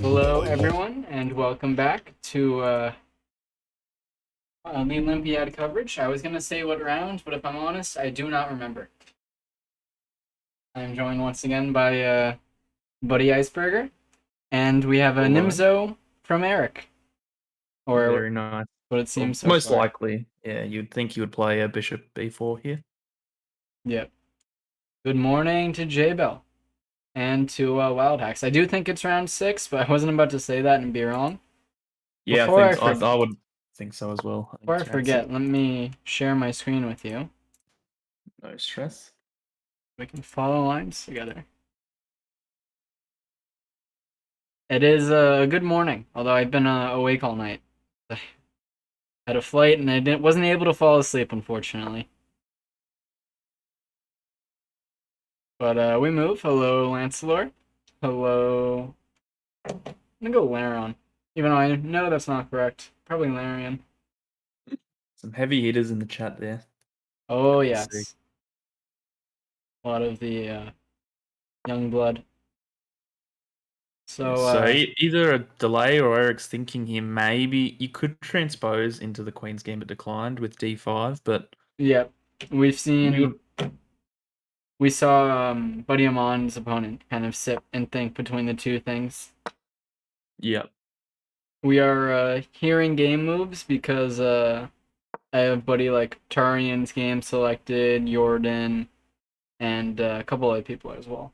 Hello, everyone, and welcome back to the Olympiad coverage. I was going to say what round, but if I'm honest, I do not remember. I'm joined once again by Buddy Iceberger, and we have a Hello. Nimzo from Eric. Or Very nice. what it seems so Most far. likely, yeah. You'd think you would play a bishop b4 here. Yep. Good morning to J-Bell and to Wild Hacks. I do think it's round 6, but I wasn't about to say that and be wrong. Yeah, Before I would think so as well. Before I forget, let me share my screen with you. No stress. We can follow lines together. It is a good morning, although I've been awake all night. I had a flight and I wasn't able to fall asleep, unfortunately. But we move. Hello, Lancelor. Hello. I'm gonna go Larion, even though I know that's not correct. Probably Larion. Some heavy hitters in the chat there. Oh Good to yes, see. a lot of the young blood. So, So either a delay or Eric's thinking here, maybe you could transpose into the Queen's Gambit declined with d5, but yeah, we saw Buddy Amon's opponent kind of sit and think between the two things. yeah. We are hearing game moves because I have Buddy like Tarian's game selected, Jordan, and a couple other people as well.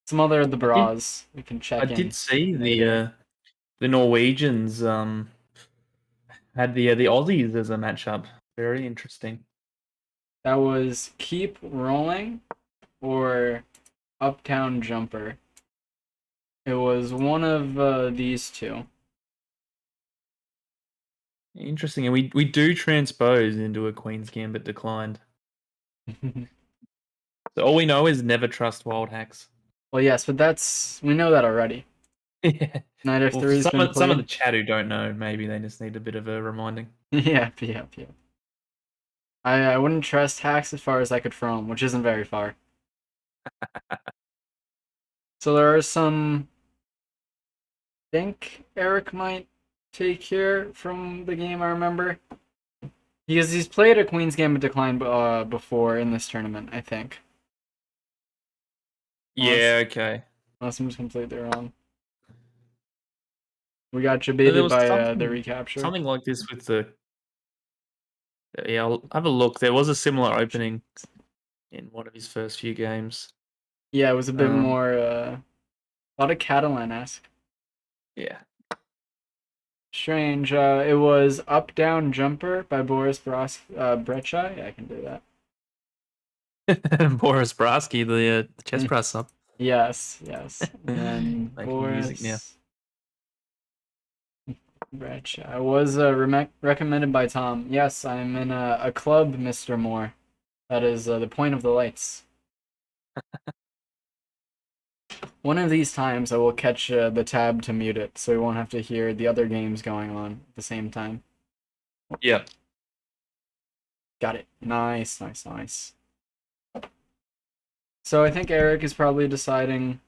Some other of the I did bras we can I check did in see later. the Norwegians had the Aussies as a matchup. Very interesting. That was keep rolling or uptown jumper. It was one of these two. Interesting, and we do transpose into a Queen's Gambit declined. So all we know is never trust wild hacks. Well, yes, but that's we know that already. Yeah. Knight Well, for F3's been some of the played. chat who don't know, maybe they just need a bit of a reminding. Yep, yep, yep. I wouldn't trust hacks as far as I could throw them, which isn't very far. So there are some. I think Eric might take here from the game. I remember because he's played a Queen's Gambit Decline before in this tournament. I think, unless Yeah, okay. unless I'm just completely wrong. We got There jebaited was by the recapture. something like this with the. Yeah, I'll have a look. There was a similar opening in one of his first few games. Yeah, it was a bit Um, more a lot of Catalan-esque. yeah. Strange. It was Up Down Jumper by Boris Brechai. Yeah, I can do that. Boris Brasky, the chess press up. Yes, yes. And then Making music now. Boris Brechai was recommended by Tom. Yes, I'm in a club, Mr. Moore. That is the point of the lights. One of these times I will catch the tab to mute it, so we won't have to hear the other games going on at the same time. Yeah. Got it. Nice, nice, nice. So I think Eric is probably deciding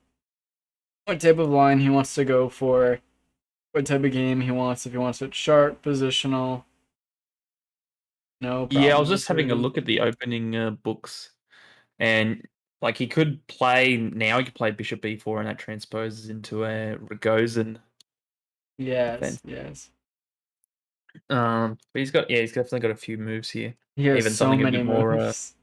what type of line he wants to go for, what type of game he wants, if he wants it sharp, positional. No Yeah, I problem, was just he's having a ready. look at the opening books, and like he could play now. He could play Bishop B4, and that transposes into a Rogozin Yes, defense. yes. But he's definitely got a few moves here. He has Even so something many moves.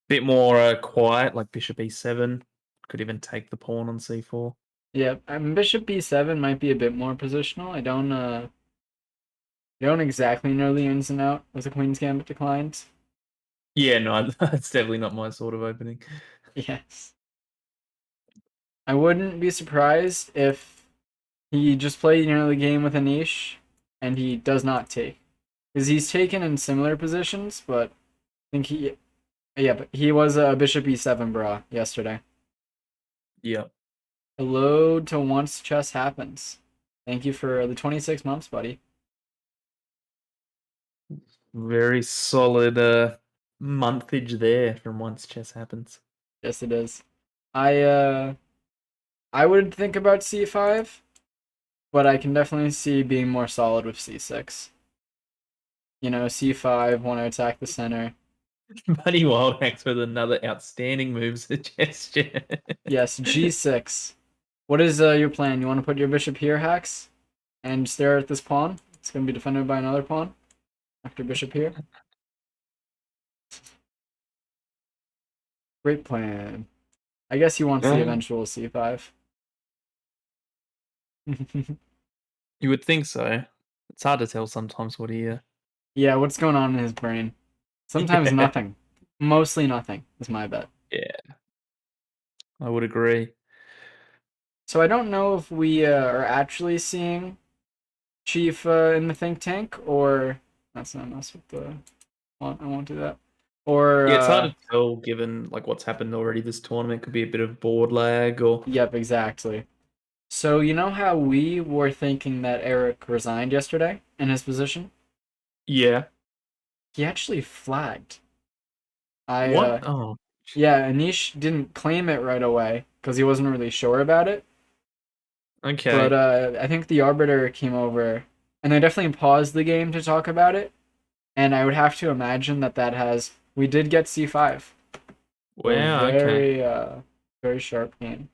bit more quiet, like Bishop E7. Could even take the pawn on C4. Yep, Bishop B7 might be a bit more positional. I don't exactly know the ins and out of the Queen's Gambit declines. Yeah, no, that's definitely not my sort of opening. Yes. I wouldn't be surprised if he just played the game with a niche and he does not take. Because he's taken in similar positions, but I think but he was a Bishop E7 bra yesterday. Yeah, Hello to Once Chess Happens. Thank you for the 26 months, buddy. very solid monthage there from once chess happens. Yes, it is. I uh I would think about C5, but I can definitely see being more solid with C6. C5, want to attack the center. Buddy Wildhack's with another outstanding move suggestion. Yes, G6. What is your plan? You want to put your bishop here, Hacks, and stare at this pawn? It's going to be defended by another pawn after bishop here. Great plan. I guess he wants the eventual C5. You would think so. It's hard to tell sometimes what he. Yeah, what's going on in his brain? Sometimes Yeah, nothing. Mostly nothing is my bet. yeah, I would agree. So I don't know if we are actually seeing Chief in the think tank, or that's not mess with the. I won't do that. Or Yeah, it's hard to tell given like what's happened already this tournament. Could be a bit of board lag or yep, exactly. So you know how we were thinking that Eric resigned yesterday in his position? yeah. He actually flagged. I What? Oh, Yeah, Anish didn't claim it right away because he wasn't really sure about it. But okay. I think the arbiter came over, and they definitely paused the game to talk about it. And I would have to imagine that has we did get C5. So Wow. Okay. very sharp game.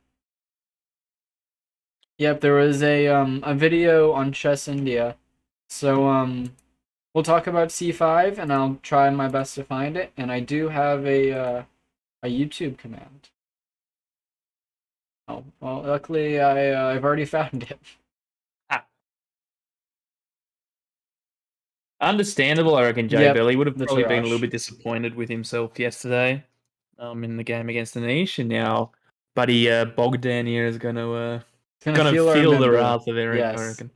Yep, there was a video on Chess India. So we'll talk about C5 and I'll try my best to find it. And I do have A YouTube command. Oh, well, luckily I've already found it. Ah, understandable, I reckon. Jay Yep, Belly would have the probably been a little Tarash. bit disappointed with himself yesterday, in the game against Anish, and now buddy Bogdan here is It's gonna gonna feel our feel the member. wrath of Eric, I Yes. reckon.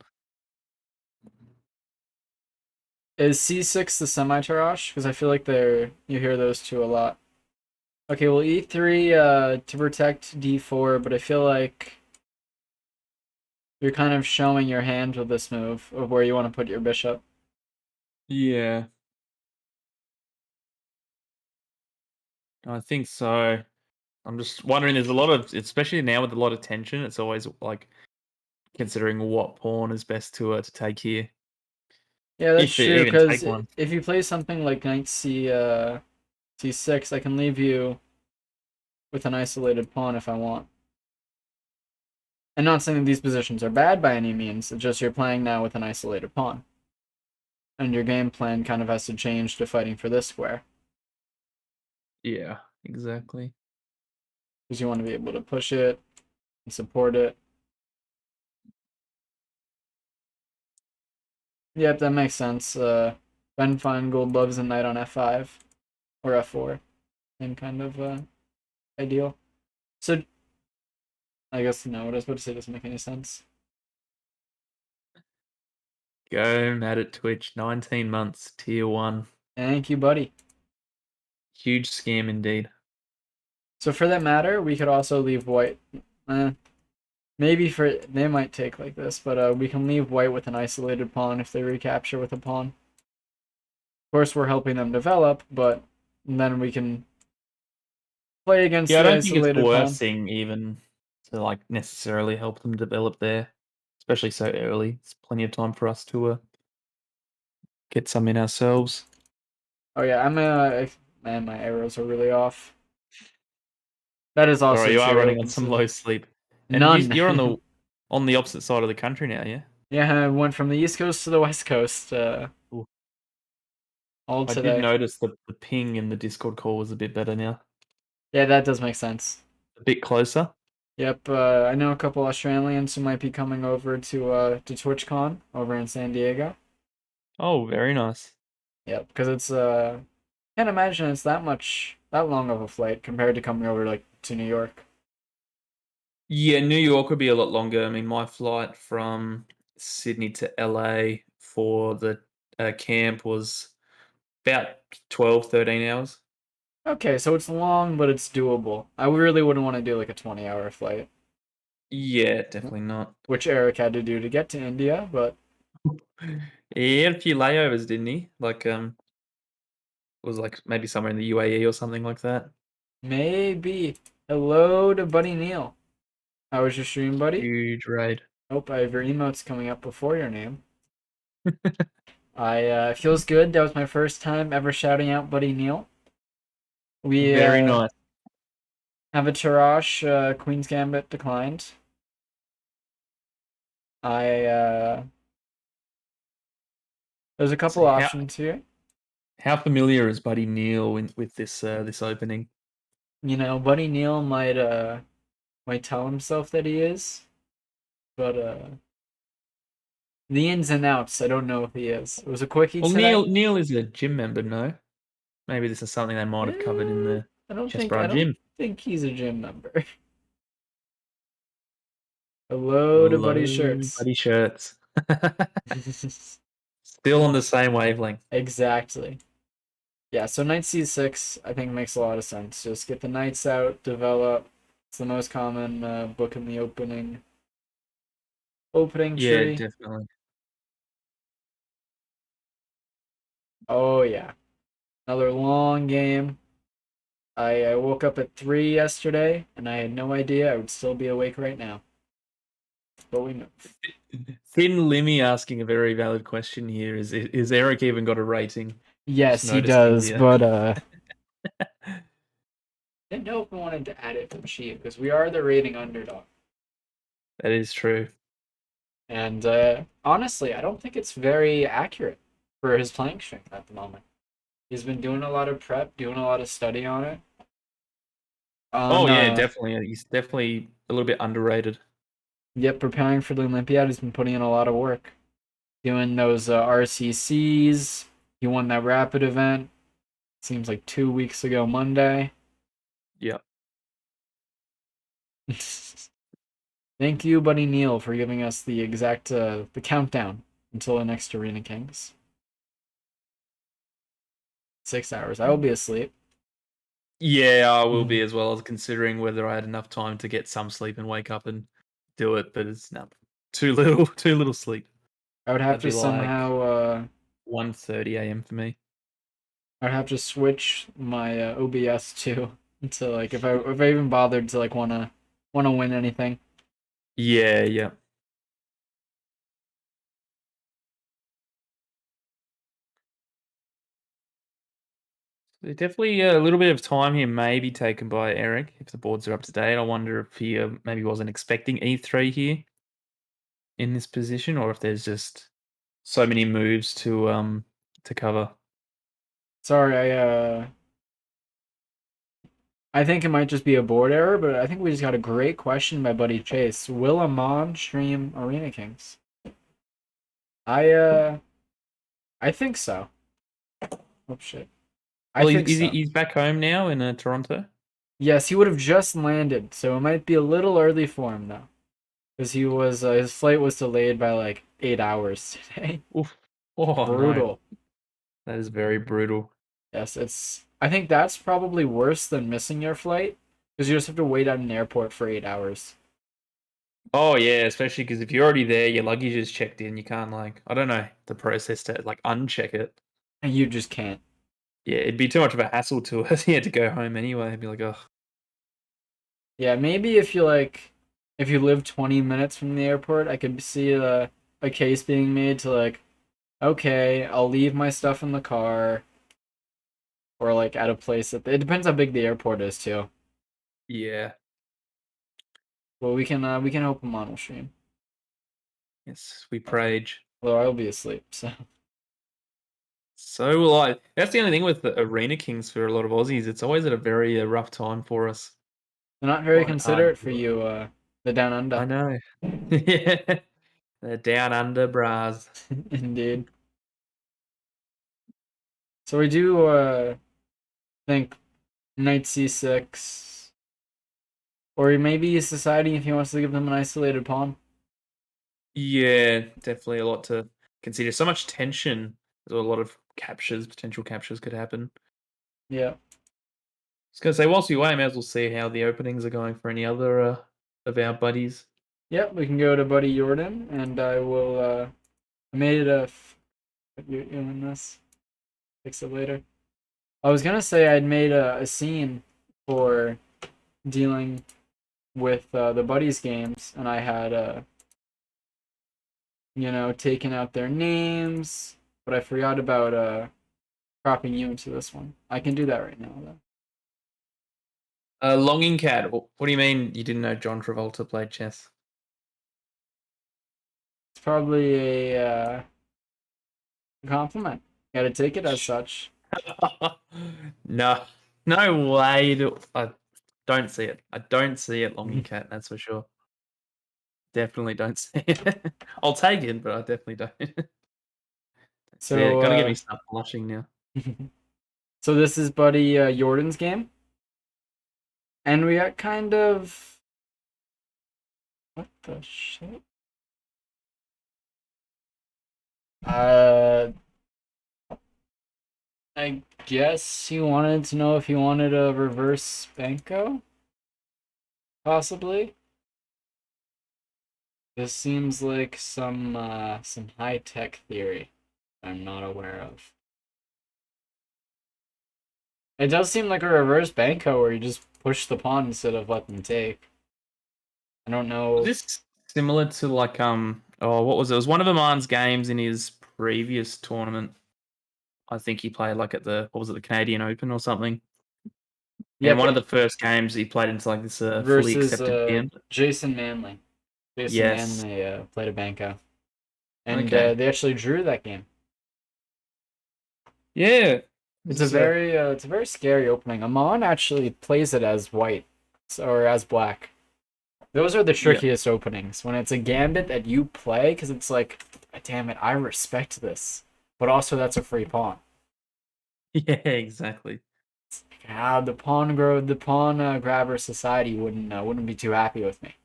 Is C6 the semi-Tarash? Because I feel like you hear those two a lot. Okay, well E3 to protect D4, but I feel like you're kind of showing your hand with this move of where you want to put your bishop. Yeah, I think so. I'm just wondering. There's a lot of, especially now with a lot of tension. It's always like considering what pawn is best to take here, Yeah, that's if they true. even Because take one. if you play something like Knight C6, I can leave you with an isolated pawn if I want. And not saying that these positions are bad by any means. It's just you're playing now with an isolated pawn, and your game plan kind of has to change to fighting for this square Yeah, exactly. because you want to be able to push it and support it. Yep, that makes sense. Ben Feingold loves a knight on f5 or f4, same kind of ideal. So I guess no, what I was about to say doesn't make any sense. Go mad at Twitch. 19 months, tier one. Thank you, buddy. Huge scam indeed. So for that matter, we could also leave white. Eh, maybe for they might take like this, but we can leave white with an isolated pawn if they recapture with a pawn. Of course, we're helping them develop, but then we can play against Yeah, I the don't think it's the isolated worst pawn. thing even to like necessarily help them develop there, especially so early. It's plenty of time for us to get some in ourselves. Oh yeah, man, my arrows are really off. That is Sorry, also you are true. running on some So, low sleep, and none. you're on the opposite side of the country now, yeah. Yeah, I went from the East Coast to the West Coast Ooh. all I did today. notice that the ping in the Discord call was a bit better now, Yeah, that does make sense. a bit closer. Yep, I know a couple Australians who might be coming over to TwitchCon over in San Diego. Oh, very nice. Yep, because it's can't imagine it's that long of a flight compared to coming over like to New York. Yeah, New York would be a lot longer. I mean, my flight from Sydney to LA for the camp was about 12, 13 hours. Okay, so it's long, but it's doable. I really wouldn't want to do like a 20-hour flight, Yeah, definitely not. which Eric had to do to get to India, but He had a few layovers, didn't he? Like, was like maybe somewhere in the UAE or something like that. maybe. Hello to Buddy Neil. How was your stream, buddy? Huge raid. Hope I have your emotes coming up before your name. I it feels good. That was my first time ever shouting out Buddy Neil. We Very nice. have a Tarash Queen's Gambit declined. I there's a couple So options here. how familiar is Buddy Neal with this opening? You know, Buddy Neil might tell himself that he is, but the ins and outs, I don't know if he is. It was a quickie Well, today. Neil is a gym member, no? Maybe this is something they might have covered in the I Chessbrah don't gym. think he's a gym member. Hello to Buddy Hello, Shirts. Buddy Shirts. Still on the same wavelength. Exactly. Yeah, so knight c6 I think makes a lot of sense. Just get the knights out, develop. It's the most common book in the opening Yeah, tree. definitely. Oh yeah, another long game. I woke up at 3 yesterday, and I had no idea I would still be awake right now. But we move. Thin Limmy asking a very valid question here. Is Eric even got a rating? Just Yes, he noticing does, here. but I didn't know if we wanted to add it from Sheep because we are the rating underdog. That is true. And honestly, I don't think it's very accurate for his playing strength at the moment. He's been doing a lot of prep, doing a lot of study on it. Oh On yeah, definitely. He's definitely a little bit underrated. yep, preparing for the Olympiad. He's been putting in a lot of work, doing those RCCs. He won that rapid event. Seems like 2 weeks ago Monday. Yeah. Thank you, Buddy Neil, for giving us the exact the countdown until the next Arena Kings. 6 hours. I will be asleep. Yeah, I will I be as well. I was considering whether I had enough time to get some sleep and wake up and do it, but it's no, too little, too little sleep. would have That'd to be like somehow 1:30 a.m. for me. I'd have to switch my OBS to like if I even bothered to like wanna win anything. Yeah, yeah. There's definitely a little bit of time here may be taken by Eric if the boards are up to date. I wonder if he maybe wasn't expecting E3 here in this position, or if there's just so many moves to cover. Sorry, I think it might just be a board error, but I think we just got a great question by Buddy Chase. Will Amon stream Arena Kings? I uh I think so. Oh shit. I Well, think he, so. he's back home now in Toronto. Yes, he would have just landed, so it might be a little early for him though, because he was his flight was delayed by like 8 hours today. Oof. Oh no, Brutal. that is very brutal. Yes, it's. I think that's probably worse than missing your flight because you just have to wait at an airport for 8 hours, Oh yeah, especially because if you're already there, your luggage is checked in. You can't like I don't know the process to like uncheck it. and you just can't. Yeah, it'd be too much of a hassle to us. He had to go home anyway. I'd be like, oh, Yeah, maybe if you live 20 minutes from the airport, I could see a case being made to like, okay, I'll leave my stuff in the car or like at a place that it depends how big the airport is too. yeah, Well, we can hope Amon will stream. yes, we prayed. Although I'll be asleep, so So will I. That's the only thing with the Arena Kings for a lot of Aussies. It's always at a very rough time for us. they're not very Quite hard. considerate for you, the down I under. know. Yeah, they're down under bras. Indeed. So we do think knight c6, or maybe he's deciding if he wants to give them an isolated pawn. Yeah, definitely a lot to consider. So much tension. There's a lot of captures, potential captures could happen. Yeah. I was gonna say, whilst we wait, I may as well see how the openings are going for any other of our buddies. Yep, we can go to Buddy Jordan, and I will. I made a. You're in this. Fix it later. I was gonna say I'd made a scene for dealing with the buddies games, and I had taken out their names, but I forgot about cropping you into this one. I can do that right now though. Longing Cat. What do you mean you didn't know John Travolta played chess? It's probably a compliment. Gotta take it as such. No, no way. I don't see it. I don't see it, Longing Cat. That's for sure. Definitely don't see it. I'll take it, but I definitely don't. See it. So Gonna get me start blushing now. so this is Buddy Jordan's game, and we got kind of what the shit. Uh, I guess he wanted to know if he wanted a reverse Banco, possibly. This seems like some high tech theory I'm not aware of. It does seem like a reverse Banco where you just push the pawn instead of let them take. I don't Was know. this similar to like oh what was it? It was one of Aman's games in his previous tournament. I think he played like at the what was it, the Canadian Open or something. And Yep, one of the first games he played into like this fully versus accepted game. Jason Manley. Jason Yes. Manley played a Banco, and Okay. they actually drew that game. Yeah. This It's a is a very scary opening. Amon actually plays it as white. or as black. Those are the Yeah. trickiest openings when it's a gambit that you play because it's like, damn it, I respect this, but also that's a free pawn. Yeah, exactly. The pawn grabber society wouldn't be too happy with me.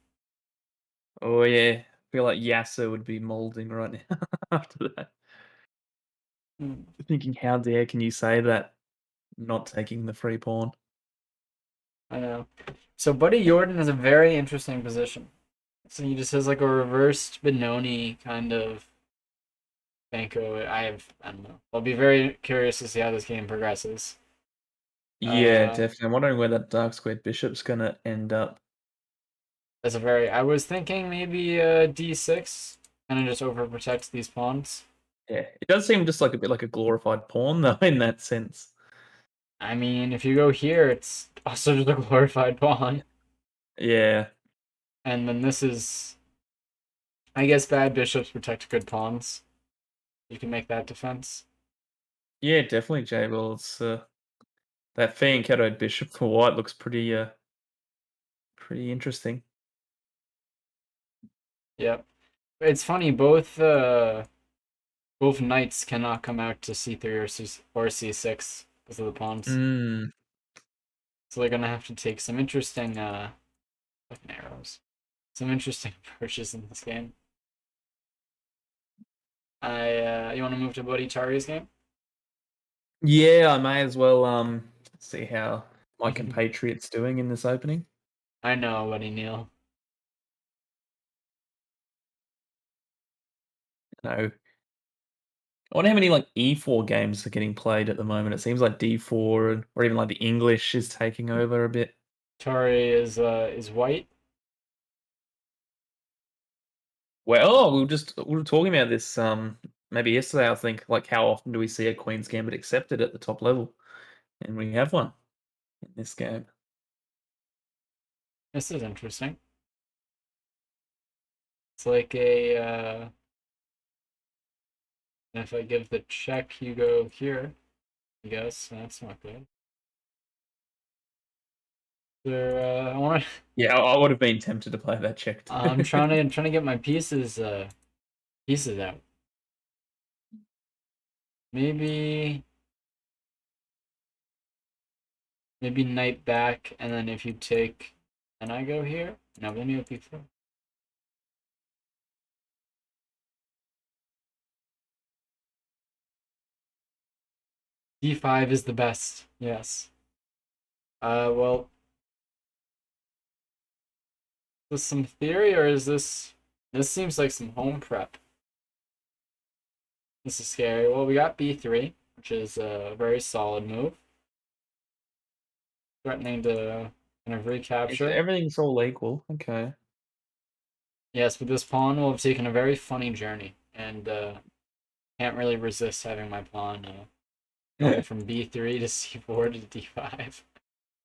Oh yeah. I feel like Yasser would be molding right now after that. Hmm, Thinking, how dare can you say that? Not taking the free pawn. I know. So Buddy Jordan is a very interesting position. So he just has like a reversed Benoni kind of Banco. I don't know. I'll be very curious to see how this game progresses. Yeah, Uh, definitely. I'm wondering where that dark squared bishop's gonna end up. that's a very. I was thinking maybe D6, kind of just overprotect these pawns. Yeah, it does seem just like a bit like a glorified pawn, though, in that sense. I mean, if you go here, it's also just a glorified pawn, Yeah, and then this is, I guess, bad bishops protect good pawns. You can make that defense. yeah, definitely, Jay. Well, it's that fianchetto bishop for white looks pretty interesting. Yep. It's funny. Both knights cannot come out to C3 or C6 because of the pawns. Mm. So they're gonna have to take some interesting fucking arrows. Some interesting approaches in this game. You want to move to Buddy Tari's game? Yeah, I may as well see how my compatriot's doing in this opening. I know, Buddy Neil. No, I wonder how many like E4 games are getting played at the moment. It seems like D4 or even like the English is taking over a bit. Tari is white. Well, oh, we were talking about this maybe yesterday. I think like how often do we see a Queen's Gambit accepted at the top level, and we have one in this game. This is interesting. It's like a if I give the check, you go here. I guess that's not good. There, I want to. Yeah, I would have been tempted to play that check I'm too. trying to get my pieces out. Maybe maybe knight back, and then if you take, and I go here. No, then you have b4. D5 is the best. Yes. Well, is this some theory or is this? This seems like some home prep. This is scary. Well, we got b3, which is a very solid move, threatening to kind of recapture. Everything's all equal. Okay. Yes, but this pawn will have taken a very funny journey, and can't really resist having my pawn going from b3 to c4 to d5. Yep.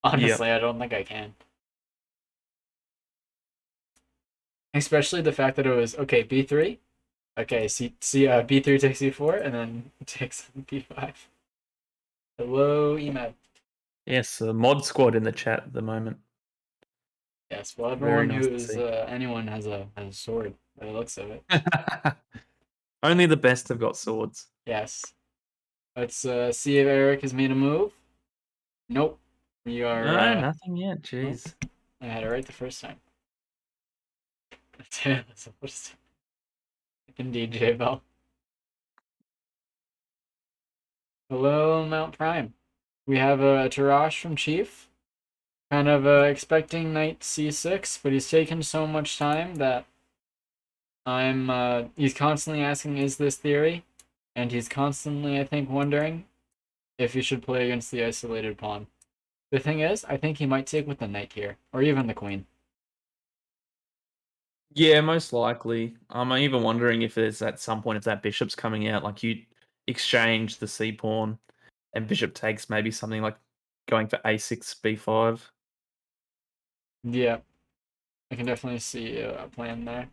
Honestly, I don't think I can. Especially the fact that it was okay b3. Okay, b3 takes c4, and then takes b5. Hello, Emad. Yes, mod squad in the chat at the moment. Yes, well, Very everyone nice to who's see. anyone has a sword by the looks of it. Only the best have got swords. Yes. Let's see if Eric has made a move. Nope. We are. No, nothing yet. Nope. Jeez. I had it right the first time. That's it. That's the first. Indeed, J Bell. Hello, Mount Prime. We have a Tarash from Chief. Kind of expecting knight c6, but he's taken so much time that he's constantly asking, is this theory? And he's constantly, I think, wondering if he should play against the isolated pawn. The thing is, I think he might take with the knight here, or even the queen. Yeah, most likely. I'm even wondering if there's at some point if that bishop's coming out, like you exchange the c pawn and bishop takes maybe something like going for a6, b5. Yeah, I can definitely see a plan there.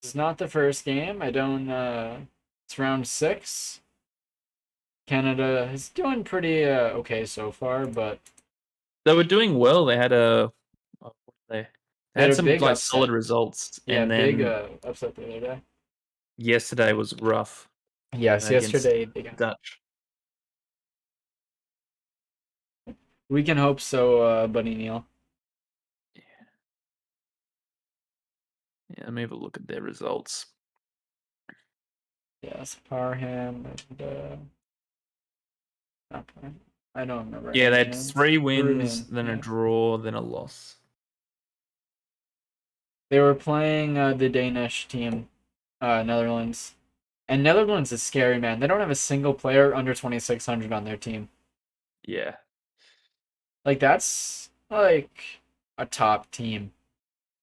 It's not the first game. I don't. It's round 6. Canada is doing pretty okay so far, but They were doing well. They had a They They had had a some big like solid upset. results, Yeah, and big then upset the other day. yesterday was rough Yes, against yesterday big. Dutch. We can hope so, Buddy Neil. Yeah, let me have a look at their results. Yes, Parham and not Parham. I don't remember Yeah, any they of the had names. 3 wins, Peruvian, then a yeah. draw, then a loss. They were playing the Danish team, Netherlands. And Netherlands is scary, man. They don't have a single player under 2,600 on their team. Yeah. Like, that's like a top team.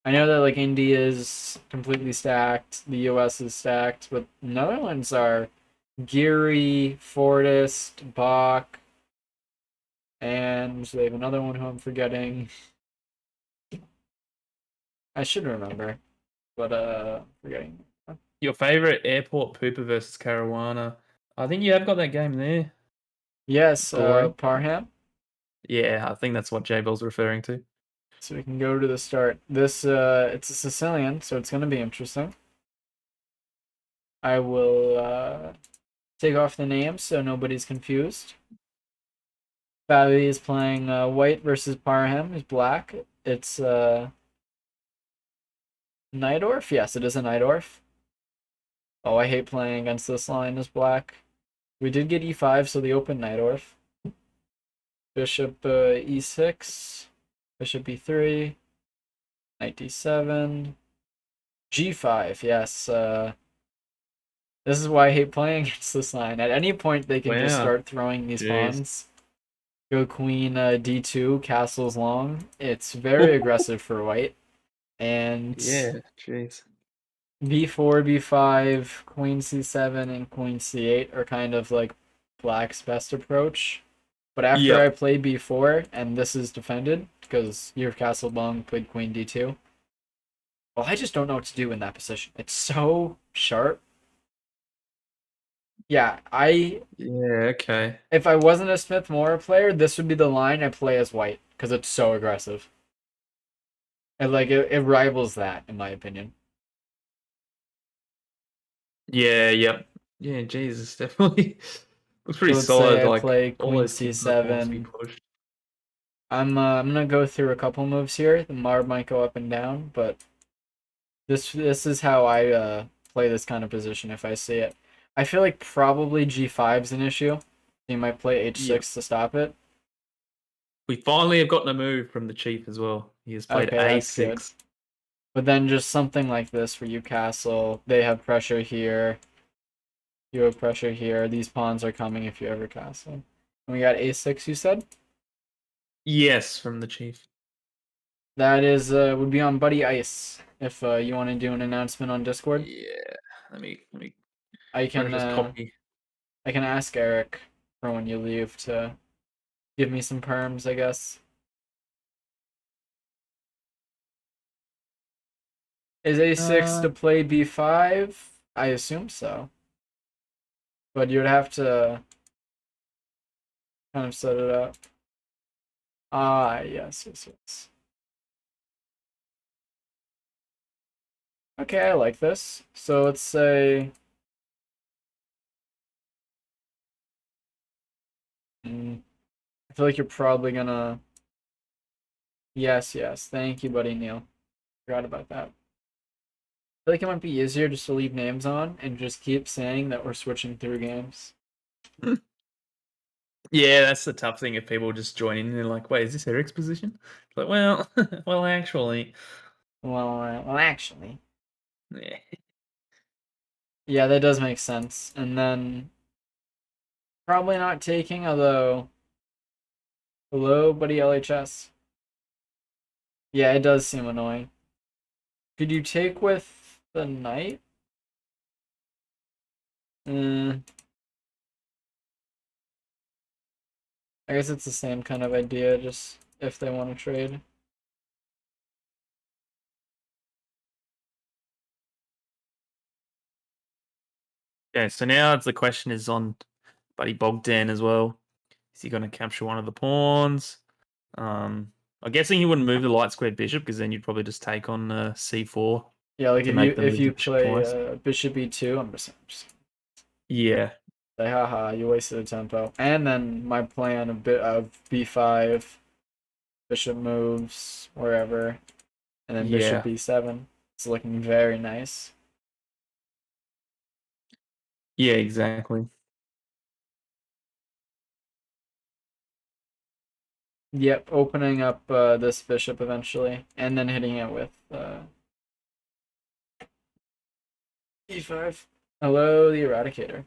I know that like India is completely stacked, the US is stacked, but Netherlands are Geary, Fortest, Bach, and they have another one who I'm forgetting. I should remember, but forgetting. Your favorite airport pooper versus Caruana. I think you have got that game there, Yes, Glory. Parham. Yeah, I think that's what J Bell's referring to. So we can go to the start. This it's a Sicilian, so it's gonna be interesting. I will take off the names so nobody's confused. Fabi is playing white versus Parham, who's black. It's Nydorf? Yes, it is a Nydorf. Oh, I hate playing against this line as black. We did get e5, so the open Nydorf. Bishop e6. Bishop e3. Knight d7. g5, yes. This is why I hate playing against this line. At any point, they can just Wow. start throwing these Jeez. pawns. Go queen d2, castles long. It's very aggressive for white. And Yeah, jeez. b4, b5, queen c7, and queen c8 are kind of like black's best approach. But after I Yep. play b4 and this is defended, because your castle long played queen d2, well, I just don't know what to do in that position. It's so sharp. Yeah, Yeah, okay. if I wasn't a Smith Morra player, this would be the line I play as white because it's so aggressive. And like it rivals that in my opinion. Yeah, yep. Yeah, Jesus, definitely. Looks So pretty let's solid. say I Like play all queen those kings and the pawns to be c7. pushed. I'm gonna go through a couple moves here. The Marb might go up and down, but this is how I play this kind of position if I see it. I feel like probably g5 is an issue. You might play Yep. h6 to stop it. We finally have gotten a move from the chief as well. He has played Okay, that's good. a6. But then just something like this where you castle, they have pressure here, you have pressure here. These pawns are coming if you ever castle. And we got a6, you said? Yes, from the chief. That is would be on Buddy Ice if you want to do an announcement on Discord. Yeah. Let me I where is can this uh copy? I can ask Eric for when you leave to give me some perms, I guess. Is a6 Uh to play b5? I assume so. But you would have to kind of set it up. Ah, yes, yes, yes. Okay, I like this. So let's say I feel like you're probably gonna. Yes, yes. Thank you, buddy Neil. Forgot about that. I feel like it might be easier just to leave names on and just keep saying that we're switching through games. yeah, that's the tough thing if people just join in and they're like, wait, is this Eric's position? It's like, well, well, actually. Well, actually, Yeah. yeah, that does make sense. And then probably not taking, although hello, buddy LHS. Yeah, it does seem annoying. Could you take with the knight? Mm, I guess it's the same kind of idea, just if they want to trade. Yeah, so now the question is on Buddy Bogdan as well. Is he going to capture one of the pawns? I'm guessing you wouldn't move the light squared bishop because then you'd probably just take on c4 Yeah, like to make them if move the you bishop play twice. bishop e2, I'm just Yeah, like, haha, you wasted a tempo. And then my plan of bit of b5, bishop moves wherever, and then bishop yeah, b7. It's looking very nice. yeah, exactly. Yep, opening up this bishop eventually, and then hitting it with e5. Hello, the Eradicator.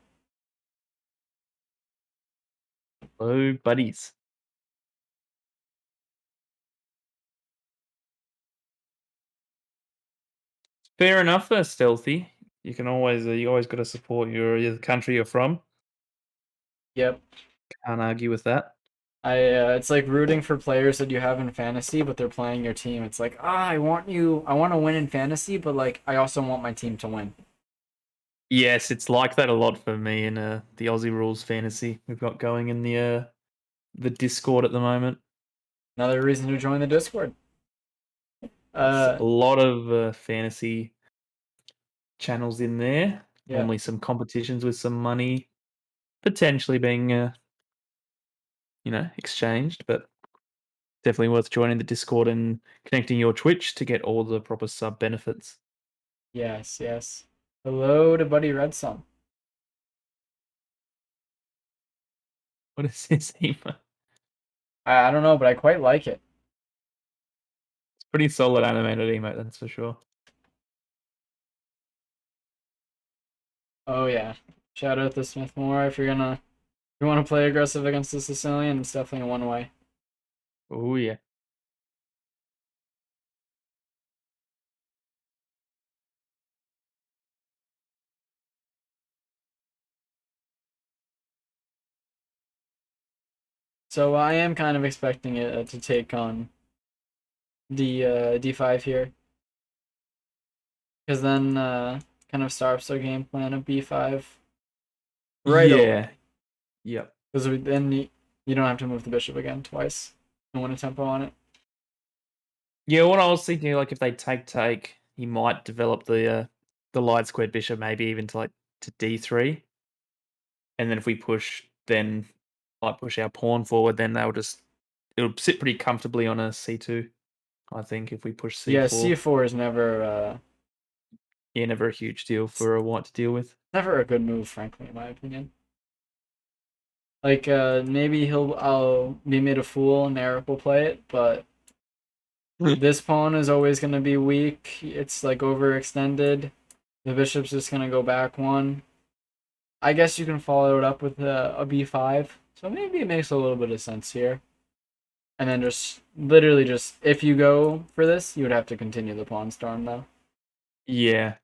Oh, buddies. Fair enough, stealthy. You always got to support your the country you're from. Yep. Can't argue with that. It's like rooting for players that you have in fantasy, but they're playing your team. It's like, I want to win in fantasy, but like, I also want my team to win. Yes, it's like that a lot for me in the Aussie rules fantasy we've got going in the Discord at the moment. Another reason to join the Discord. It's Uh, a lot of fantasy channels in there. yeah, Normally some competitions with some money potentially being exchanged, but definitely worth joining the Discord and connecting your Twitch to get all the proper sub benefits. yes, yes. Hello to Buddy Redson. What is this emote? I don't know, but I quite like it. It's pretty solid animated emote, that's for sure. Oh yeah. Shout out to Smith Moore if you want to play aggressive against the Sicilian, it's definitely one way. Oh yeah. So I am kind of expecting it to take on the d5 here, because then kind of starts our game plan of b5 right Yeah. away. Yep. Because then you don't have to move the bishop again twice. And want a tempo on it. Yeah, what I was thinking, like if they take, he might develop the light squared bishop, maybe even to d3, and then if we push, then might push our pawn forward. Then it'll sit pretty comfortably on a c2. I think if we push Yeah, c4, c4 is yeah, never a huge deal for a white to deal with. never a good move, frankly, in my opinion. Like maybe I'll be made a fool and Eric will play it, but this pawn is always gonna be weak. It's like overextended. The bishop's just gonna go back one. I guess you can follow it up with a b5. So maybe it makes a little bit of sense here. And then just literally just if you go for this, you would have to continue the pawn storm though. Yeah,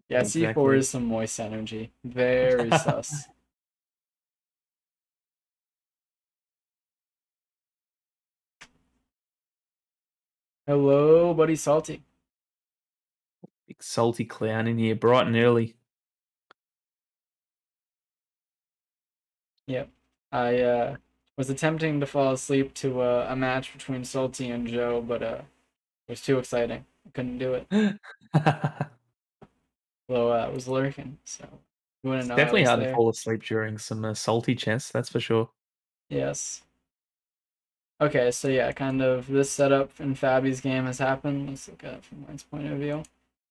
Yeah, c4 exactly. is some moist energy. Very sus. Hello, buddy Salty. Big salty clown in here, bright and early. Yep. I was attempting to fall asleep to a match between Salty and Joe, but it was too exciting. I couldn't do it. Though I was lurking, so you wouldn't It's know I definitely was hard to there. fall asleep during some salty chess, that's for sure. Yes. Okay, so yeah, kind of this setup in Fabi's game has happened. Let's look at it from Ryan's point of view.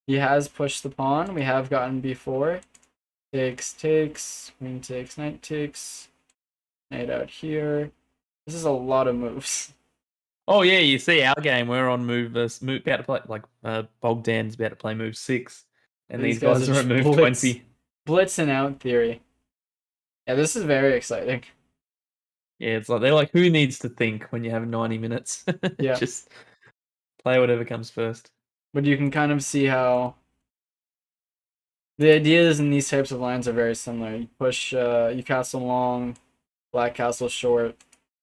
He has pushed the pawn. We have gotten b4. Takes, queen takes, knight takes, knight out here. This is a lot of moves. Oh yeah, you see our game, we're on move about to play like Bogdan's about to play move 6, and These these guys guys are are at just move 20. blitz and out theory. Yeah, this is very exciting. Yeah, it's like they're like, who needs to think when you have 90 minutes? Yeah, Just play whatever comes first. but you can kind of see how the ideas in these types of lines are very similar. You push, you castle long, black castle short.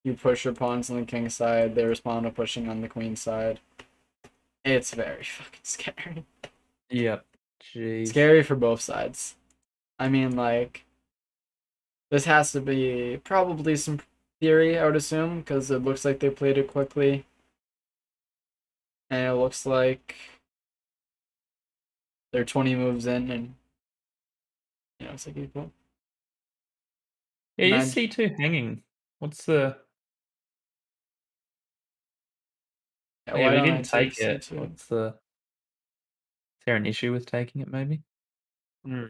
You push your pawns on the king side. They respond to pushing on the queen side. It's very fucking scary. Yep. Jeez. Scary for both sides. I mean, like, this has to be probably some. theory, I would assume, because it looks like they played it quickly, and it looks like they're 20 moves in, and it's like equal. Yeah, you Imagine, C2 hanging. What's the yeah, Yeah, why we don't I didn't take take it. C2? Is there an issue with taking it maybe? Hmm.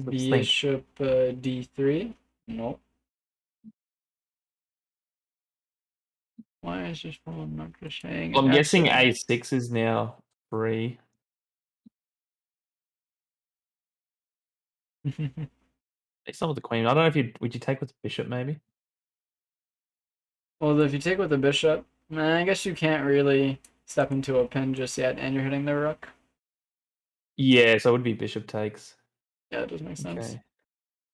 Let's think. Bishop D3? Nope. Why is this pawn not just Well, hanging? I'm guessing F7. A6 is now free. It's not with the queen. I don't know if you would you take with the bishop maybe? Well, if you take with the bishop, I guess you can't really step into a pin just yet, and you're hitting the rook. Yeah, so it would be bishop takes. Yeah, that does make sense. Okay.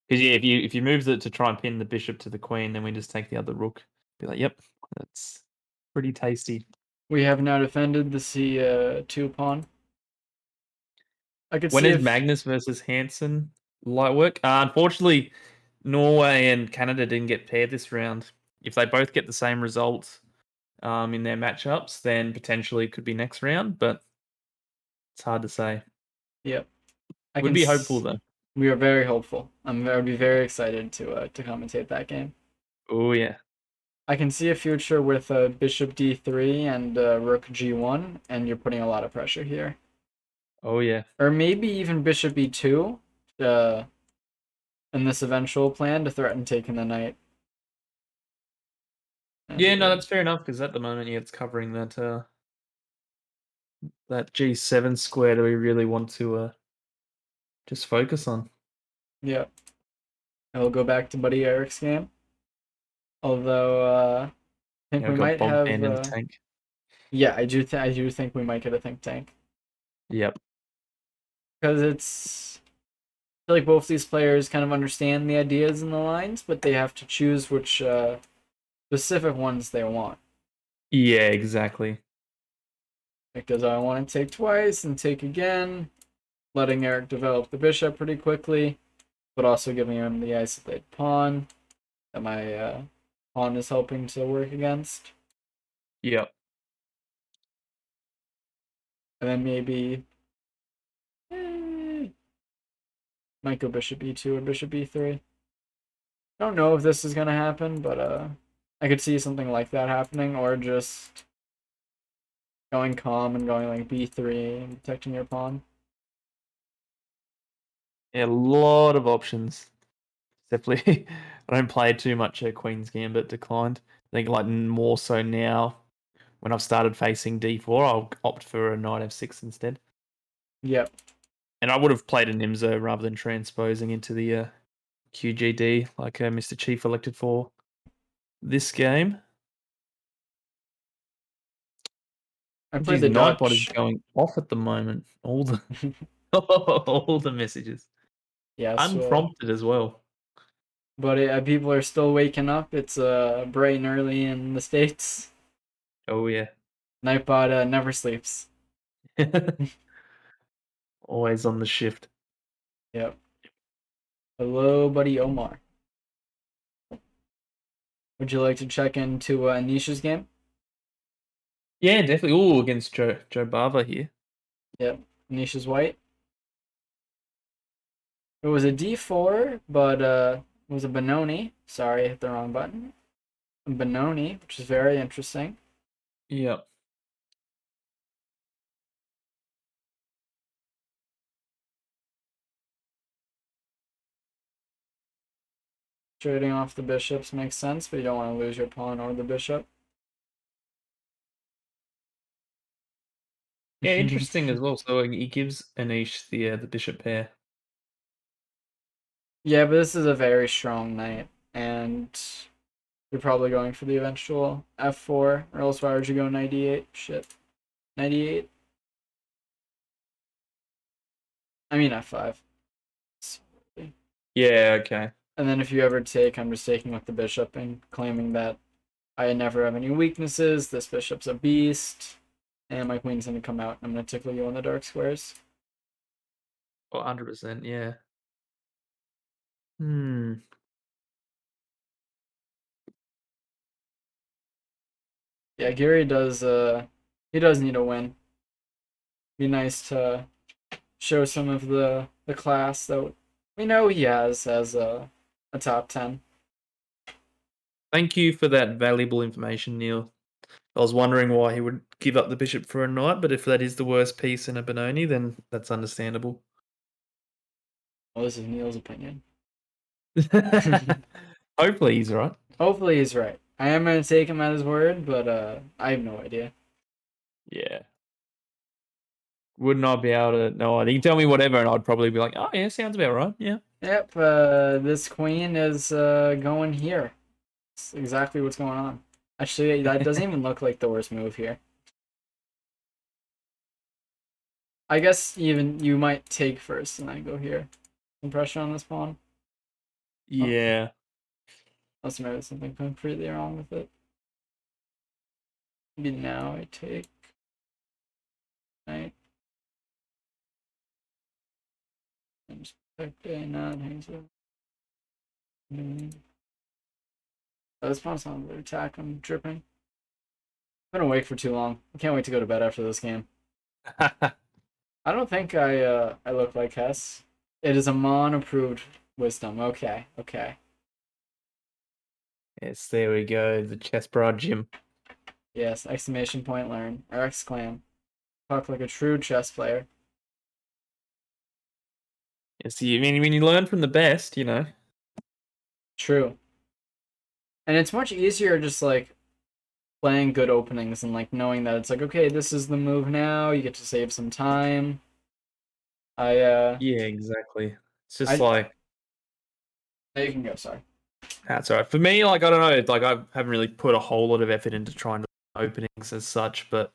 Because yeah, if you move it to try and pin the bishop to the queen, then we just take the other rook. Be like, yep, that's pretty tasty. We have now defended the C2 pawn. I could When see is if, Magnus versus Hansen light work? Unfortunately, Norway and Canada didn't get paired this round. If they both get the same result in their matchups, then potentially it could be next round, but it's hard to say. yep, I Would can. be hopeful though. We are very hopeful. I'd be very excited to commentate that game. Oh yeah, I can see a future with Bishop D3 and Rook G1, and you're putting a lot of pressure here. oh yeah, Or maybe even Bishop E2 uh, in this eventual plan to threaten taking the knight. yeah. And No, that's fair enough because at the moment, yeah, it's covering that G7 square that we really want to just focus on. yeah, I'll go back to Buddy Eric's game. Although I think Yeah, we we got might have. Bogdan in the tank. Yeah, I do think we might get a think tank Yep. because I feel like both these players kind of understand the ideas and the lines, but they have to choose which specific ones they want. Yeah, exactly. Because I want to take twice and take again, letting Eric develop the bishop pretty quickly, but also giving him the isolated pawn that my pawn is helping to work against. Yep. And then maybe eh, might go bishop e2 or bishop e3. I don't know if this is gonna happen, but I could see something like that happening, or just going calm and going like b3 and protecting your pawn. Yeah, a lot of options. Definitely, I don't play too much Queen's Gambit declined. I think like more so now when I've started facing D4, I'll opt for a knight F6 instead. Yep. And I would have played a Nimzo rather than transposing into the QGD like Mr. Chief elected for this game. I played Geez, the Nightbot is Dutch. going off at the moment. All the all the messages, Yes, unprompted as well. but people are still waking up. It's bright and early in the States. Oh yeah, Nightbot never sleeps. always on the shift. Yep. Hello, buddy Omar. Would you like to check into Nisha's game? Yeah, definitely. Oh, against Joe Barber here. Yep. Nisha's white. It was a D4, but it was a Benoni. Sorry, I hit the wrong button. A Benoni, which is very interesting. Yep. Trading off the bishops makes sense, but you don't want to lose your pawn or the bishop. Yeah, interesting as well. So he gives Anish the bishop pair. Yeah, but this is a very strong knight, and you're probably going for the eventual f4, or else why would you go knight e8? Shit. Knight e8? I mean f5. Yeah. Okay. And then if you ever take, I'm just taking with the bishop and claiming that I never have any weaknesses, this bishop's a beast, and my queen's gonna come out, and I'm gonna tickle you on the dark squares. 100%. Yeah. Hmm. Yeah, Gary does. He does need a win. Be nice to show some of the class that we know he has as a top 10. Thank you for that valuable information, Neil. I was wondering why he would give up the bishop for a knight, but if that is the worst piece in a Benoni, then that's understandable. Well, this is Neil's opinion. Hopefully he's right. Hopefully he's right. I am gonna take him at his word, but I have no idea. Yeah. Would not be able to know. You can tell me whatever, and I'd probably be like, "Oh yeah, sounds about right." Yeah. Yep, this queen is going here. That's exactly what's going on. Actually, that doesn't even look like the worst move here. I guess even you might take first and then go here. Some pressure on this pawn. Oh, Yeah. unless maybe there's something completely wrong with it. Maybe now I take. Right. I'm just protecting that. Oh, this pawn's not under attack. I'm dripping. I've been awake for too long. I can't wait to go to bed after this game. I don't think I look like Hess. It is a Mon approved wisdom. Okay, okay. Yes, there we go. The chess broad gym. Yes, exclamation point learn. Or exclaim. Talk like a true chess player. Yes, I mean, when you learn from the best, you know. True. And it's much easier just like playing good openings and like knowing that it's like, okay, this is the move now, you get to save some time. I Yeah, exactly. It's just I like you can go, sorry. that's all right. For me, like I don't know, like I haven't really put a whole lot of effort into trying to openings as such, but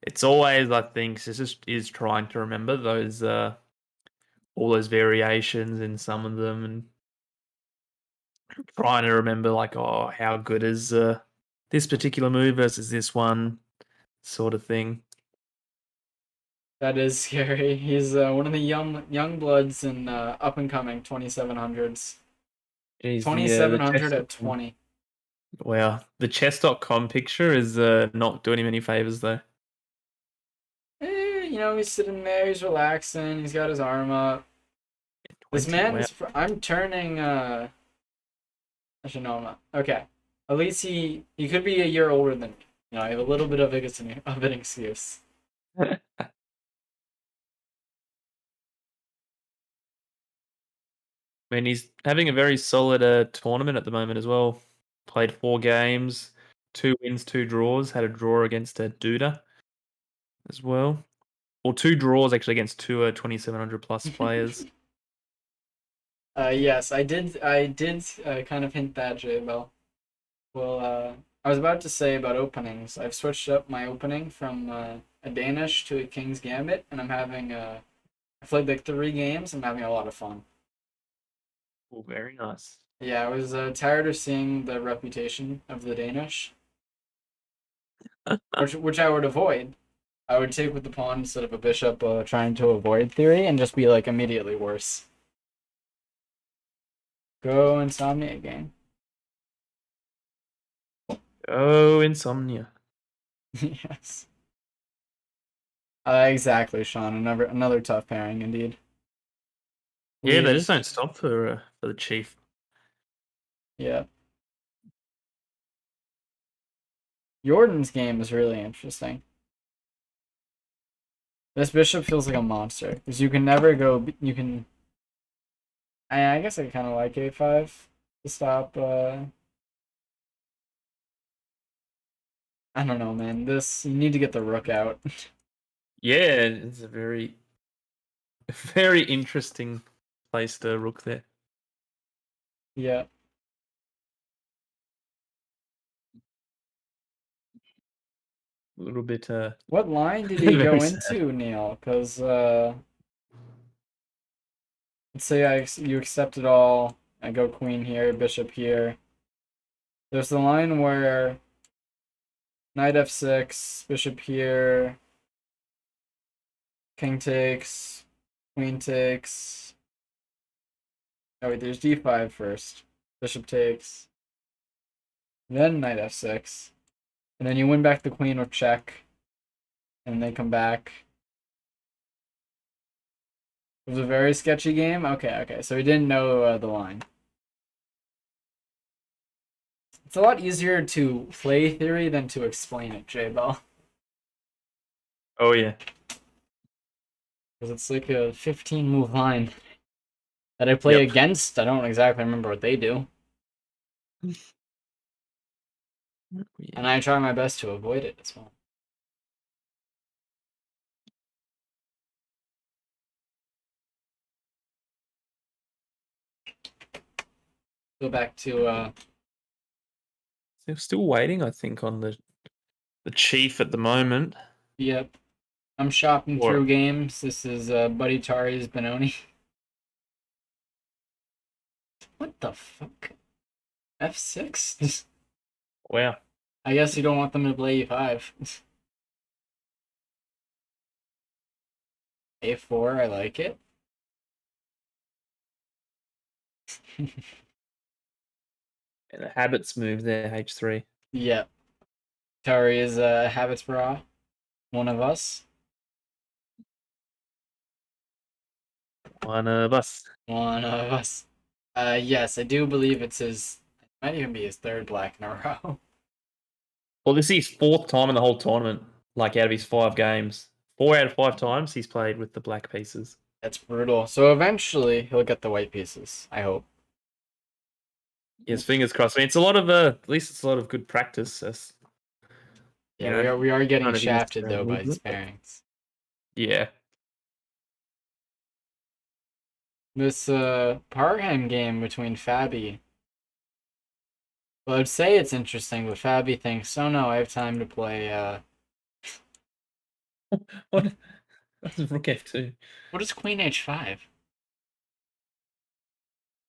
it's always I think it's just is trying to remember those all those variations in some of them and trying to remember like oh how good is this particular move versus this one sort of thing. That is scary. He's one of the young bloods in up and coming 2700s. Geez, the 2700 at chess.com. 20. Wow, the chess.com picture is not doing him any favors though. He's sitting there, he's relaxing, he's got his arm up. This 20. man Wow. is. I'm turning. Actually, no, I'm not. Okay. At least he could be a year older than me. I have a little bit of an excuse. I mean, he's having a very solid tournament at the moment as well. Played 4 games, 2 wins, 2 draws. Had a draw against Duda as well. Or 2 draws actually against two 2700 plus players. Yes, I did. I did kind of hint that, Jay Bell. Well, I was about to say about openings. I've switched up my opening from a Danish to a King's Gambit, and I'm having. I played like 3 games. I'm having a lot of fun. Oh, very nice. Yeah, I was tired of seeing the reputation of the Danish, which I would avoid. I would take with the pawn instead of a bishop, trying to avoid theory, and just be like immediately worse. Go insomnia game. Oh, insomnia. Yes. Exactly, Sean. Another tough pairing indeed. Yeah, they just Leaves. don't stop for the chief. Yeah. Jordan's game is really interesting. This bishop feels like a monster because you can never go. You can. I guess I kind of like a5 to stop. I don't know, man. This you need to get the rook out. Yeah, it's a very very interesting place to rook there. Yeah. A little bit What line did he very go sad. into, Neil? Because let's say you accept it all. I go queen here, bishop here. There's the line where knight f6, bishop here, king takes, queen takes. Oh wait, there's d5 first. Bishop takes, then knight f6. And then you win back the queen with check, and they come back. It was a very sketchy game. Okay, okay. So he didn't know the line. It's a lot easier to play theory than to explain it, J Bell. Oh yeah. Because it's like a 15 move line that I play Yep. against. I don't exactly remember what they do. And Yeah. I try my best to avoid it as well. Go back to They're still waiting, I think, on the chief at the moment. yep. I'm shopping Or through games. This is Buddy Tari's Benoni. What the fuck? F6? wow. I guess you don't want them to play E5. A4, I like it. And the habits move there, H3. Yep. Tari is Habits Bra, one of us. One of us. One of us. Yes, I do believe it's his. It might even be his third black in a row. Well, this is his fourth time in the whole tournament, like out of his 5 games. 4 out of 5 times he's played with the black pieces. That's brutal. So eventually he'll get the white pieces. I hope. Yes, fingers crossed. I mean, it's a lot of at least it's a lot of good practice. As, you Yeah, know, we are getting kind of his shafted though by his movement. pairings. Yeah. This Parham game between Fabi. Well, I'd say it's interesting, but Fabi thinks, oh no, I have time to play. What? That's Rook F2. What is Queen H5?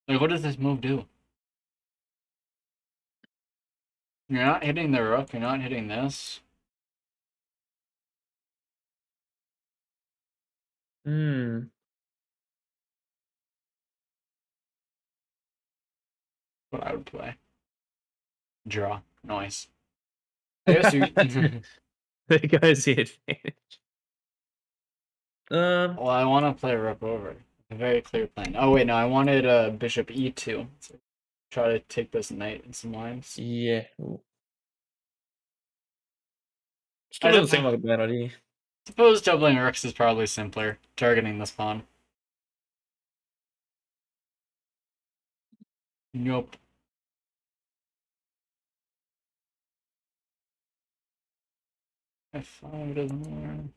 Like, what does this move do? You're not hitting the rook. You're not hitting this. Hmm. What I would play. Draw. Nice. I guess you. There goes the advantage. Um. Well, I want to play rook over. A very clear plan. Oh wait, no, I wanted bishop e2. So try to take this knight in some lines. Yeah. I Still doesn't seem suppose, like a bad idea. suppose doubling rooks is probably simpler. Targeting this pawn. Nope. F5 doesn't work.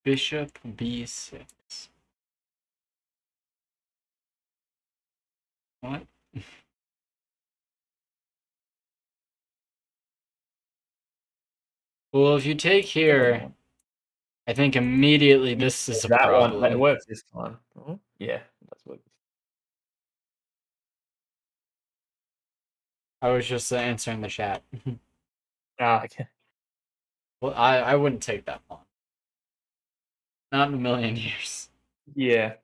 Bishop b6. What? Well, if you take here, I think immediately Yeah, this is a that one that problem. works this time. Oh, yeah, that's what. I was just answering the chat. Ah, okay. Well, I wouldn't take that pawn. Not in a million years. Yeah,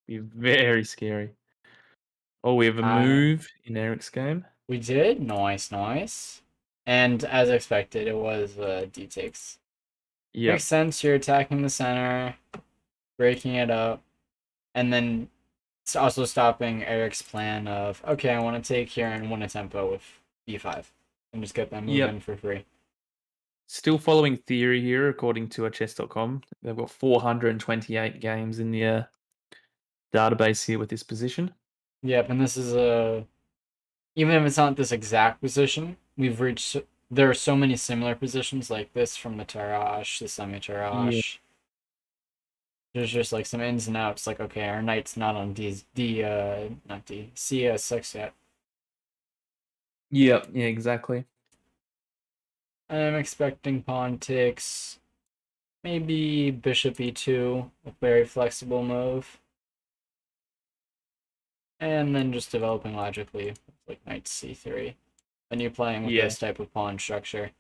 be very scary. Oh, we have a Uh, move in Eric's game. we did. Nice, nice. And as expected, it was d takes. Makes Yep. sense. You're attacking the center, breaking it up, and then it's also stopping Eric's plan of, okay, I want to take here and win a tempo with b5 and just get that move Yep. in for free. Still following theory here, according to chess.com. They've got 428 games in the database here with this position. Yep, and this is a even if it's not this exact position, we've reached. There are so many similar positions like this from the Tarash, the semi Yeah. Tarash. There's just like some ins and outs. Like okay, our knight's not on not D CS6 yet. Yep. Yeah, exactly. I'm expecting pawn takes, maybe bishop e2, a very flexible move, and then just developing logically like knight c3. Then you're playing with Yeah. this type of pawn structure.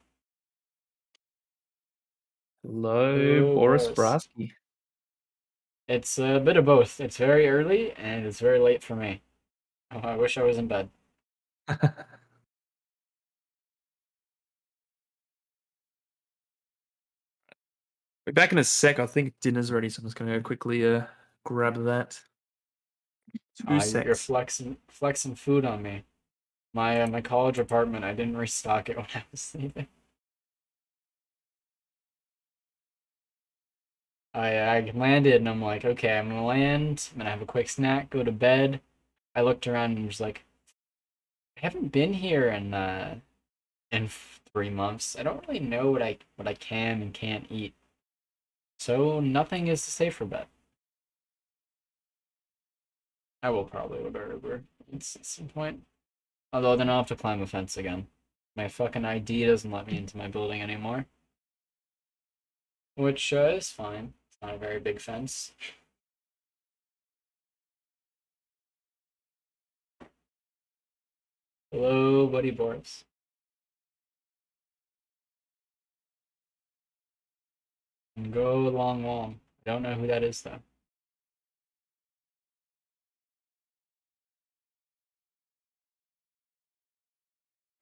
Hello, Oh, Boris Boris. Brasky. It's a bit of both. It's very early and it's very late for me. Oh, I wish I was in bed. Be back in a sec. I think dinner's ready, so I'm just gonna go quickly grab that. Two You're secs. flexing food on me. My college apartment, I didn't restock it when I was sleeping. I landed and I'm like, okay, I'm gonna land. I'm gonna have a quick snack, go to bed. I looked around and was like, I haven't been here in 3 months. I don't really know what I can and can't eat. So nothing is safe for bed. I will probably order Uber at some point. Although then I'll have to climb a fence again. My fucking ID doesn't let me into my building anymore. Which is fine. It's not a very big fence. Hello, buddy Boris. And go long long. I don't know who that is though.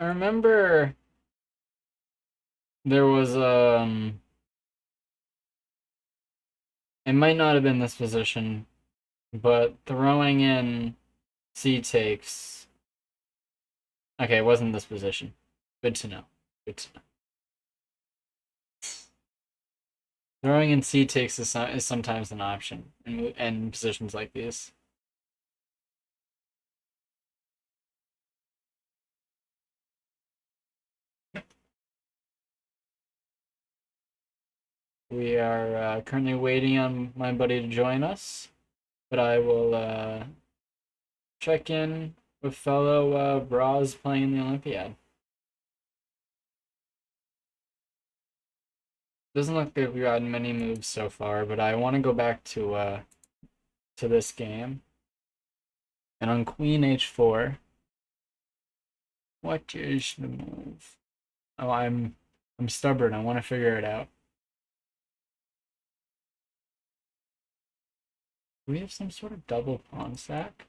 I remember there was it might not have been this position, but throwing in C takes. Okay, it wasn't this position. Good to know. Good to know. Throwing in C takes is sometimes an option in positions like these. We are currently waiting on my buddy to join us, but I will check in with fellow bras playing in the Olympiad. Doesn't look like we've gotten many moves so far, but I want to go back to this game. And on Queen H4, what is the move? Oh, I'm stubborn. I want to figure it out. Do we have some sort of double pawn stack?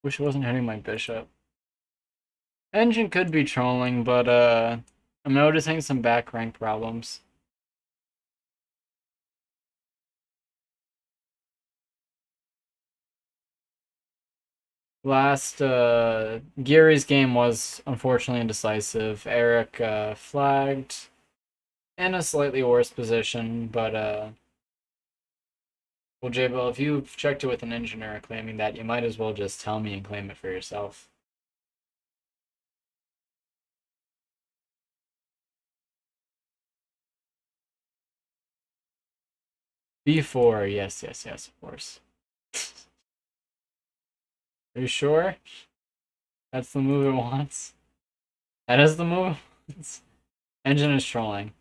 Wish it wasn't hitting my bishop. Engine could be trolling, but I'm noticing some back rank problems. Last Gary's game was unfortunately indecisive. Eric flagged in a slightly worse position, but well, J-Bell, if you've checked it with an engineer claiming that, you might as well just tell me and claim it for yourself. B4, yes, yes, yes, of course. Are you sure? That's the move it wants? That is the move it wants? Engine is trolling.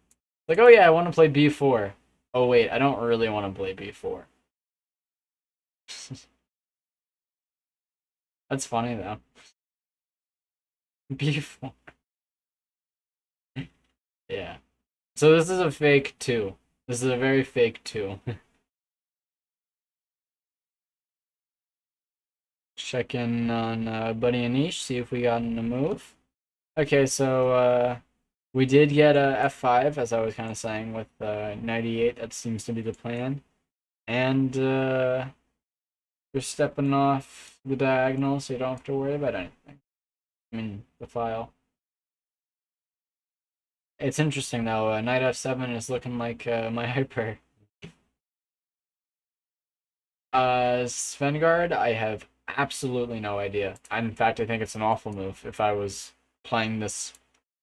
Like, oh yeah, I want to play B4. Oh wait, I don't really want to play B4. That's funny though. B4. Yeah. So this is a fake 2. This is a very fake 2. Check in on Buddy Anish, see if we got in a move. Okay, so we did get a F5, as I was kind of saying, with 98. That seems to be the plan. And you're stepping off the diagonal, so you don't have to worry about anything. I mean, the file. It's interesting, though. Knight F7 is looking like my hyper. Svengard, I have absolutely no idea. In fact, I think it's an awful move. If I was playing this,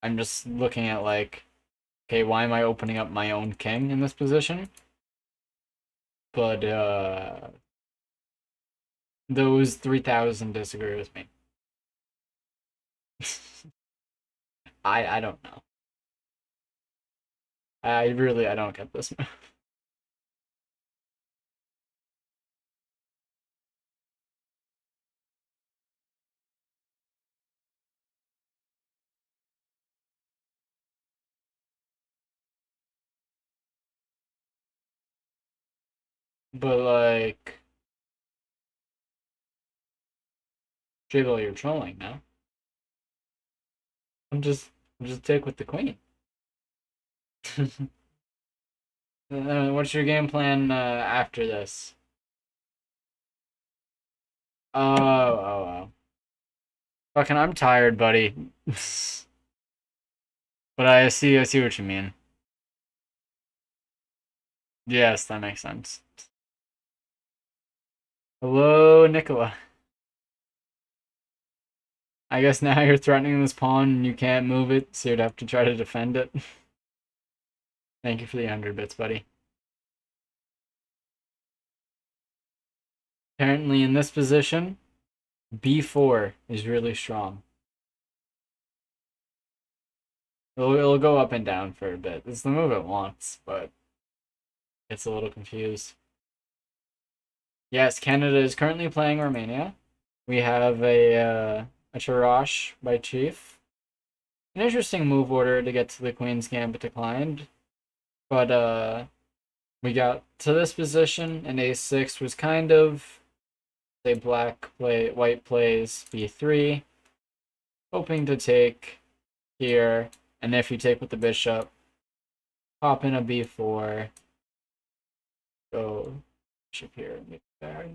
I'm just looking at like, okay, why am I opening up my own king in this position? But those 3,000 disagree with me. I don't know. I don't get this move. But like, Jabo, you're trolling now. I'm just, take with the queen. What's your game plan after this? Oh. Fucking, I'm tired, buddy. But I see what you mean. Yes, that makes sense. Hello, Nicola. I guess now you're threatening this pawn and you can't move it, so you'd have to try to defend it. Thank you for the 100 bits, buddy. Apparently, in this position, b4 is really strong. It'll go up and down for a bit. It's the move it wants, but it's a little confused. Yes, Canada is currently playing Romania. We have a Tarash by Chief. An interesting move order to get to the Queen's Gambit declined, but we got to this position, and a6 was kind of say white plays b3, hoping to take here, and if you take with the bishop, pop in a b4, go bishop here, there.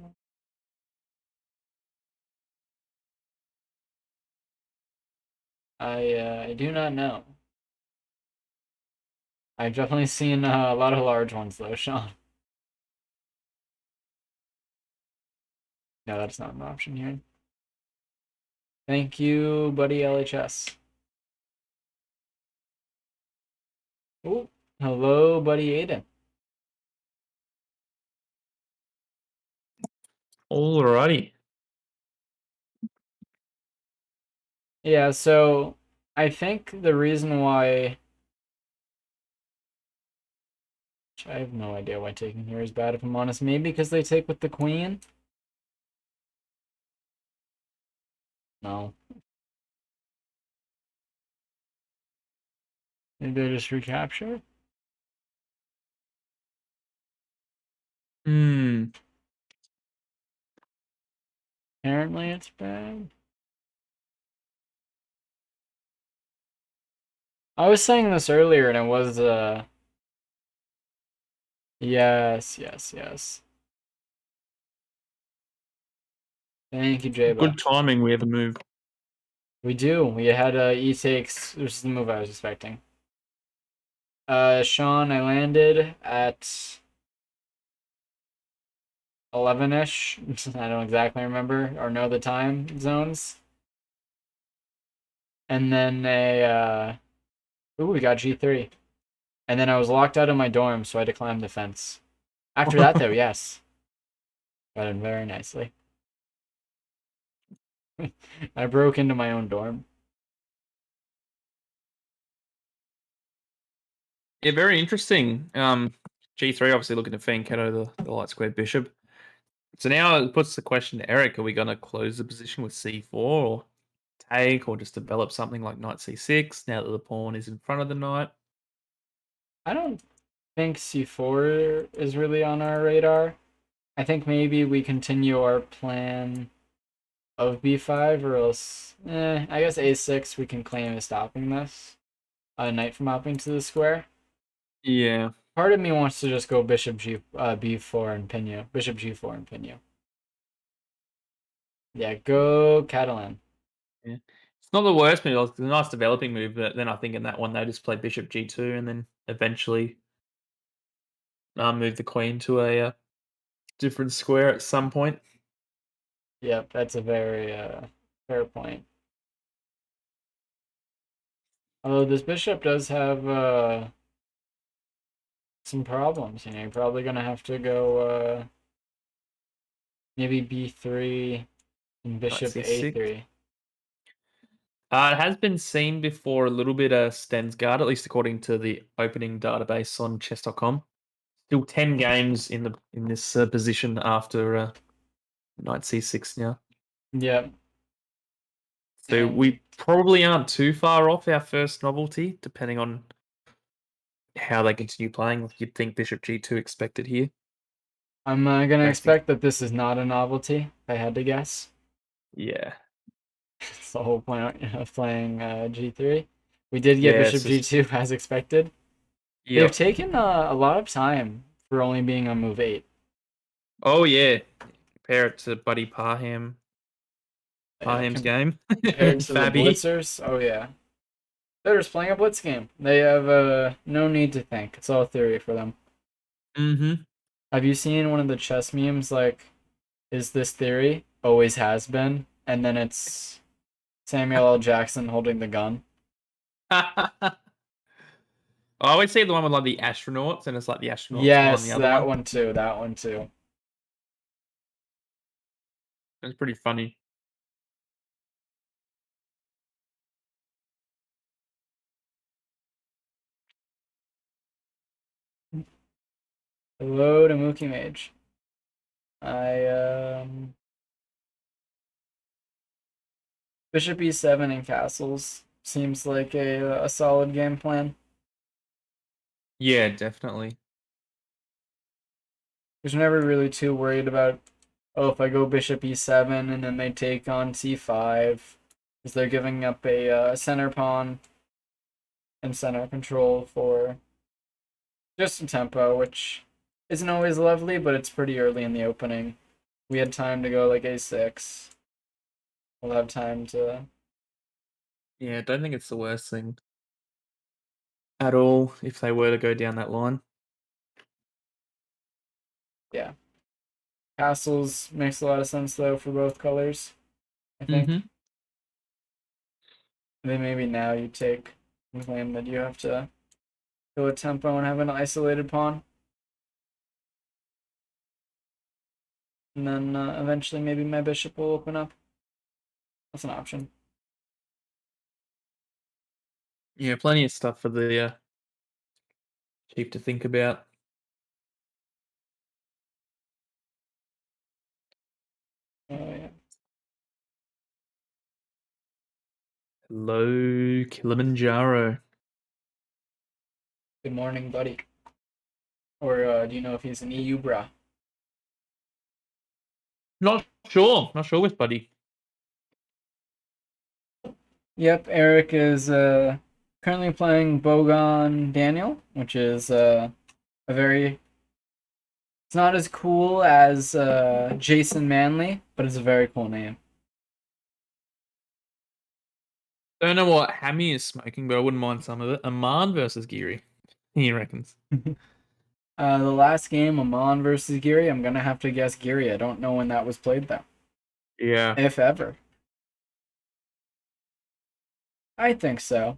I do not know. I've definitely seen a lot of large ones though, Sean. No, that's not an option here. Thank you, buddy LHS. Oh, hello, buddy Aiden. Alrighty. Yeah, so I think the reason why I have no idea why taking here is bad if I'm honest. Maybe because they take with the queen? No. Maybe they just recapture? Hmm. Apparently it's bad. I was saying this earlier and it was yes. Thank you, Jaba. Good timing. We have a move. We do. We had e takes, which is the move I was expecting. Sean, I landed at 11-ish. I don't exactly remember or know the time zones. And then ooh, we got G3. And then I was locked out of my dorm, so I had to climb the fence. After that, though, yes. Got in very nicely. I broke into my own dorm. Yeah, very interesting. G3 obviously looking to Fancato the light square bishop. So now it puts the question to Eric: are we going to close the position with c4 or take, or just develop something like knight c6 now that the pawn is in front of the knight? I don't think C4 is really on our radar. I think maybe we continue our plan of B5 or else, I guess A6 we can claim is stopping this. Knight from hopping to the square. Yeah. Part of me wants to just go bishop B4 and pin you. Bishop G4 and pin you. Yeah, go Catalan. Yeah. It's not the worst move. It's a nice developing move, but then I think in that one they just play bishop g2 and then eventually move the queen to a different square at some point. Yep, that's a very fair point. Although this bishop does have some problems, you're probably gonna have to go maybe b3 and Knight bishop c6. a3. It has been seen before a little bit Stensgaard, at least according to the opening database on chess.com. Still 10 games in this position after knight c6 now. Yep, So and we probably aren't too far off our first novelty, depending on how they continue playing. You'd think bishop g2 expected here. I'm gonna That's the expect that this is not a novelty, if I had to guess. yeah. It's the whole point of playing G3. We did get Yeah, Bishop it's just G2 as expected. They've yep. taken a lot of time for only being on move 8. Oh yeah. Compare it to Buddy Yeah, Parham's game. compared to the Fabby. Blitzers, oh yeah. They're just playing a Blitz game. They have no need to think. It's all theory for them. Mm-hmm. Have you seen one of the chess memes like, is this theory? Always has been. And then it's Samuel L. Jackson holding the gun. I always see the one with like the astronauts, and it's like the astronauts behind Yes, the other that one. one too. That one too. It's pretty funny. Hello to Mookie Mage. I Bishop E7 and castles seems like a solid game plan. Yeah, definitely. There's never really too worried about, oh, if I go Bishop E7 and then they take on C5, because they're giving up a center pawn and center control for just some tempo, which isn't always lovely, but it's pretty early in the opening. We had time to go like A6. We'll have time to. Yeah, I don't think it's the worst thing at all if they were to go down that line. Yeah. Castles makes a lot of sense though for both colors, I think. Mm-hmm. And then maybe now you take and claim that you have to go a tempo and have an isolated pawn. And then eventually maybe my bishop will open up. That's an option. Yeah, plenty of stuff for the chief to think about. Yeah. Hello, Kilimanjaro. Good morning, buddy. Or do you know if he's an EU bra? Not sure. Not sure with Buddy. Yep, Eric is currently playing Bogon Daniel, which is a very. It's not as cool as Jason Manley, but it's a very cool name. Don't know what Hammy is smoking, but I wouldn't mind some of it. Aman versus Geary. He reckons. The last game, Amon versus Geary, I'm gonna have to guess Geary. I don't know when that was played though, Yeah. if ever. I think so.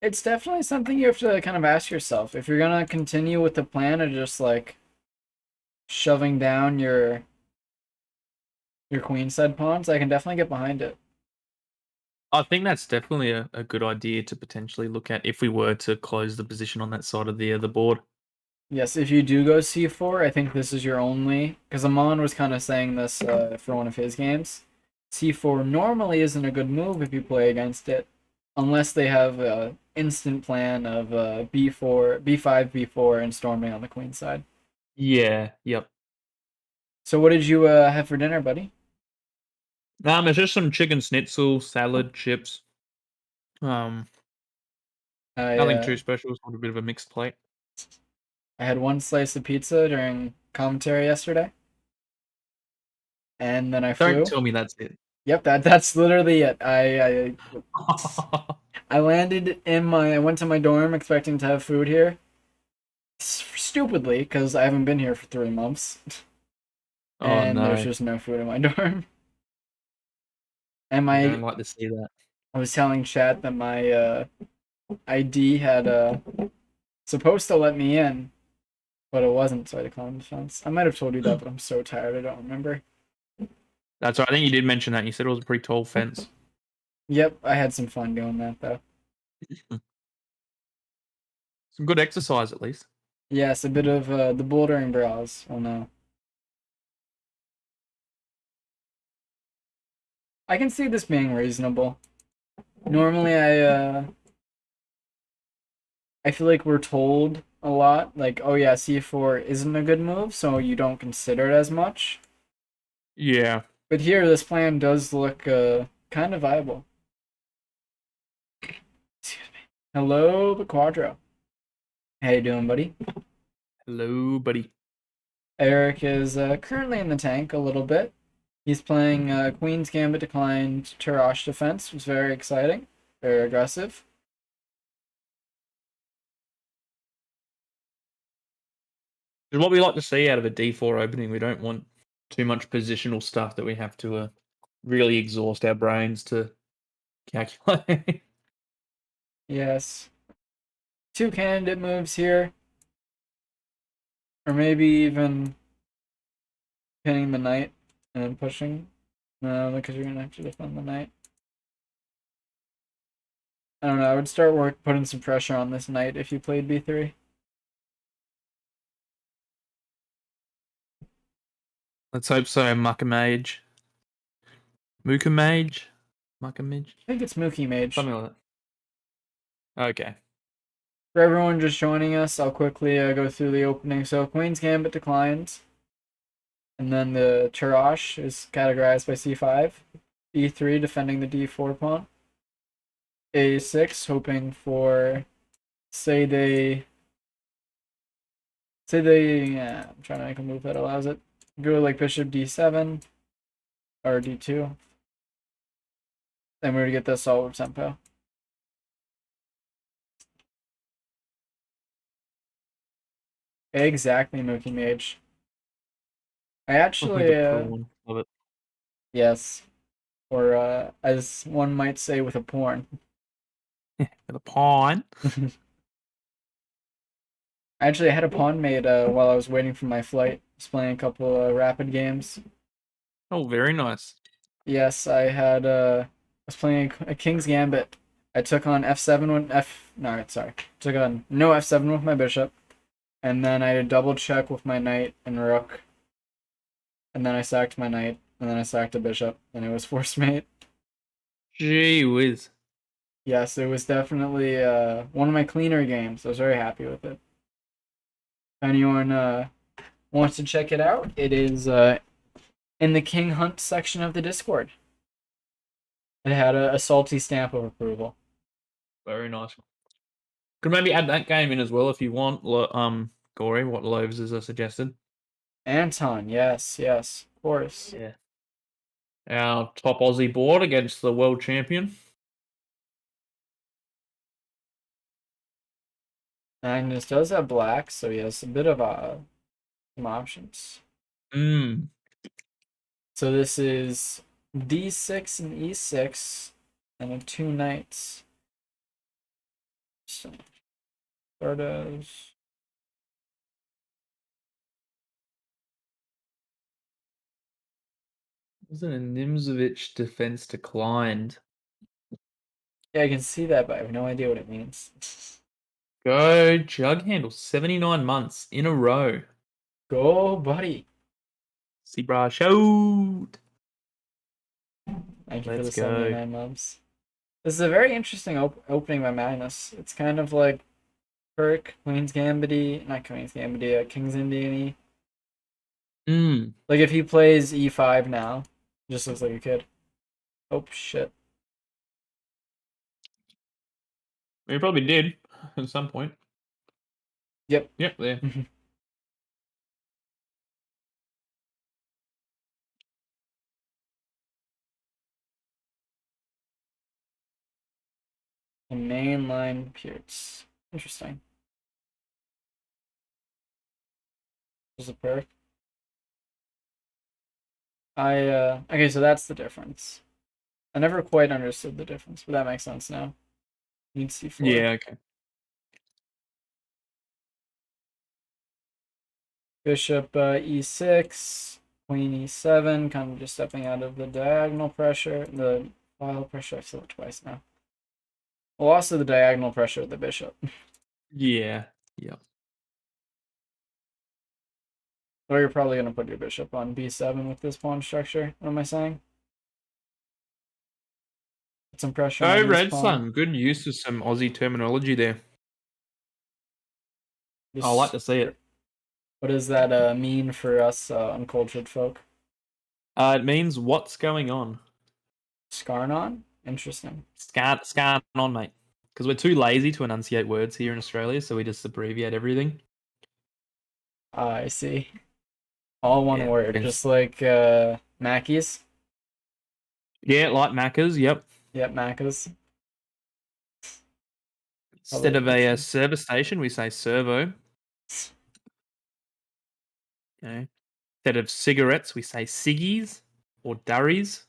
It's definitely something you have to kind of ask yourself if you're gonna continue with the plan of just like shoving down your queenside pawns. I can definitely get behind it. I think that's definitely a good idea to potentially look at if we were to close the position on that side of the board. Yes, if you do go C4, I think this is your only. Because Amon was kind of saying this for one of his games. C4 normally isn't a good move if you play against it, unless they have a instant plan of B4, B5, B4, and storming on the queen side. Yeah. Yep. So what did you have for dinner, buddy? It's just some chicken schnitzel, salad, chips. Um, I Nothing too special. It's a bit of a mixed plate. I had one slice of pizza during commentary yesterday, and then I Don't flew. tell me that's it. Yep, that's literally it. I landed in my. I went to my dorm expecting to have food here. Stupidly, because I haven't been here for 3 months, Oh and there's no, just no food in my dorm. And you don't my, like to see that. I was telling chat that my ID had supposed to let me in, but it wasn't, so I declined the fence. I might have told you that, but I'm so tired I don't remember. That's right. I think you did mention that. You said it was a pretty tall fence. Yep, I had some fun doing that though. Some good exercise at least. Yes, a bit of the bouldering bras. Oh no. I can see this being reasonable. Normally, I feel like we're told a lot, like, oh yeah, c4 isn't a good move, so you don't consider it as much. Yeah. But here, this plan does look kind of viable. Excuse me. Hello, the Quadro. How you doing, buddy? Hello, buddy. Eric is currently in the tank a little bit. He's playing Queen's Gambit declined Tarash defense. It was very exciting, very aggressive. It's what we like to see out of a D4 opening. We don't want too much positional stuff that we have to really exhaust our brains to calculate. Yes. Two candidate moves here. Or maybe even pinning the knight and then pushing. No, because you're going to have to defend the knight. I don't know. I would start putting some pressure on this knight if you played b3. Let's hope so, Muckamage. Muckamage? Muckamage? I think it's Mookie Mage. Something like that. Okay. For everyone just joining us, I'll quickly go through the opening. So Queen's Gambit declines. And then the Tarash is categorized by c5. e3 defending the d4 pawn. a6 hoping for, yeah, I'm trying to make a move that allows it. Go like bishop d7 or d2. Then we're gonna get this solver tempo. Exactly, Mookie Mage. I With actually, a prawn. Love it. yes, or as one might say, with a porn. With a pawn. Actually, I had a pawn made while I was waiting for my flight. Just playing a couple of rapid games. Oh, very nice. Yes, I was playing a King's Gambit. I took on f7 with no, sorry. Took on no f7 with my bishop, and then I had a double check with my knight and rook, and then I sacked my knight, and then I sacked a bishop, and it was forced mate. Gee whiz. Yes, it was definitely one of my cleaner games. I was very happy with it. If anyone wants to check it out, it is in the King Hunt section of the Discord. It had a salty stamp of approval. Very nice. Could maybe add that game in as well if you want. Gory, what loaves is suggested? Anton, yes, yes, of course. Yeah. Our top Aussie board against the world champion. Magnus does have black, so he has a bit of some options. Mm. So this is d6 and e6, and then two knights. So start as Wasn't a Nimzovich defense declined? yeah, I can see that, but I have no idea what it means. Go jug handle 79 months in a row. Go, buddy. See brah shoot. Thank you for Let's the go. 79 months. This is a very interesting opening by Magnus. It's kind of like Kirk, Queen's Gambit, not Queen's Gambit, King's Indian. Mm. Like if he plays e5 now, just looks like a kid. Oh shit. We probably did at some point. Yep. Yep, there. The main line appears. Interesting. There's a perk. Okay, so that's the difference. I never quite understood the difference, but that makes sense now. Need c4. Yeah, okay. Bishop e6, Queen e7, kind of just stepping out of the diagonal pressure, the file pressure. I've said it twice now. Well, also the diagonal pressure of the bishop. Yeah. Yep. Or you're probably going to put your bishop on b7 with this pawn structure. What am I saying? Put some pressure Oh, on this Red pawn. Sun. Good use of some Aussie terminology there. I like Just to see it. what does that mean for us uncultured folk? It means what's going on. Scarnon? Interesting. Scan on, mate. Because we're too lazy to enunciate words here in Australia, so we just abbreviate everything. I see. All one Yeah. word, And just like Mackey's. yeah, like Macca's, yep. Yep, Macca's. Instead Totally of a, different. service station, we say servo. Okay. Instead of cigarettes, we say ciggies or durries.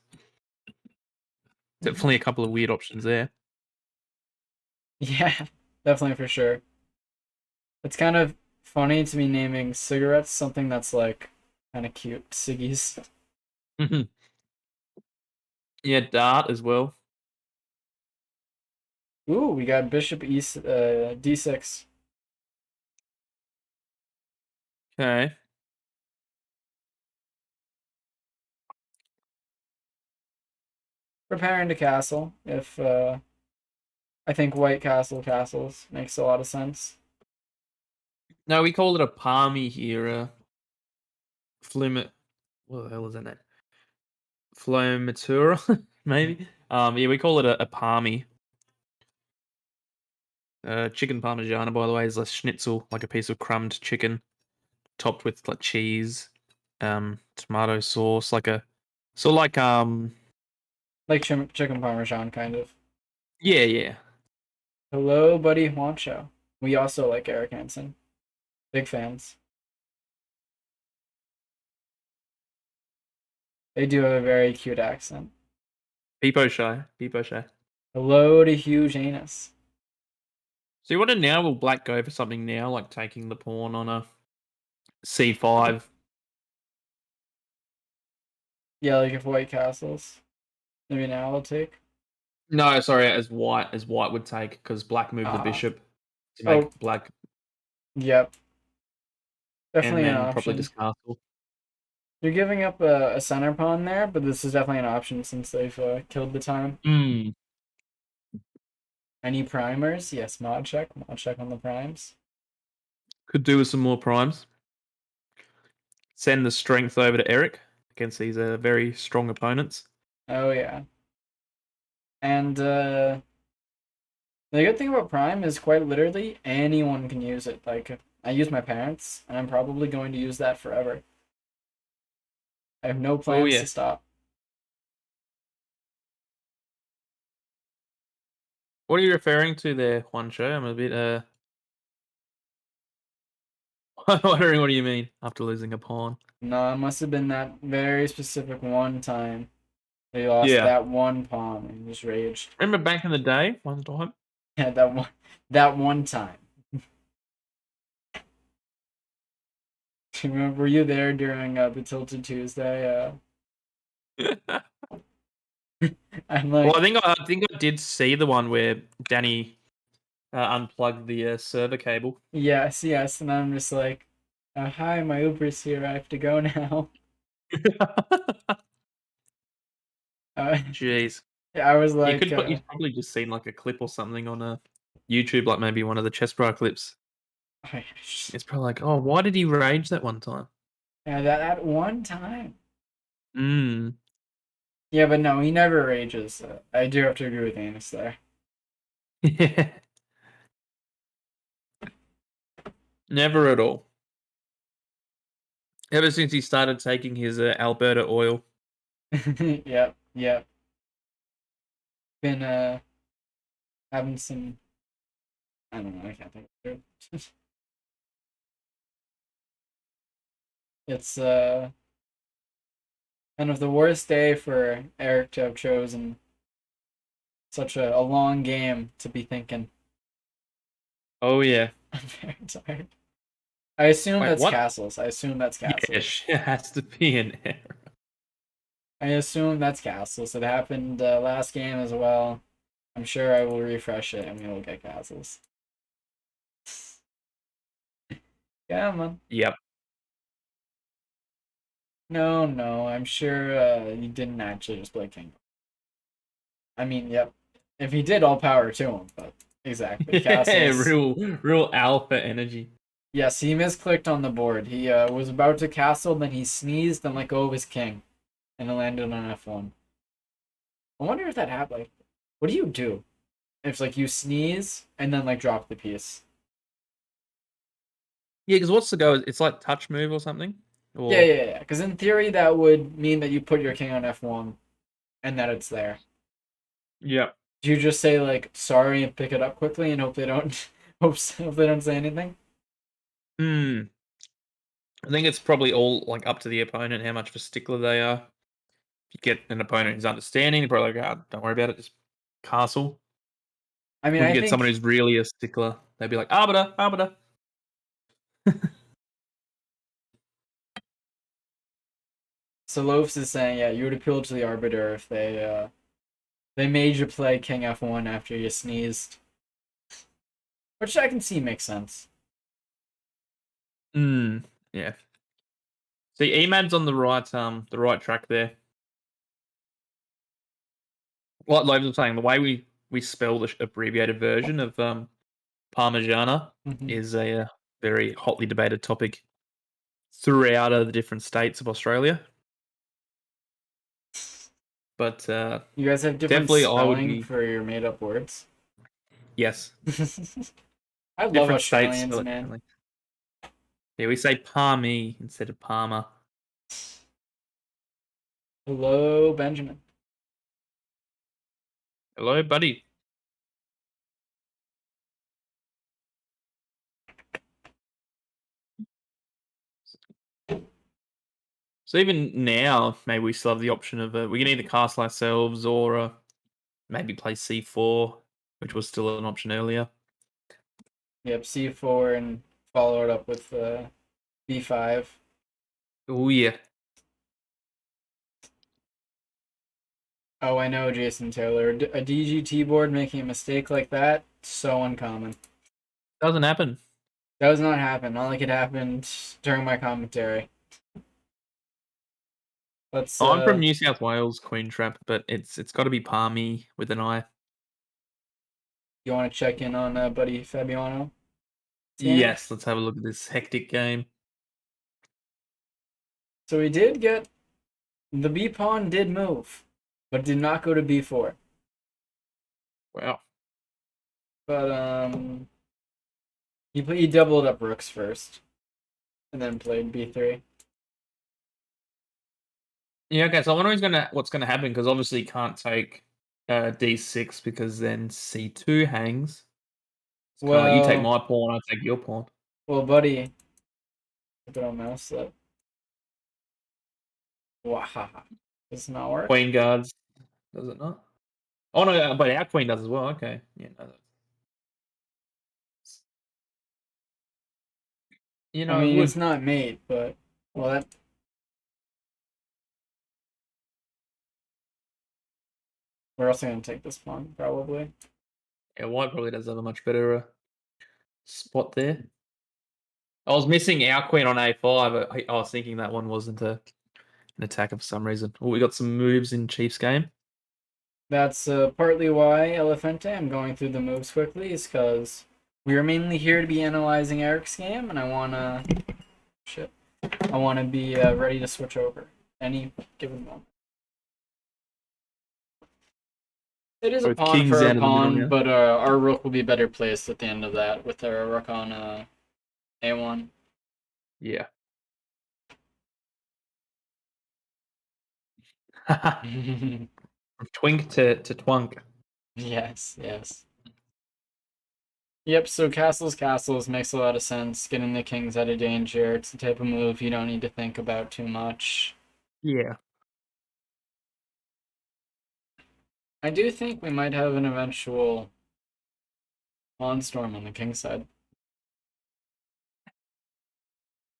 Definitely a couple of weird options there. Yeah, definitely for sure. It's kind of funny to be naming cigarettes something that's like kind of cute. Ciggies. Yeah, dart as well. Ooh, we got Bishop E D6. Okay. Preparing to castle. If I think white castles makes a lot of sense. No, we call it a palmy here. Flim. What the hell is that name? Flomatura, maybe. Yeah, we call it a palmy. Chicken parmigiana, by the way, is a schnitzel, like a piece of crumbed chicken, topped with like cheese, tomato sauce, like a, so like Like chicken parmesan, kind of. yeah, yeah. Hello, buddy Juancho. We also like Eric Hansen. Big fans. They do have a very cute accent. Peepo shy, peepo shy. Hello to Hugh Janus. So you want to now? Will Black go for something now, like taking the pawn on a c5? Yeah, like if white castles. Maybe now I'll take. No, sorry, as white would take because Black moved the Ah. bishop to Oh, make Black yep. and Definitely an then probably option. just castle. You're giving up a center pawn there, but this is definitely an option since they've killed the time. Hmm. Any primers? Yes, mod check. Mod check on the primes. Could do with some more primes. Send the strength over to Eric against these very strong opponents. Oh yeah. And the good thing about Prime is quite literally anyone can use it. Like I use my parents, and I'm probably going to use that forever. I have no Oh plans yeah. to stop. What are you referring to there, Juancho? I'm a bit wondering what do you mean after losing a pawn. No, it must have been that very specific one time they lost Yeah. that one pawn and just raged. Remember back in the day, one time? Yeah, that one time. Remember, were you there during the Tilted Tuesday? I'm Well, I like, think I did see the one where Danny unplugged the server cable. yes, yes, and I'm just like, hi, my Uber's here. I have to go now. Uh, Jeez. I was You like, could put. You've probably just seen like a clip or something on a YouTube, like maybe one of the chess bar clips. It's probably like, oh, why did he rage that one time? yeah, that one time. Mm. Yeah, but no, he never rages. I do have to agree with Anus there. Yeah. Never at all. Ever since he started taking his Alberta oil. Yep, yep. Been having some. I don't know. I can't think of it. It's kind of the worst day for Eric to have chosen such a long game to be thinking. Oh yeah. I'm very tired. I assume Wait, that's what? castles. I assume that's castles. Yes, it has to be an error. I assume that's castles. It happened last game as well. I'm sure I will refresh it and we will get castles. Yeah, man. Yep. No, no, I'm sure you didn't actually just play King. I mean, yep. If he did, all power to him. But exactly, Yeah, castles. real alpha energy. Yes, he misclicked on the board. He was about to castle, then he sneezed and let go of his king, and it landed on F1. I wonder if that happened. Like, what do you do if like you sneeze and then like drop the piece? Yeah, because what's the go? It's like touch move or something? Yeah, Or yeah, yeah. Because in theory, that would mean that you put your king on F1 and that it's there. yeah. Do you just say like sorry and pick it up quickly and hope they don't hope they don't say anything? Hmm. I think it's probably all like up to the opponent how much of a stickler they are. If you get an opponent who's understanding, they're probably like, "Ah, don't worry about it, just castle." I mean, Or if you I get someone think who's really a stickler, they'd be like, arbiter, arbiter. Solofs is saying, yeah, you would appeal to the arbiter if they made you play King F1 after you sneezed, which I can see makes sense. Mm, yeah. See, Emad's on the right track there. Like Logan was saying, the way we spell the abbreviated version of Parmigiana Hmm. is a very hotly debated topic throughout the different states of Australia. But You guys have different definitely, I would spelling be for your made up words. yes. I love Different states Australians, spell it man. differently. Yeah, we say palmy instead of Palmer. Hello, Benjamin. Hello, buddy. So even now, maybe we still have the option of we can either castle ourselves or maybe play c4, which was still an option earlier. Yep, C4 and follow it up with B5. Oh yeah, Oh, I know, Jason Taylor. A DGT board making a mistake like that, so uncommon. doesn't happen. That does not happen. Not like it happened during my commentary. Let's Oh, I'm from New South Wales, Queen Trap, but it's got to be palmy with an I. you want to check in on buddy Fabiano game? Yes, let's have a look at this hectic game. So we did get the B pawn did move, but did not go to B4. Wow. But he doubled up rooks first, and then played B3. Yeah, okay. So I wonder what's gonna happen because obviously you can't take d6 because then c2 hangs. It's kind of like you take Well, my pawn, I take your pawn. well, buddy, put it on mouse that. Wahaha. Does not work. Queen guards, does it not? Oh no, but our queen does as well. Okay, yeah, no, I it mean, it's would. not mate, but well, that we're also gonna take this pawn probably. Yeah, white probably does have a much better spot there. I was missing our queen on a5. But I was thinking that one wasn't an attacker for some reason. Oh, we got some moves in Chief's game. That's partly why Elefante. I'm going through the moves quickly, is because we are mainly here to be analyzing Eric's game, and I wanna shit. I wanna be ready to switch over any given moment. It is a Both pawn kings for a out of the middle pawn, now. but our rook will be better placed at the end of that with our rook on A1. Yeah. From twink to twunk. Yes, yes. Yep, so castles makes a lot of sense. Getting the kings out of danger. It's the type of move you don't need to think about too much. Yeah. I do think we might have an eventual pawn storm on the king side.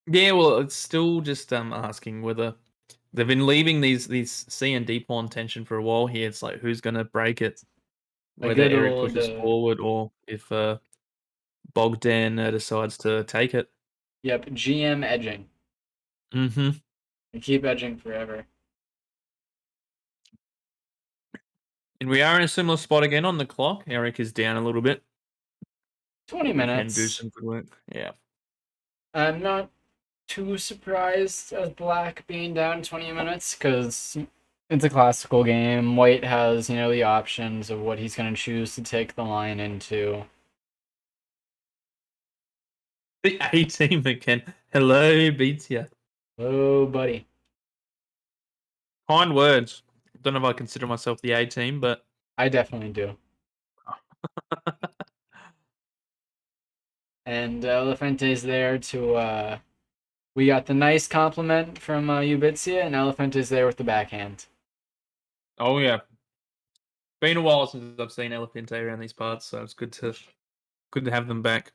Yeah, well, it's still just asking whether they've been leaving these C and D pawn tension for a while here. It's like who's going to break it? A Whether good Eric old pushes forward or if Bogdan decides to take it. yep, GM edging. Hmm. We keep edging forever. And we are in a similar spot again on the clock. Eric is down a little bit, 20 but we can do minutes. some good work. Yeah. I'm not too surprised as black being down 20 minutes because it's a classical game. White has, the options of what he's going to choose to take the line into. The A team again. Hello, beats ya. Oh, buddy. Kind words. Don't know if I consider myself the A team, but I definitely do. And Elefante's there to. We got the nice compliment from Ubitsia, and Elefante's there with the backhand. oh yeah, been a while since I've seen Elefante around these parts, so it's good to have them back.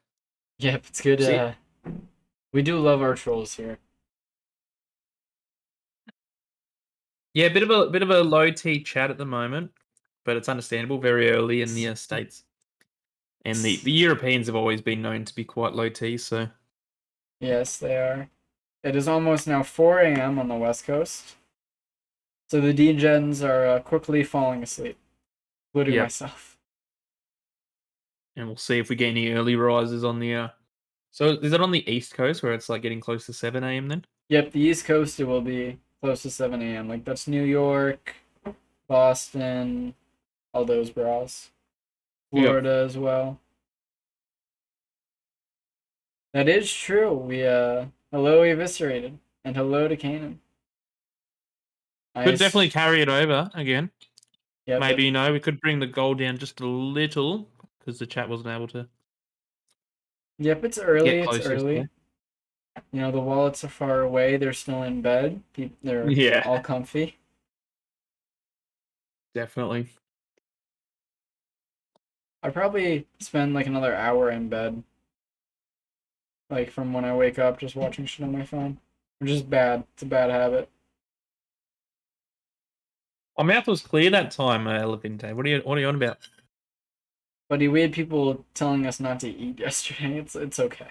Yep, it's good. See, We do love our trolls here. yeah, bit of a low T chat at the moment, but it's understandable. Very early in the states, and the Europeans have always been known to be quite low T. So Yes, they are. It is almost now 4 a.m. on the West Coast, so the D-gens are quickly falling asleep, including yep, myself. and we'll see if we get any early rises on the. So is it on the East Coast where it's like getting close to 7 a.m. then? Yep, the East Coast it will be close to 7 a.m. Like that's New York, Boston, all those bras. Yep. Florida as well. That is true. We hello eviscerated and hello to Kanan. Could definitely Nice. carry it over again. Yep, Maybe, we could bring the goal down just a little because the chat wasn't able to yep, it's early, get it's close early. yesterday. The wallets are far away, they're still in bed. They're Yeah, all comfy. definitely. I probably spend like another hour in bed, like from when I wake up, just watching shit on my phone, which is bad. It's a bad habit. My mouth was clear that time, Levinte. What are you on about? But we had people telling us not to eat yesterday. It's okay.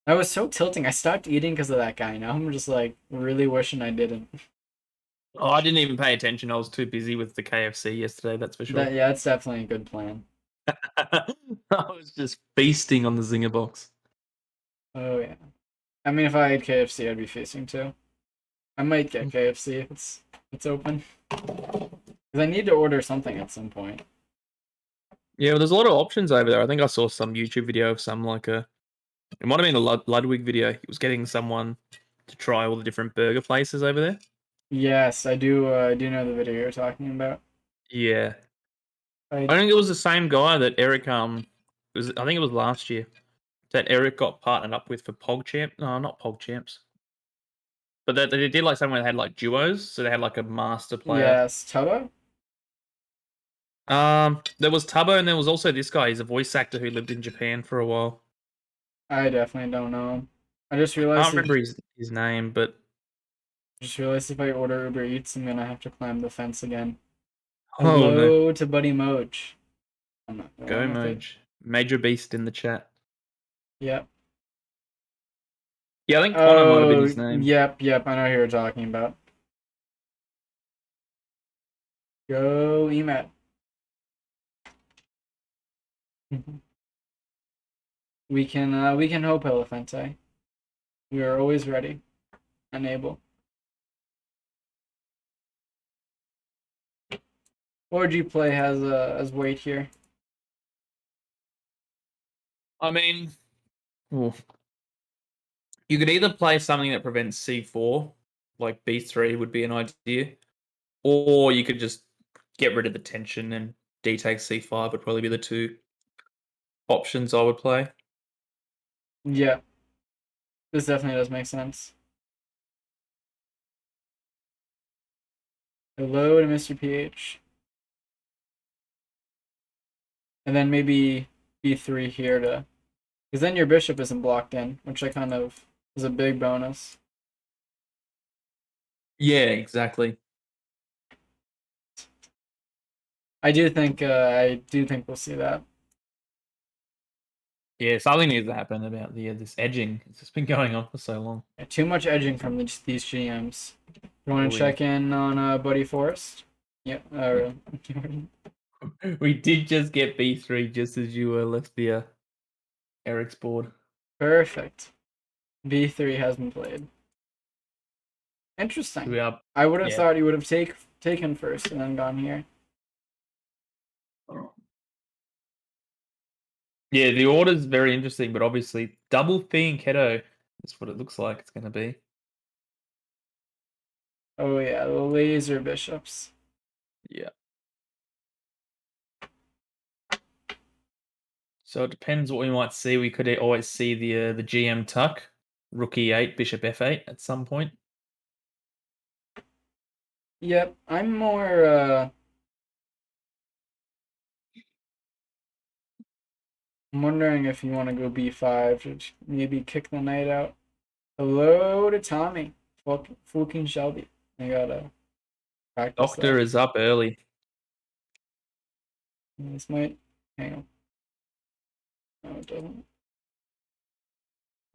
I was so tilting. I stopped eating because of that guy. Now I'm just like really wishing I didn't. Oh, I didn't even pay attention. I was too busy with the KFC yesterday, that's for sure. That yeah, it's definitely a good plan. I was just feasting on the Zinger box. Oh yeah. I mean, if I had KFC, I'd be feasting too. I might get KFC if it's open. Because I need to order something at some point. Yeah, well, there's a lot of options over there. I think I saw some YouTube video of some like a. It might have been a Ludwig video. He was getting someone to try all the different burger places over there. Yes, I do. I do know the video you're talking about. Yeah, I I think it was the same guy that Eric I think it was last year that Eric got partnered up with for PogChamp. No, not PogChamps. But they did like somewhere they had like duos, so they had like a master player. yes, Tubbo. There was Tubbo, and there was also this guy. He's a voice actor who lived in Japan for a while. I definitely don't know. I I can't remember his name, but just realized if I order Uber Eats, I'm gonna have to climb the fence again. oh no, Hello to Buddy Moj. I'm not go going with it. Moj, Major Beast in the chat. Yep. Yeah, I think Connor might have been Oh, his name. yep. I know who you're talking about. Go Emat. We can hope, Elefante. We are always ready and able. What would you play as weight here? I mean, ooh, you could either play something that prevents C4, like B3 would be an idea, or you could just get rid of the tension and D takes C5 would probably be the two options I would play. Yeah, this definitely does make sense. Hello to Mr. PH. And then maybe B3 here to. Because then your bishop isn't blocked in, which I kind of is a big bonus. Yeah, exactly. I do think we'll see that. Yeah, something needs to happen about this edging. It's just been going on for so long. Yeah, too much edging from these GMs. You want Oh to yeah. check in on Buddy Forrest? Yep. We did just get B3 just as you left the Eric's board. Perfect. B3 has been played. So Interesting. we are, I would have yeah. thought he would have taken first and then gone here. Yeah, the order's very interesting, but obviously double fianchetto is what it looks like it's going to be. Oh yeah, the laser bishops. Yeah. So it depends what we might see. We could always see the GM tuck, rook e8, bishop f8 at some point. Yep, I'm more I'm wondering if you want to go b5 to maybe kick the knight out. Hello to Tommy. Fucking Shelby. I gotta practice Doctor that. is up early. This might hang on. No, it doesn't.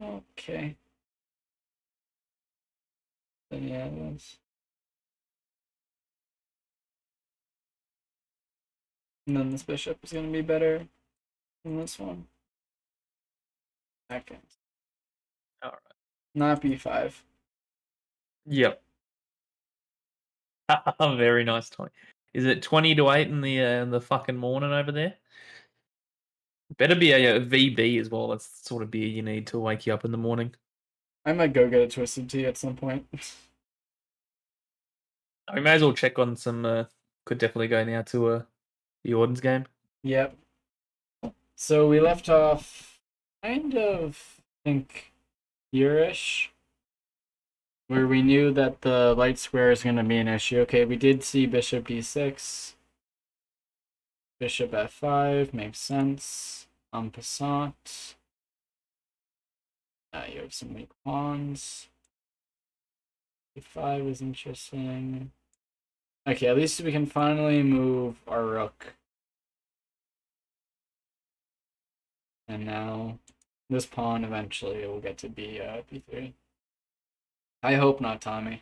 Okay. Then yeah, that's. And then this bishop is gonna be better than this one. Second. All right. Not b5. Yep. Very nice, Tony. Is it 20 to 8 in the fucking morning over there? Better be a VB as well. That's the sort of beer you need to wake you up in the morning. I might go get a twisted tea at some point. We may as well check on some. Could definitely go now to the Ordens game. Yep. So we left off kind of, I think, here-ish, where we knew that the light square is going to be an issue. Okay, we did see bishop d6, bishop f5, makes sense. En passant. You have some weak pawns. e5 is interesting. Okay, at least we can finally move our rook. And now this pawn eventually will get to be b3. I hope not, Tommy.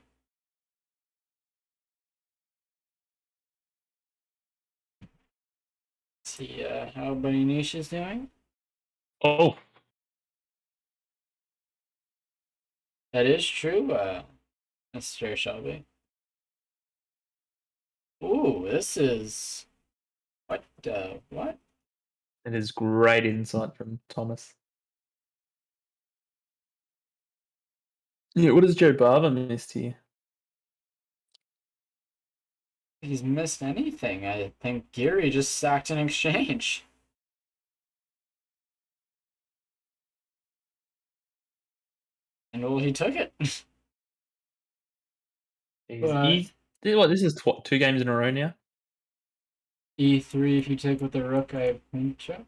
Let's see how Buddy Niche is doing. Oh, That is true, Mr. Shelby. Ooh, this is what? it is great insight from Thomas. Yeah, what has Joe Barber missed here? He's missed anything. I think Geary just sacked an exchange. And well, he took it. He's But he's what? This is 2 games in a row now. e3, if you take with the rook, I have queen check.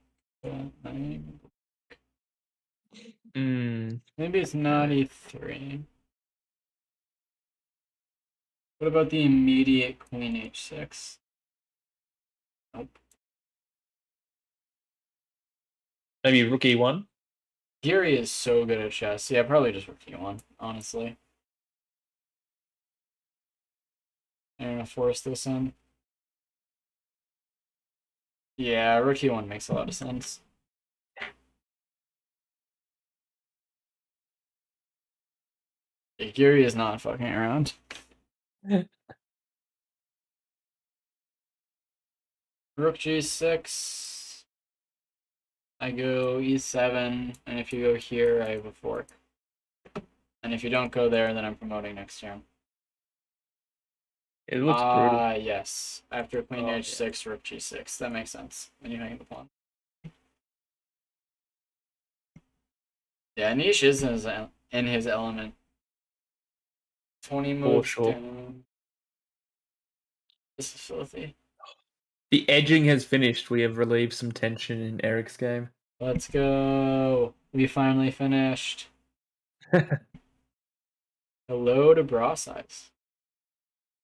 Hmm. Maybe it's not Okay. e3. What about the immediate queen h6? Nope. Maybe rook e1. Geary is so good at chess. Yeah, probably just rook e1, honestly. I'm gonna force this in. Yeah, rook e1 makes a lot of sense. Yeah, Geary is not fucking around. Rook g6. I go e7, and if you go here, I have a fork. And if you don't go there, then I'm promoting next turn. It looks brutal. Yes. After queen Oh yeah. h6, rook g6. That makes sense when you hang the pawn. Yeah, Niche is in his element. 20 For moves sure. down. This is filthy. The edging has finished. We have relieved some tension in Eric's game. Let's go. We finally finished. Hello to Bra Size.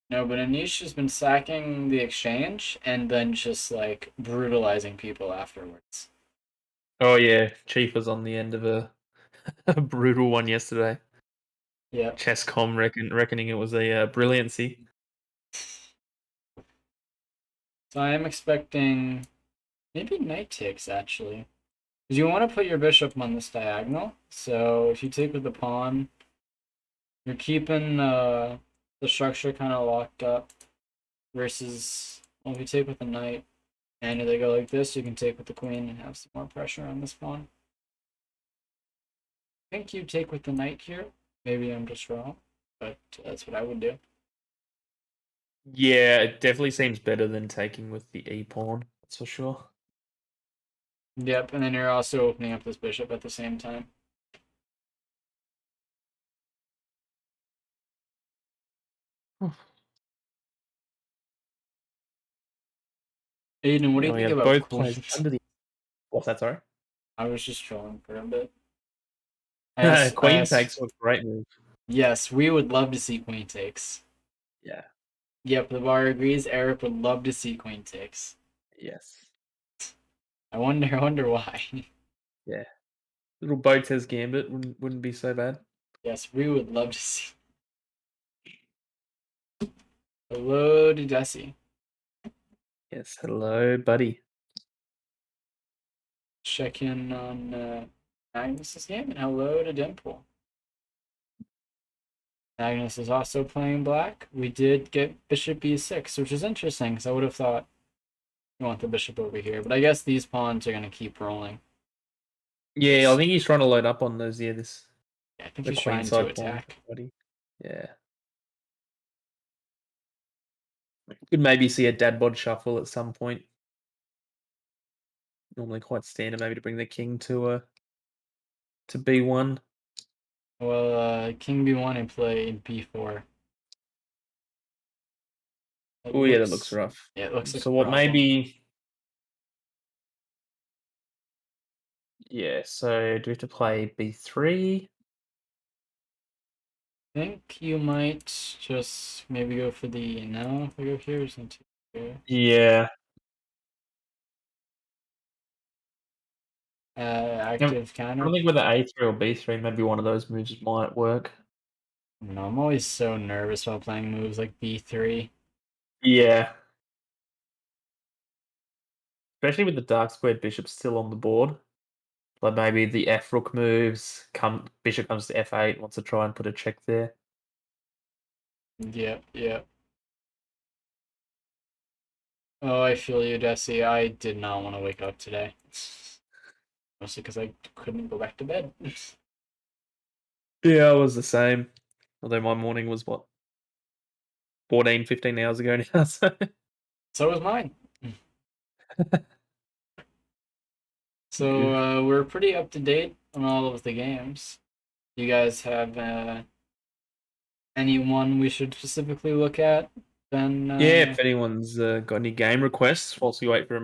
No, but Anish has been sacking the exchange and then just like brutalizing people afterwards. Oh yeah, Chief was on the end of a brutal one yesterday. Yep. Chesscom reckoning it was a brilliancy. So I am expecting maybe knight takes actually. Because you want to put your bishop on this diagonal. So if you take with the pawn, you're keeping the structure kind of locked up. Versus, well, if you take with the knight and they go like this, you can take with the queen and have some more pressure on this pawn. I think you take with the knight here. Maybe I'm just wrong, but that's what I would do. Yeah, it definitely seems better than taking with the e pawn. That's for sure. Yep, and then you're also opening up this bishop at the same time. Aiden, what do Yeah, you we think have about both players queens? under the. What's that? Sorry. I was just trolling for a bit. I Queen asked, takes a great move. yes, we would love to see queen takes. Yeah. Yep, the bar agrees. Eric would love to see queen takes. Yes. I wonder why. Yeah. Little Botez gambit wouldn't be so bad. Yes, we would love to see. Hello to Desi. Yes. Hello, buddy. Check in on Agnes's game, and hello to Dimple. Agnes is also playing black. We did get bishop b6, which is interesting because I would have thought you want the bishop over here, but I guess these pawns are going to keep rolling. Yeah, I Yes. think he's trying to load up on those. Yeah, Yeah, I think the he's queen trying to side pawn, attack. buddy. Yeah. Could maybe see a dad bod shuffle at some point. Normally quite standard, maybe to bring the king to b1. Well, king b1 and play b4. It Oh yeah, that looks looks, rough. yeah, it looks like a So what? problem. Maybe. Yeah. So do we have to play b3? I think you might just maybe go for the no. If I go here, just need to here. Yeah. Yeah, Active I don't counter. think whether a3 or b3, maybe one of those moves might work. No, I'm always so nervous while playing moves like b3. Yeah. Especially with the dark squared bishop still on the board. Like maybe the f rook moves, bishop comes to f8, wants to try and put a check there. Yep, yep. Oh, I feel you, Desi. I did not want to wake up today. Mostly because I couldn't go back to bed. Yeah, I was the same. Although my morning was what, 14, 15 hours ago now. So So was mine. So yeah. we're pretty up to date on all of the games. You guys have anyone we should specifically look at? Then Yeah, if anyone's got any game requests whilst we wait for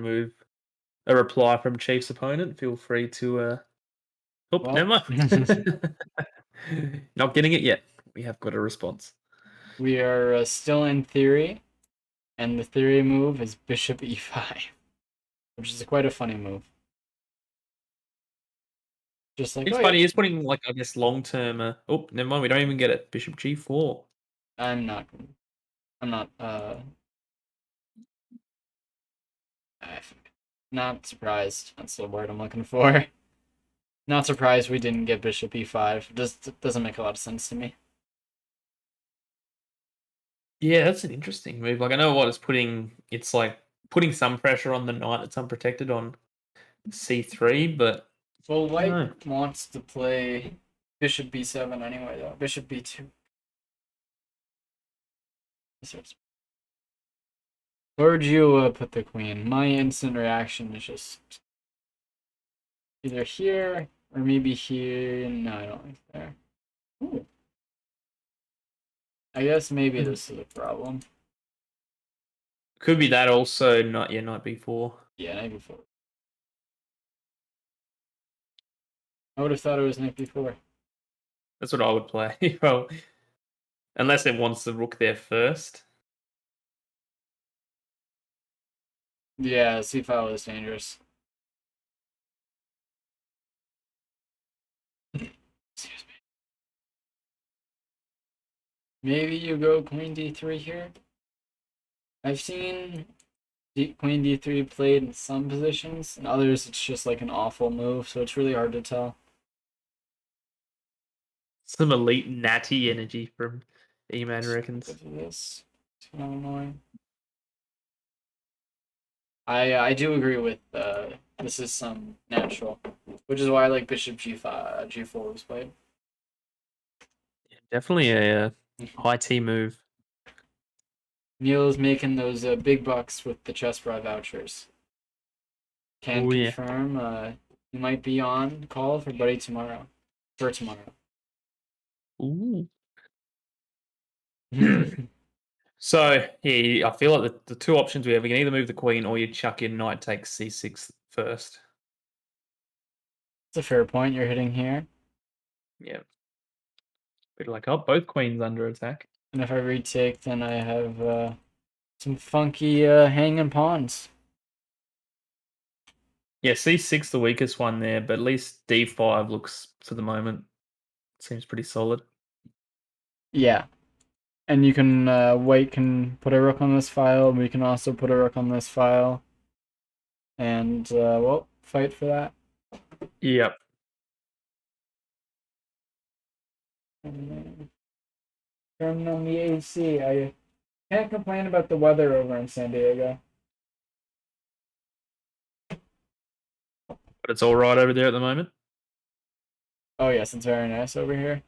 a reply from Chief's opponent, feel free to oh, never well, mind. Not getting it yet. We have got a response. we are still in theory, and the theory move is bishop e5, which is quite a funny move. Just like, It's oh yeah, funny, he's putting like I guess long term oh, never mind, we don't even get it. Bishop G4. I'm not, I'm not, not surprised. That's the word I'm looking for. Not surprised we didn't get bishop e5. Just doesn't make a lot of sense to me. Yeah, that's an interesting move. Like I know what it's like putting some pressure on the knight that's unprotected on C3, but Well, I don't white know. wants to play bishop b7 anyway, though. Bishop b2. Where'd you put the queen? My instant reaction is just either here or maybe here. No, I don't think there. Ooh. I guess maybe this is a problem. Could be that also, not yeah, knight B4. Yeah, knight b4. I would have thought it was knight b4. That's what I would play. Well, unless it wants the rook there first. Yeah, c5 is dangerous. Excuse me. Maybe you go queen d3 here. I've seen Queen d3 played in some positions, and others it's just like an awful move, so it's really hard to tell. Some elite natty energy from E-Man Let's reckons. go to this. It's kind of annoying. I do agree with this is some natural, which is why I like Bishop G5 G4 was played. Definitely a high T move. Neil is making those big bucks with the chess bra vouchers. Can Oh yeah. confirm you might be on call for Buddy tomorrow. For tomorrow. Ooh. So yeah, I feel like the two options we have, we can either move the queen or you chuck in knight takes c6 first. It's a fair point you're hitting here. Yeah. Bit like, oh, both queens under attack. And if I retake, then I have some funky hanging pawns. Yeah, c6 the weakest one there, but at least d5 looks for the moment seems pretty solid. Yeah. And you can, white can put a rook on this file. We can also put a rook on this file. And, well, fight for that. Yep. Turn on the AC. I can't complain about the weather over in San Diego. But it's all right over there at the moment. Oh, yes, it's very nice over here.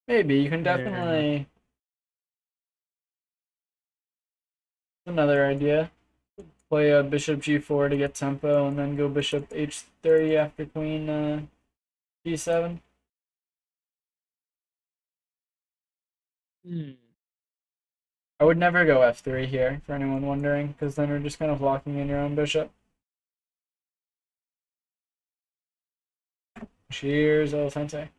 Maybe you can Very nice. definitely. Another idea. Play bishop g4 to get tempo, and then go bishop h30 after queen g7. Hmm. I would never go f3 here, for anyone wondering, because then you're just kind of locking in your own bishop. Cheers, Elefante.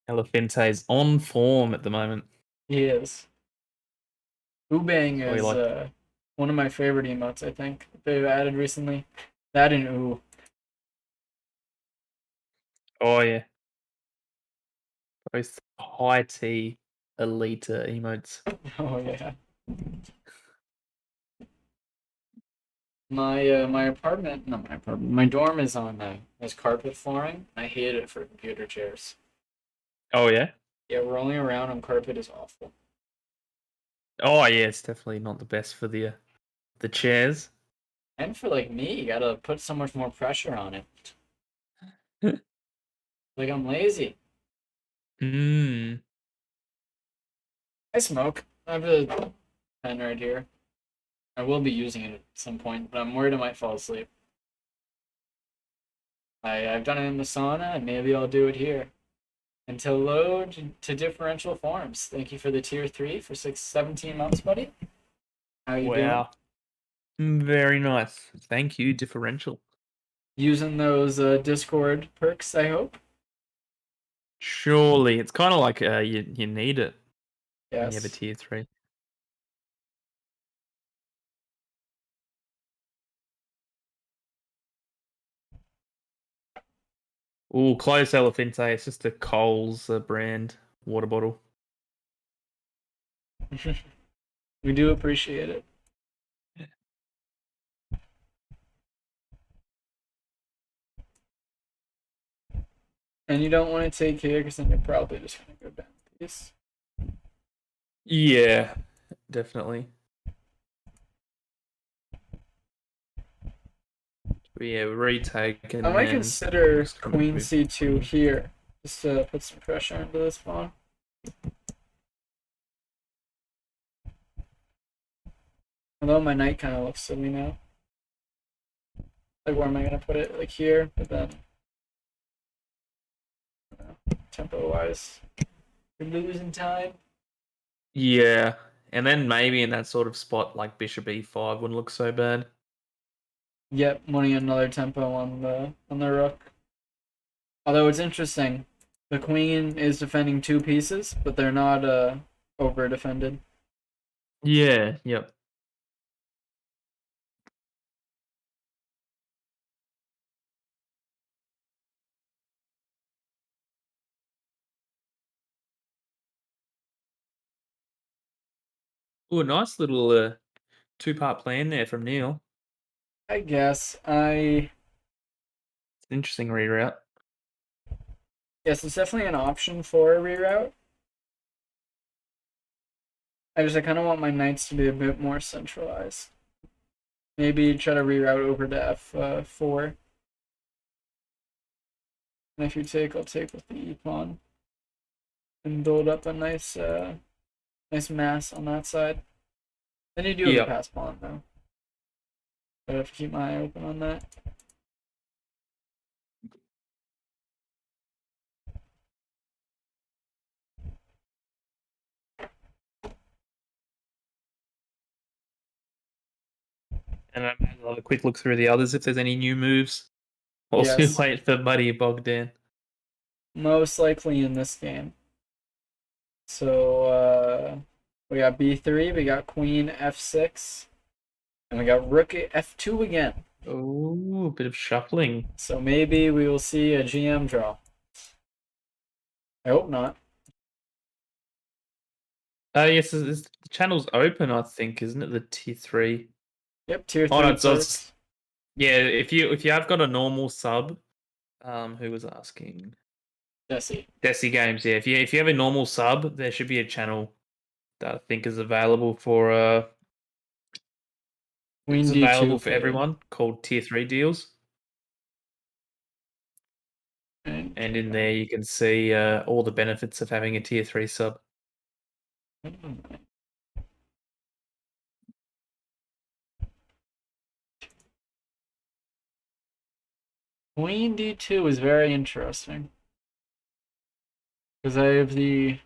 Elefante's on form at the moment. He is. Ubang So we is like, one of my favorite emotes, I think, they've added recently. That and ooh. oh yeah, both high T elite emotes. Oh, yeah. My apartment, not my apartment, my dorm is on has carpet flooring. I hate it for computer chairs. Oh yeah. Yeah, rolling around on carpet is awful. Oh yeah, it's definitely not the best for the chairs. And for like me, you gotta put so much more pressure on it. Like I'm lazy. Hmm. I smoke. I have a pen right here. I will be using it at some point, but I'm worried I might fall asleep. I've done it in the sauna, and maybe I'll do it here. Until load to differential forms. Thank you for the tier 3 for 17 months, buddy. How you doing? Wow. Very nice. Thank you, differential. Using those Discord perks, I hope. Surely, it's kind of like you need it when you have a Yes. tier 3. Oh, close Elefante. It's just a Coles brand water bottle. We do appreciate it. And you don't want to take here because then you're probably just going to go down piece. Yeah, definitely. But yeah, retake I and might then consider just kind of queen move. c2 here, just to put some pressure into this pawn. Although my knight kind of looks silly now. Like, where am I going to put it? Like here, but then tempo-wise, you're losing time. Yeah, and then maybe in that sort of spot, like Bishop E5 wouldn't look so bad. Yep, wanting another tempo on the rook. Although it's interesting, the queen is defending two pieces, but they're not over defended. Yeah, yep. Oh, nice little two-part plan there from Neil. I guess I It's an interesting reroute. Yes, it's definitely an option for a reroute. I kind of want my knights to be a bit more centralized. Maybe try to reroute over to f4. And if you take, I'll take with the e pawn and build up a nice mass on that side. Then you do have a Yep. pass pawn though. I have to keep my eye open on that. And I might have a quick look through the others if there's any new moves. Also, Yes, wait for Muddy Bogdan. most likely in this game. So we got b3, we got queen f6, and we got rook f2 again. Oh, a bit of shuffling. So maybe we will see a GM draw. I hope not. Yes, the channel's open, I think, isn't it? The T3. Yep, tier Oh no, three it's perks. yeah. If you have got a normal sub, who was asking? Jesse. Desi Games. Yeah, if you have a normal sub, there should be a channel that I think is available for Queen d2 fade. everyone called Tier 3 deals. And in Okay. there you can see all the benefits of having a Tier 3 sub. Queen d2 is very interesting. Because I have the.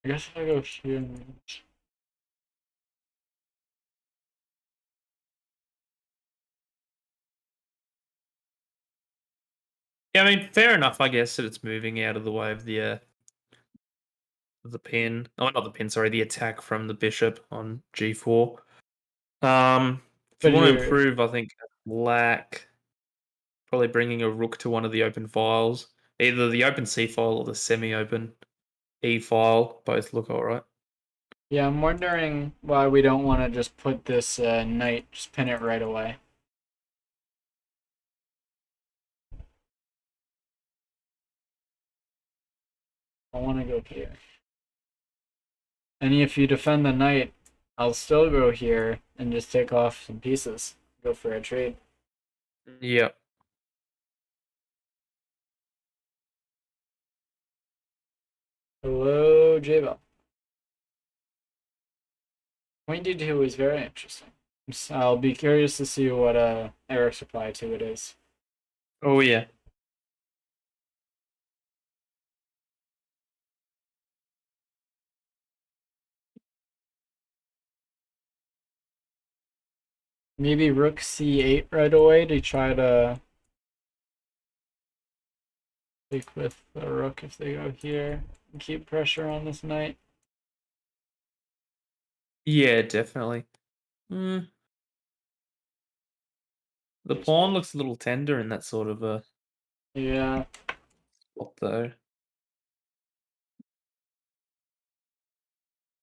I guess if I go here. Yeah, I mean, fair enough, I guess, that it's moving out of the way of the pin. Oh, not the pin, sorry, the attack from the bishop on g4. If you But want to you're. improve, I think black probably bringing a rook to one of the open files, either the open c file or the semi-open e file. Both look all right. Yeah, I'm wondering why we don't want to just put this knight, just pin it right away. I want to go here. And if you defend the knight, I'll still go here and just take off some pieces. Go for a trade. Yeah. Hello, J-Bell. Queen d2 is very interesting. I'll be curious to see what Eric's reply to it is. Oh yeah. Maybe rook c8 right away to try to take with the rook if they go here and keep pressure on this knight. Yeah, definitely. Mm, the pawn looks a little tender in that sort of a Yeah. spot, though.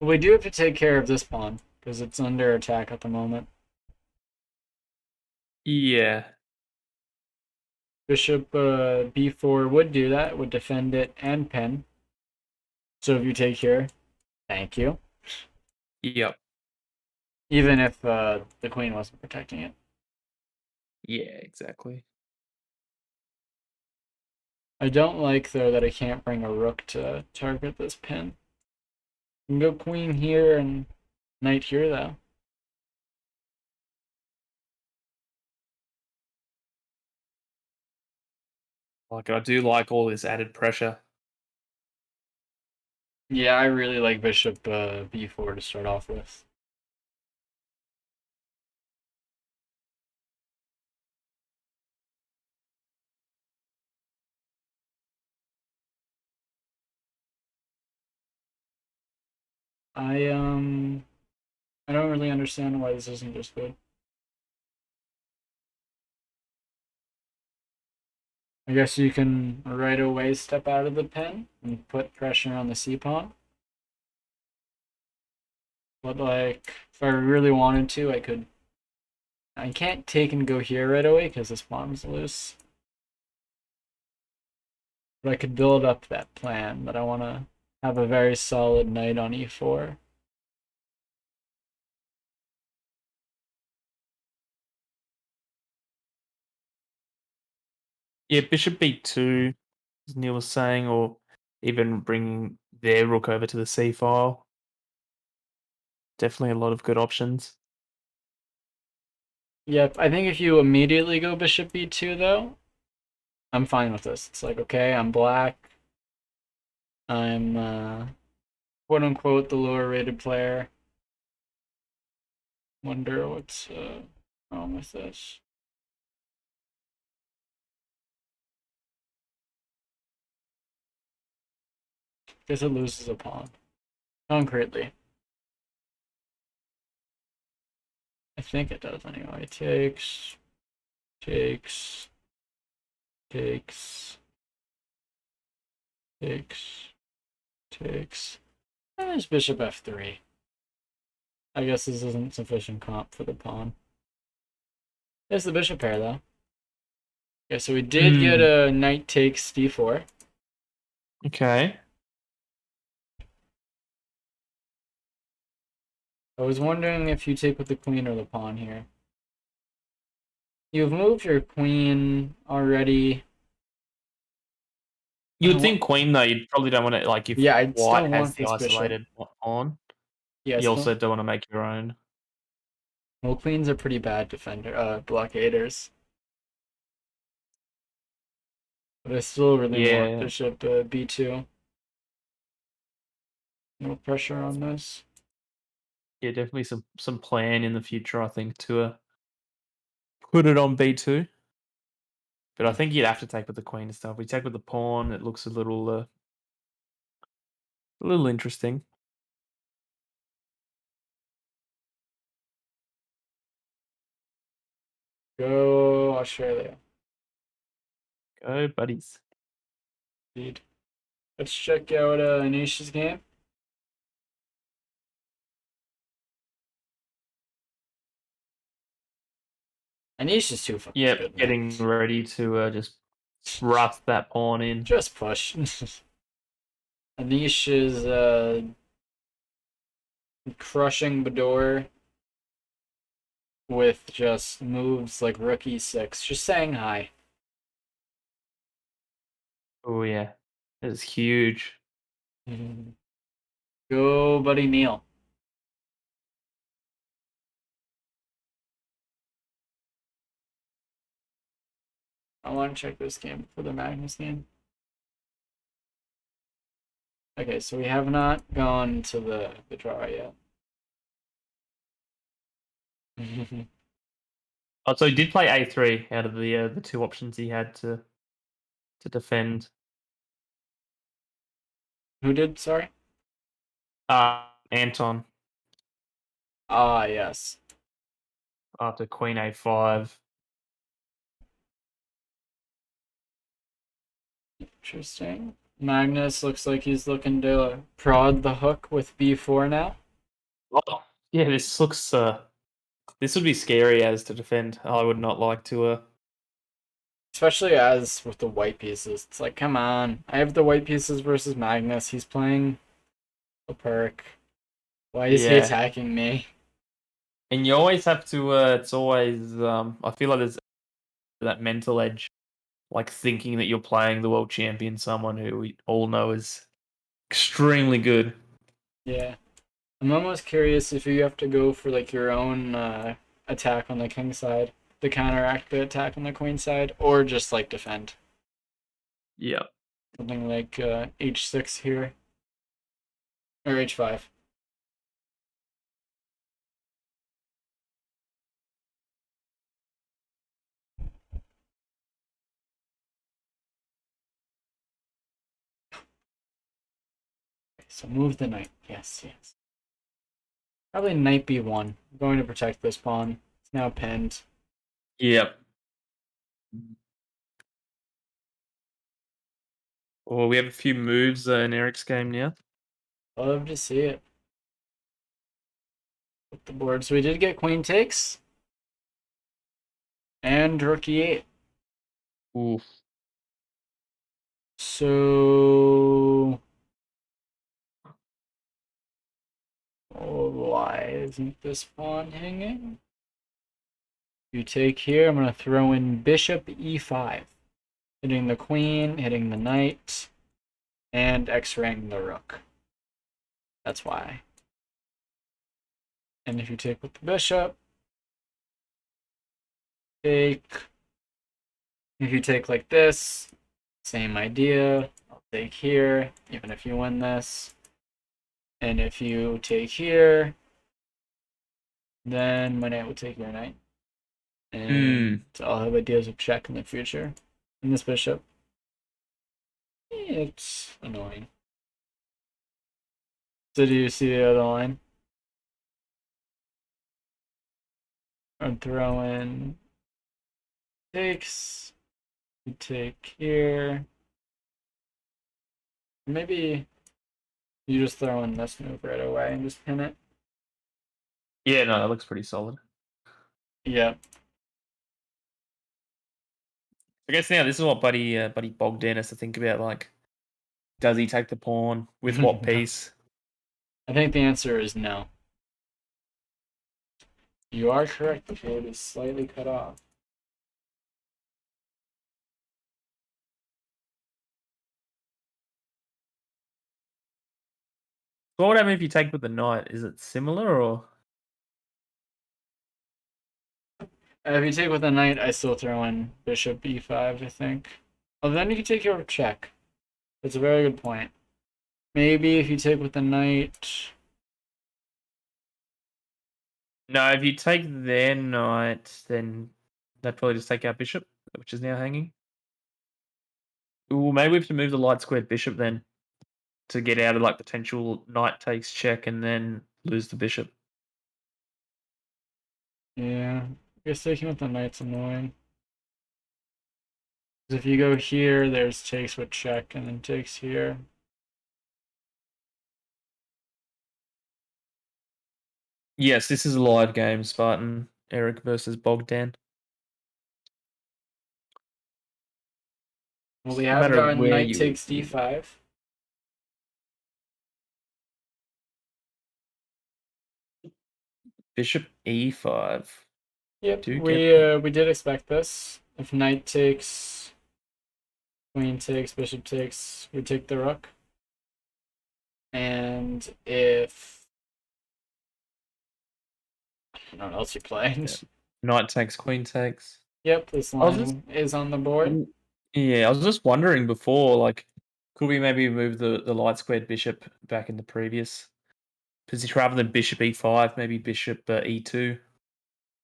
We do have to take care of this pawn because it's under attack at the moment. Yeah. Bishop b4 would do that, would defend it and pin. So if you take here, thank you. Yep. Even if the queen wasn't protecting it. Yeah, exactly. I don't like, though, that I can't bring a rook to target this pin. You can go queen here and knight here, though. Like, I do like all this added pressure. Yeah, I really like bishop b4 to start off with. I um I don't really understand why this isn't just good. I guess you can right away step out of the pin and put pressure on the c pawn. But like, if I really wanted to, I could. I can't take and go here right away because this pawn's loose. But I could build up that plan that I want to have a very solid knight on e4. Yeah, bishop b2, as Neil was saying, or even bringing their rook over to the c file. Definitely a lot of good options. Yep, I think if you immediately go bishop b2 though, I'm fine with this. It's like, okay, I'm black. I'm quote unquote the lower rated player. Wonder what's wrong with this. Guess it loses a pawn. Concretely. I think it does anyway. Takes, takes, takes, takes, takes. And there's bishop f3. I guess this isn't sufficient comp for the pawn. There's the bishop pair though. Okay, so we did get Mm, a knight takes d4. okay. I was wondering if you take with the queen or the pawn here. You've moved your queen already. You would think queen though, you probably don't want to, like, if Yeah, I'd white still has want the this bishop. isolated pawn, Yeah, you still. also don't want to make your own. Well, queens are pretty bad defender, blockaders. But I still really want Yeah, bishop b2. No pressure on this. yeah, definitely some plan in the future, I think, to put it on b2. But I think you'd have to take with the queen and stuff. If we take with the pawn, it looks a little interesting. Go Australia. Go, buddies. Indeed. Let's check out Anisha's game. Anisha's too fucking Yep, good, man. getting ready to just thrust that pawn in. Just push. Anisha's crushing Bador with just moves like rook e6. Just saying hi. Oh yeah, it's huge. Go, buddy Neil. I want to check this game for the Magnus game. Okay, so we have not gone to the draw yet. Oh, so he did play a3 out of the two options he had to defend. Who did? Sorry. Anton Ah, yes. after queen a5. Interesting. Magnus looks like he's looking to prod the hook with b4 now. Oh, yeah, this would be scary as to defend. I would not like to. Especially as with the white pieces. It's like, come on. I have the white pieces versus Magnus. He's playing a perk. Why is he Yeah, attacking me? and you always have to. It's always. I feel like there's that mental edge, like thinking that you're playing the world champion, someone who we all know is extremely good. Yeah. I'm almost curious if you have to go for like your own attack on the king side to counteract the attack on the queen side, or just like defend. Yeah. Something like h6 here, or h5. Okay, so move the knight. Yes, yes. Probably knight b1. I'm going to protect this pawn. It's now pinned. Yep. Well, we have a few moves in Eric's game now. Love to see it. the board. So we did get queen takes and rook e8. Oof. So why isn't this pawn hanging? You take here. I'm going to throw in bishop e5, hitting the queen, hitting the knight, and x-raying the rook. That's why. And if you take with the bishop, take. If you take like this, same idea. I'll take here, even if you win this. And if you take here, then my knight will take your knight. And I'll have ideas of check in the future. And this bishop, it's annoying. So do you see the other line? I'm throwing takes. You take here. Maybe you just throw in this move right away and just pin it. Yeah, no, that looks pretty solid. Yep. I guess now this is what Buddy Bogdan has to think about. Like, does he take the pawn with what piece? I think the answer is no. You are correct. The board is slightly cut off. So what would happen if you take with the knight? Is it similar or? If you take with a knight, I still throw in bishop e5, I think. Oh, then you can take your check. That's a very good point. Maybe if you take with the knight. No, if you take their knight, then they'd probably just take our bishop, which is now hanging. Ooh, maybe we have to move the light squared bishop then to get out of like potential knight takes check and then lose the bishop. Yeah, I guess taking with the knight's annoying. 'Cause if you go here, there's takes with check, and then takes here. Yes, this is a live game, Spartan. Eric versus Bogdan. Well, It's we a have matter of gotten where knight you takes d5. bishop e5. Yep, Do get we did expect this. If knight takes, queen takes, bishop takes, we take the rook. And if I don't know what else you playing. yeah. Knight takes, queen takes. Yep, this I was just line is on the board. yeah, I was just wondering before, like, could we maybe move the light squared bishop back in the previous position rather than bishop e5, maybe bishop e2?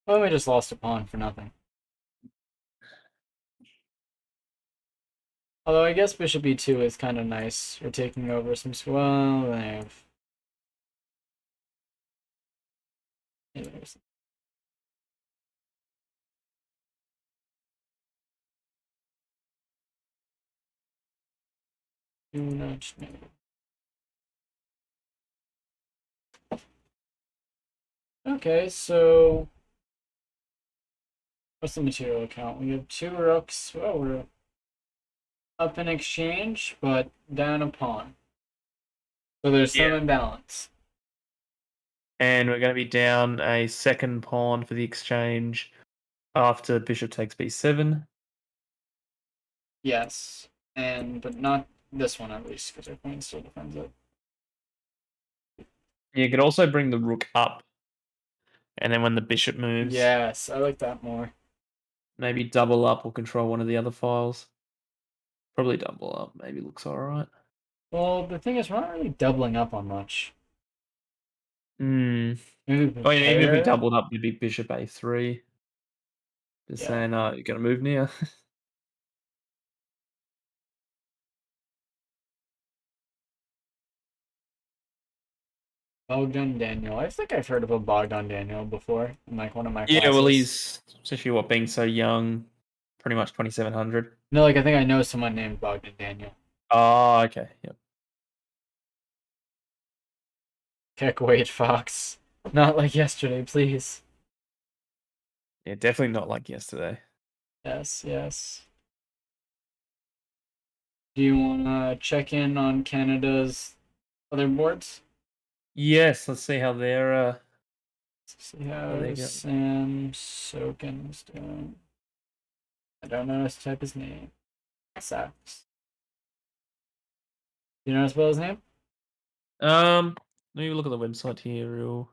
Well, we just lost a pawn for nothing. Although I guess bishop e2 is kind of nice. You're taking over some. Well, I have. Yeah, do not know. Okay, so what's the material count? We have two rooks. Well, we're up in exchange, but down a pawn. So there's some Yeah. imbalance. And we're going to be down a second pawn for the exchange after bishop takes b7. Yes, and but not this one at least, because our queen still defends it. You could also bring the rook up, and then when the bishop moves, Yes, I like that more. maybe double up or control one of the other files. Probably double up, maybe looks alright. Well, the thing is, we're not really doubling up on much. Hmm. Maybe Oh, yeah, even if we prepare. doubled up, it'd be bishop a3. Just Yeah. saying, you're going to move now. Bogdan Daniel. I think I've heard of a Bogdan Daniel before in like one of my Yeah, well, classes. he's especially what being so young, pretty much 2700. No, like I think I know someone named Bogdan Daniel. Oh, okay, yep. Kick weight Fox. Not like yesterday, please. Yeah, definitely not like yesterday. Yes, yes. Do you want to check in on Canada's other boards? Yes, let's see Let's see how how they go. Sam Soken's doing. I don't know how to type his name. Sucks. You know how to spell his name? Let me look at the website here real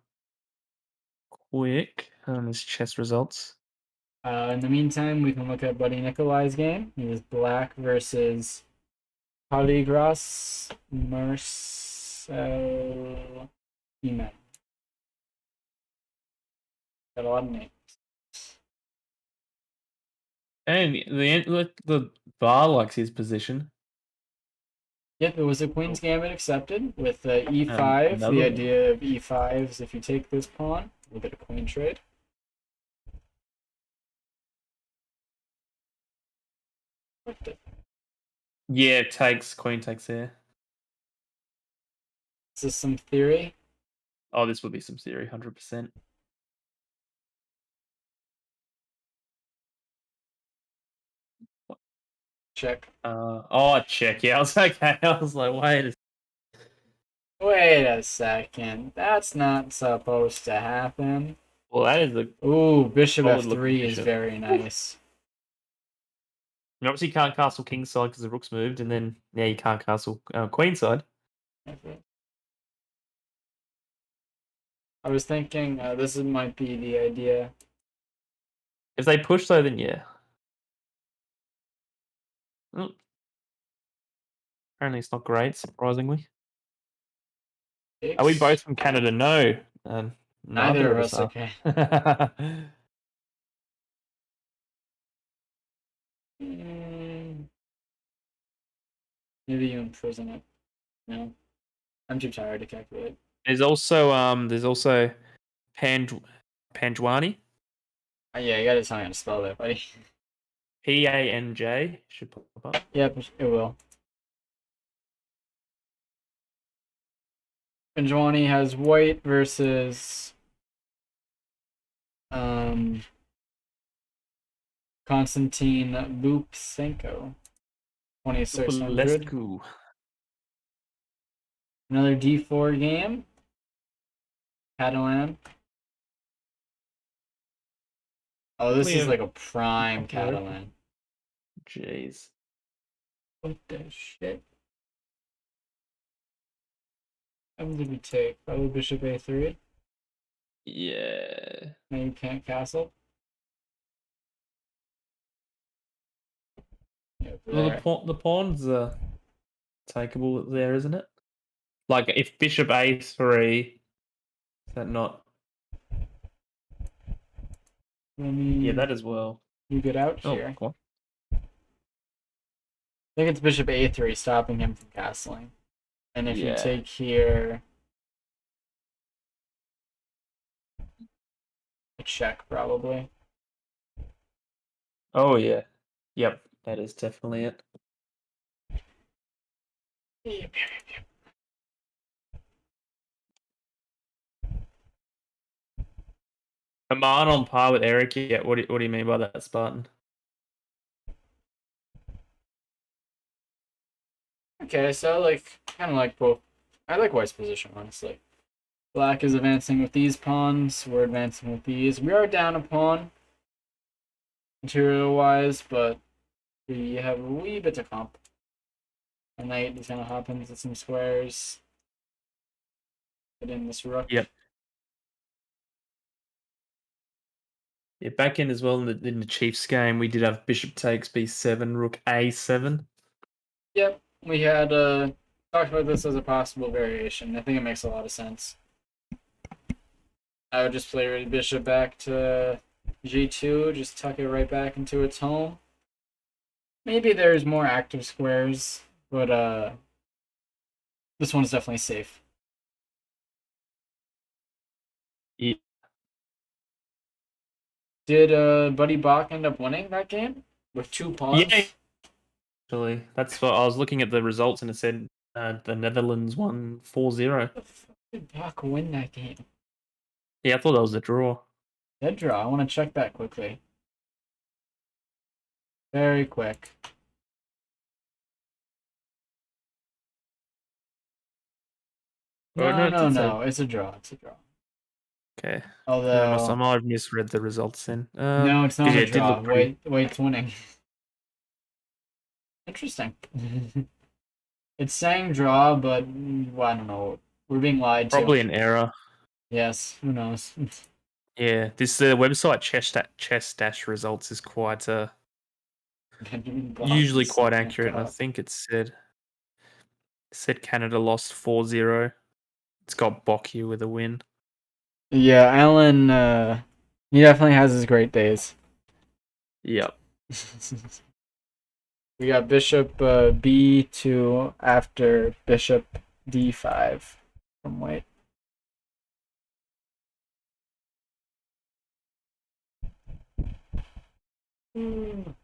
quick. His chess results. In the meantime, we can look at Buddy Nikolai's game. He was black versus Polygross Marcel Iman. Got a lot of names. And the bar likes his position. Yep, it was a queen's Oh, gambit accepted with and e5. The another one. idea of e5 is if you take this pawn, we'll get a queen trade. What the? Yeah, takes queen takes there. Is this some theory? Oh, this would be some theory, 100%. Check. Check. Yeah, I was okay. I was like, wait a Wait a second. That's not supposed to happen. Well, that is a Ooh, bishop solid looking f3 is bishop. very Oof. nice. You obviously can't castle kingside because the rook's moved, and then now you can't castle queenside. I was thinking might be the idea. If they push though, then yeah. Mm, apparently, it's not great. Surprisingly, are we X. both from Canada? No, Neither neither of of us us, are. okay. Mm, maybe you imprison it. No, I'm too tired to calculate. There's also Panj Panjwani, Yeah, you gotta tell me how to spell that, buddy. Panj should pop up. Yep, it will. Benjwani has white versus um Konstantin Lupsenko, 2600. Lupulescu. Another D4 game. Catalan. Oh, this is Liam like a prime American. Catalan. Jeez. What the shit? How did we take? Probably bishop a3. Yeah. Now you can't castle. Yep, Well, there. the pawns are takeable there, isn't it? Like if bishop a3, is that not? Let Yeah, me that as well. you get out Oh, here. what? I think it's bishop a3 stopping him from castling. And if you Yeah. take here, a check probably. Oh, yeah. Yep, that is definitely it. Yep. Aman on par with Eric. Yeah, what do you mean by that, Spartan? Okay, so I like kind of like both. I like white's position honestly. Black is advancing with these pawns. We're advancing with these. We are down a pawn material wise, but we have a wee bit to comp. A knight is gonna hop into some squares. Get in this rook. Yep. Yeah, back in as well in the Chiefs game, we did have bishop takes b7, rook a7. Yep, we had talked about this as a possible variation. I think it makes a lot of sense. I would just play bishop back to g2, just tuck it right back into its home. Maybe there's more active squares, but this one's definitely safe. Yeah, Did Buddy Bach end up winning that game with two yeah, pawns? actually, that's what I was looking at the results and it said the Netherlands won 4-0. How the fuck did Bach win that game? Yeah, I thought that was a draw. Dead draw. I want to check that quickly. Very quick. Oh no, No, it no, did say. no. It's a draw. It's a draw. Okay. I Although, might have misread the results then. no, it's Because not yeah, a it did draw. look pretty. Wait's winning. Interesting. It's saying draw, but well, I don't know. We're being lied to. Probably an error. Yes, who knows? Yeah, this website chess dash results is quite Benjamin Bond usually is quite sucking a accurate, and I cock. think it said Canada lost 4-0. It's got Bock here with a win. Yeah, Alan, he definitely has his great days. Yep. We got bishop b2 after bishop d5 from white. Mm.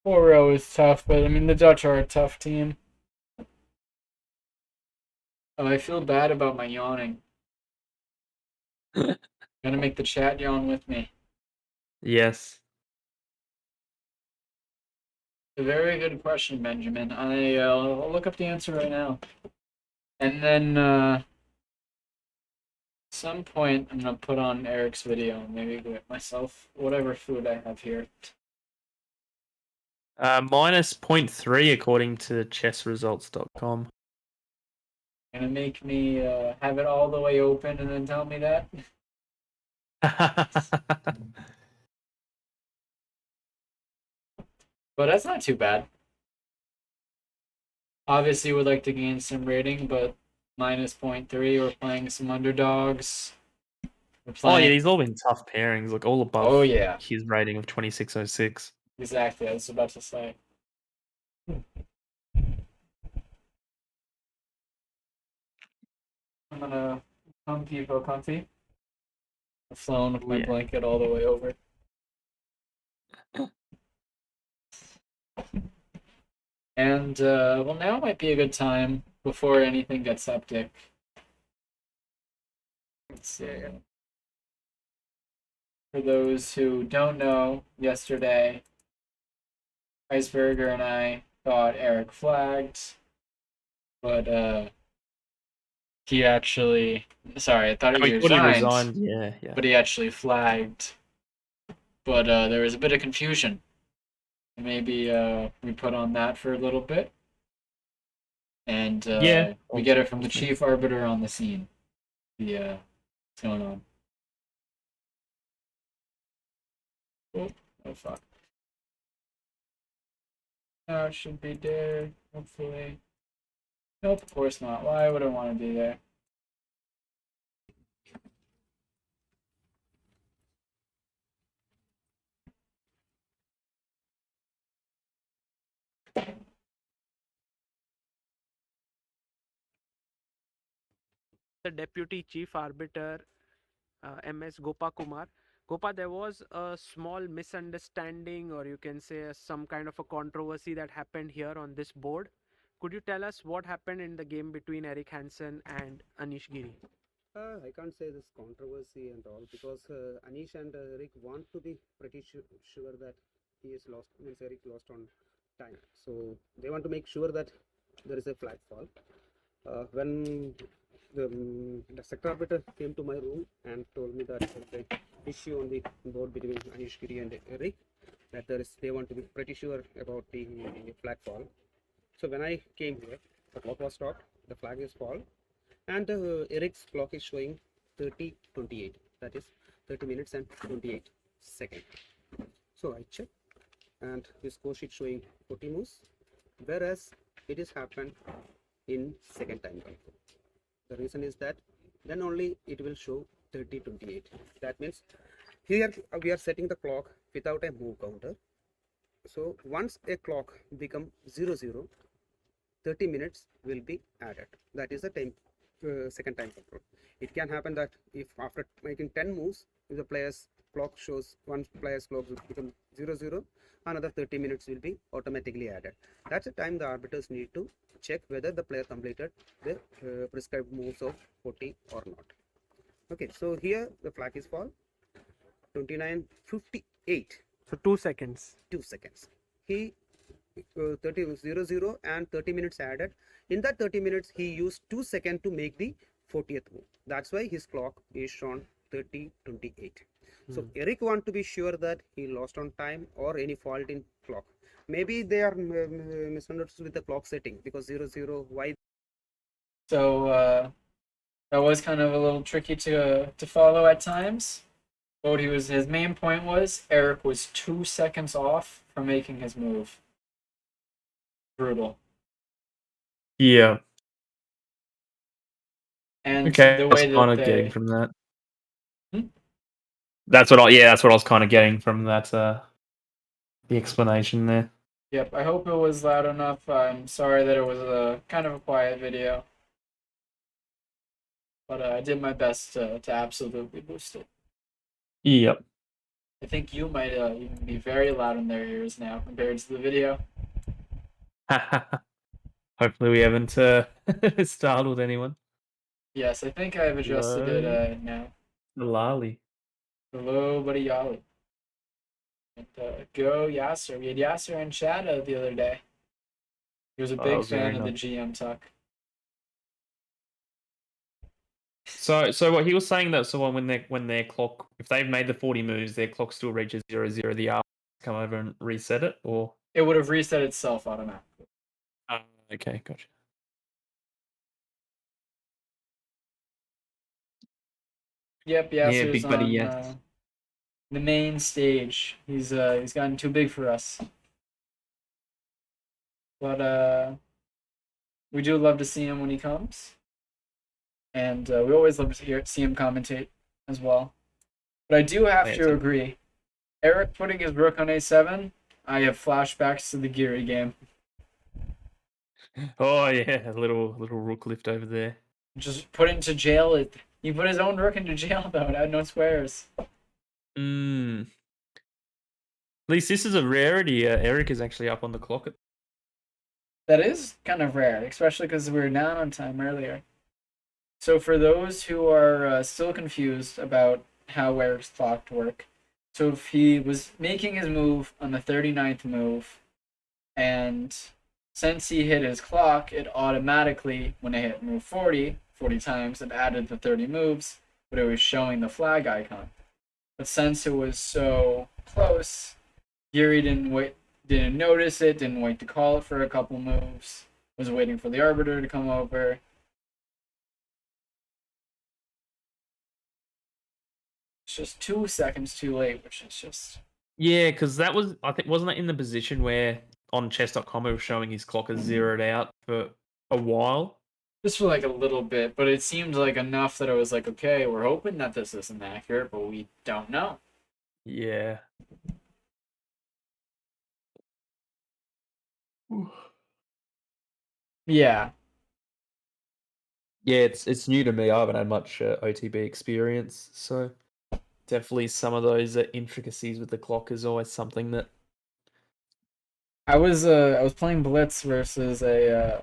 4-row is tough, but I mean the Dutch are a tough team. Oh, I feel bad about my yawning. Gotta make the chat yawn with me. Yes. A very good question, Benjamin. I'll look up the answer right now. And then some point I'm gonna put on Eric's video and maybe get myself whatever food I have here. Minus 0.3 according to chessresults.com. Gonna make me have it all the way open and then tell me that. But that's not too bad. Obviously would like to gain some rating, but minus 0.3, we're playing some underdogs. We're Oh yeah, playing these all been tough pairings, like all Oh above yeah, his rating of 2606. exactly. I was about to say. I'm gonna feel comfy. I've flown with my Yeah. blanket all the way over. And well, now might be a good time before anything gets hectic. Let's see. For those who don't know, yesterday, Iceberger and I thought Eric flagged, but he actually, sorry, I thought Oh, he he thought he resigned, resigned. Yeah, yeah. but he actually flagged. But there was a bit of confusion. Maybe we put on that for a little bit, and Yeah. we get it from the chief arbiter on the scene. Yeah, what's going on? Oh, oh fuck. Now it should be there, hopefully. Nope, of course not. Why would I want to be there? The deputy chief arbiter MS Gopa Kumar. Gopa, there was a small misunderstanding, or you can say some kind of a controversy that happened here on this board. Could you tell us what happened in the game between Eric Hansen and Anish Giri? I can't say this controversy and all because Anish and Eric want to be pretty sure that he is lost, means Eric lost on time. So they want to make sure that there is a flag fall. When the sector arbiter came to my room and told me that there is a issue on the board between Anish Giri and Eric, that they want to be pretty sure about the flag fall. So when I came here, the clock was stopped, the flag is fall, and Eric's clock is showing 30:28, that is 30 minutes and 28 seconds. So I checked and his score sheet showing 40 moves, whereas it is happened in second time control. The reason is that then only it will show 30:28. That means here we are setting the clock without a move counter. So once a clock become 00, 30 minutes will be added. That is the time second time control. It can happen that if after making 10 moves, if the player's clock shows one player's clock will become 00, another 30 minutes will be automatically added. That's the time the arbiters need to check whether the player completed the prescribed moves of 40 or not. Okay, so here the flag is for 29:58. So 2 seconds. 2 seconds. He 30:00 and 30 minutes added. In that 30 minutes, he used 2 seconds to make the 40th move. That's why his clock is shown 30:28. So Eric want to be sure that he lost on time or any fault in clock. Maybe they are misunderstood with the clock setting because 00. Why? So that was kind of a little tricky to follow at times. But his main point was Eric was 2 seconds off from making his move. Brutal. Yeah. And Okay, the I was way kind that of getting they from that. Hmm? That's what I was kind of getting from that. The explanation there. Yep, I hope it was loud enough. I'm sorry that it was a kind of a quiet video. But I did my best to absolutely boost it. Yep. I think you might even be very loud in their ears now compared to the video. Hopefully we haven't startled anyone. Yes, I think I've adjusted it now. Lali. Hello, buddy Yali. And, go Yasser. We had Yasser in chat the other day. He was a big very fan of the nice. GM tuck. So what he was saying that when their clock, if they've made the 40 moves, their clock still reaches 00. The R come over and reset it, or It would have reset itself automatically. okay, gotcha. Yep, Yeah, Yasser's big buddy, on yes. the main stage. He's gotten too big for us. But we do love to see him when he comes. And we always love to see him commentate as well. But I do have to agree. Eric putting his rook on a7, I have flashbacks to the Geary game. Oh yeah, a little rook lift over there. Just put into jail. He put his own rook into jail though. It had no squares. At least this is a rarity. Eric is actually up on the clock. That is kind of rare, especially because we were down on time earlier. So for those who are still confused about how Eric's clock work, so if he was making his move on the 39th move, and since he hit his clock, it automatically, when it hit move 40 times, it added the 30 moves, but it was showing the flag icon. But since it was so close, Geary didn't notice it, didn't wait to call it for a couple moves, was waiting for the arbiter to come over. It's just 2 seconds too late, which is just... Yeah, because that was, I think, wasn't that in the position where on chess.com it was showing his clock as zeroed out for a while? Just for like a little bit, but it seemed like enough that I was like, okay, we're hoping that this isn't accurate, but we don't know. Yeah. Yeah. Yeah, it's new to me. I haven't had much OTB experience, so definitely some of those intricacies with the clock is always something that I was playing Blitz versus a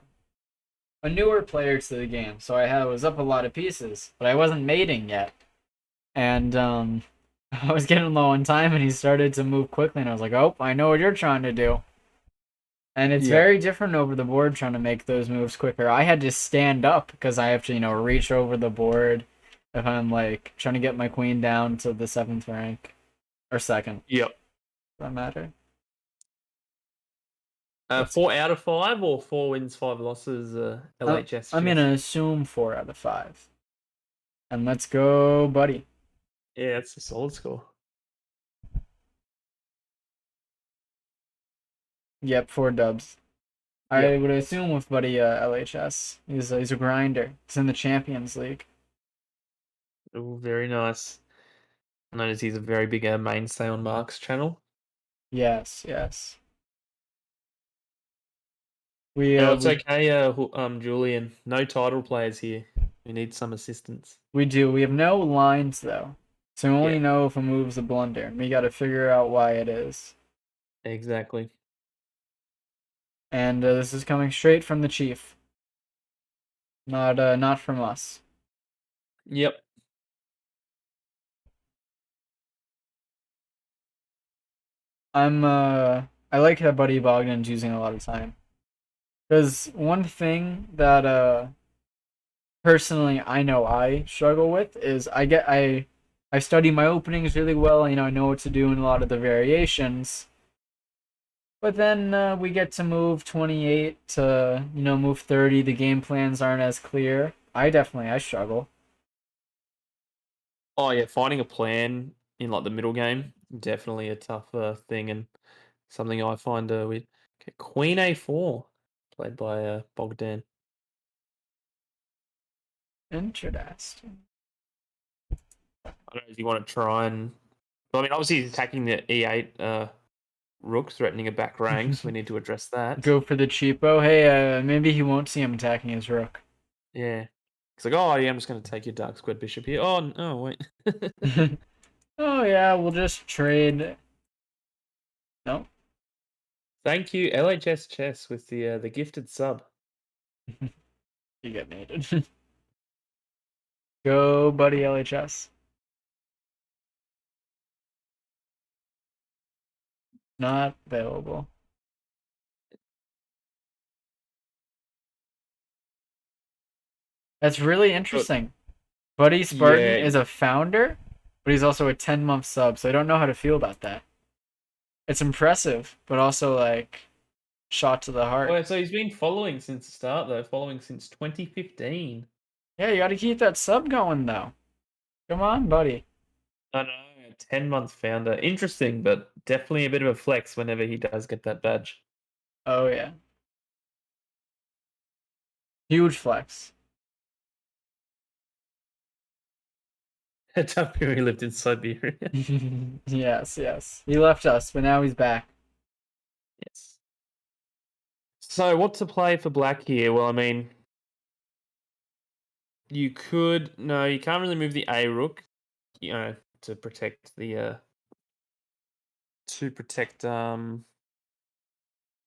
newer player to the game, so I was up a lot of pieces, but I wasn't mating yet, and I was getting low on time, and he started to move quickly, and I was like, oh, I know what you're trying to do. And it's very different over the board trying to make those moves quicker. I had to stand up because I have to, reach over the board if I'm like trying to get my queen down to the 7th rank or 2nd. Yep. Does that matter? 4 out of 5 or 4 wins, 5 losses, LHS? I'm going to assume 4 out of 5. And let's go, buddy. Yeah, it's a solid score. Yep, 4 dubs. Yep. I would assume with buddy LHS. He's a grinder. He's in the Champions League. Oh, very nice. I notice he's a very big mainstay on Mark's channel. Yes. It's okay, Julian. No title players here. We need some assistance. We do. We have no lines though, so we only know if a move's a blunder. We got to figure out why it is. Exactly. And this is coming straight from the chief. Not from us. Yep. I like that Buddy Bogdan's using a lot of time. Because one thing that personally I know I struggle with is I study my openings really well, I know what to do in a lot of the variations. But then we get to move 28 to, move 30, the game plans aren't as clear. I struggle. Oh yeah, finding a plan in like the middle game definitely a tough thing and something I find with okay, Queen A4 played by Bogdan. Interesting. I don't know if you want to try and. Well, I mean, obviously he's attacking the E8 rook, threatening a back rank, so we need to address that. Go for the cheapo. Hey, maybe he won't see him attacking his rook. Yeah. It's like, oh yeah, I'm just going to take your dark squared bishop here. Oh, no, wait. Oh yeah, we'll just trade. No. Thank you, LHS Chess, with the gifted sub. You get mated. Go, buddy, LHS. Not available. That's really interesting. Buddy Spartan Yeah. is a founder, but he's also a 10-month sub, so I don't know how to feel about that. It's impressive, but also like shot to the heart. Well, so he's been following since the start, though, following since 2015. Yeah, you got to keep that sub going though. Come on, buddy. I know, a 10-month founder. Interesting, but definitely a bit of a flex whenever he does get that badge. Oh yeah. Huge flex. Tapu, he lived in Siberia. Yes. He left us, but now he's back. Yes. So, what to play for black here? Well, I mean, you could. No, you can't really move the A rook, to protect the. To protect.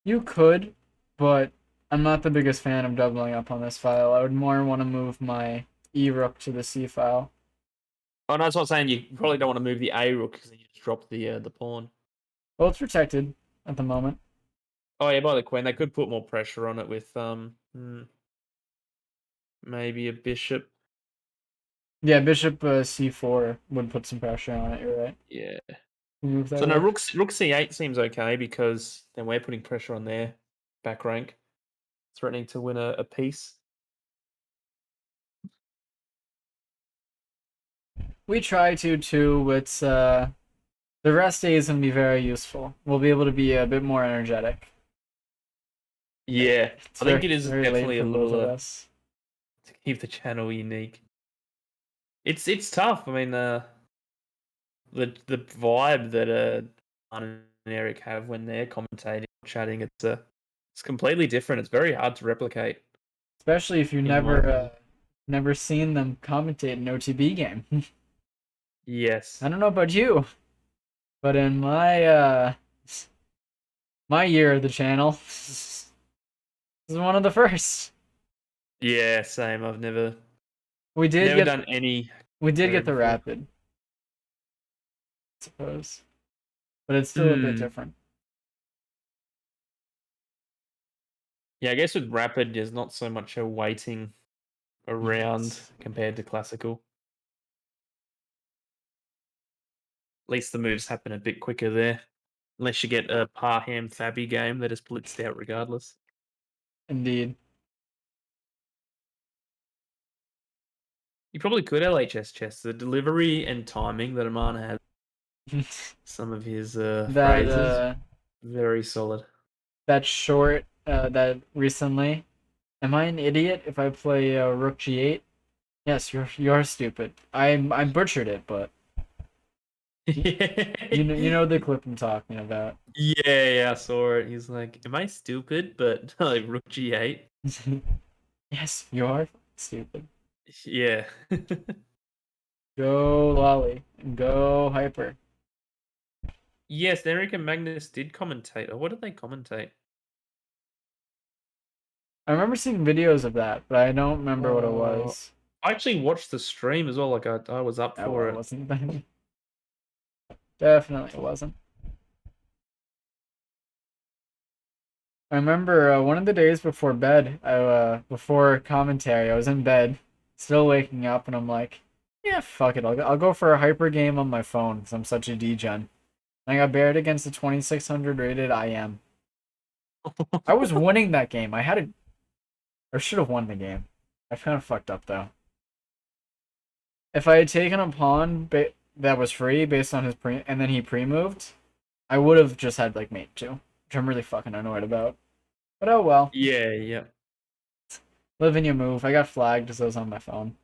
You could, but I'm not the biggest fan of doubling up on this file. I would more want to move my E rook to the C file. Oh, no, that's what I'm saying. You probably don't want to move the A rook because then you just drop the pawn. Well, it's protected at the moment. Oh yeah, by the queen, they could put more pressure on it with maybe a bishop. Yeah, bishop C4 would put some pressure on it. You're right. Yeah. Move that So no, rook. rook C8 seems okay because then we're putting pressure on their back rank, threatening to win a piece. We try to too. It's the rest day is gonna be very useful. We'll be able to be a bit more energetic. Yeah, It's I think it is very definitely late a for both little of us. to keep the channel unique. It's tough. I mean, the vibe that Arne and Eric have when they're commentating, chatting, it's completely different. It's very hard to replicate. Especially if you In my opinion. never seen them commentate an OTB game. Yes. I don't know about you, but in my year of the channel, this is one of the first. Yeah, same. I've never We did never get done any. we did get the before. rapid, I suppose, but it's still a bit Hmm. different. Yeah, I guess with rapid, there's not so much a waiting around Yes. compared to classical. At least the moves happen a bit quicker there. Unless you get a Parham Fabi game that is blitzed out regardless. Indeed. You probably could LHS chess. The delivery and timing that Amana had, some of his phrases, very solid. That short that recently. Am I an idiot if I play Rook G8? Yes, you're stupid. I butchered it, but you know the clip I'm talking about. Yeah, I saw it. He's like, "Am I stupid?" But like Rook G8. Yes, you are stupid. Yeah. Go Lolly and go Hyper. Yes, Eric and Magnus did commentate. Or what did they commentate? I remember seeing videos of that, but I don't remember what it was. I actually watched the stream as well. Like I was up Oh, for well, it it. wasn't. Definitely wasn't. I remember one of the days before bed, before commentary, I was in bed, still waking up, and I'm like, yeah, fuck it, I'll go for a hyper game on my phone because I'm such a degen. I got buried against the 2600 rated IM. I was winning that game. I should have won the game. I kind of fucked up though. If I had taken a pawn that was free based on his and then he pre-moved, I would have just had like mate 2, which I'm really fucking annoyed about. But oh well. Yeah. Live in your move. I got flagged as I was on my phone.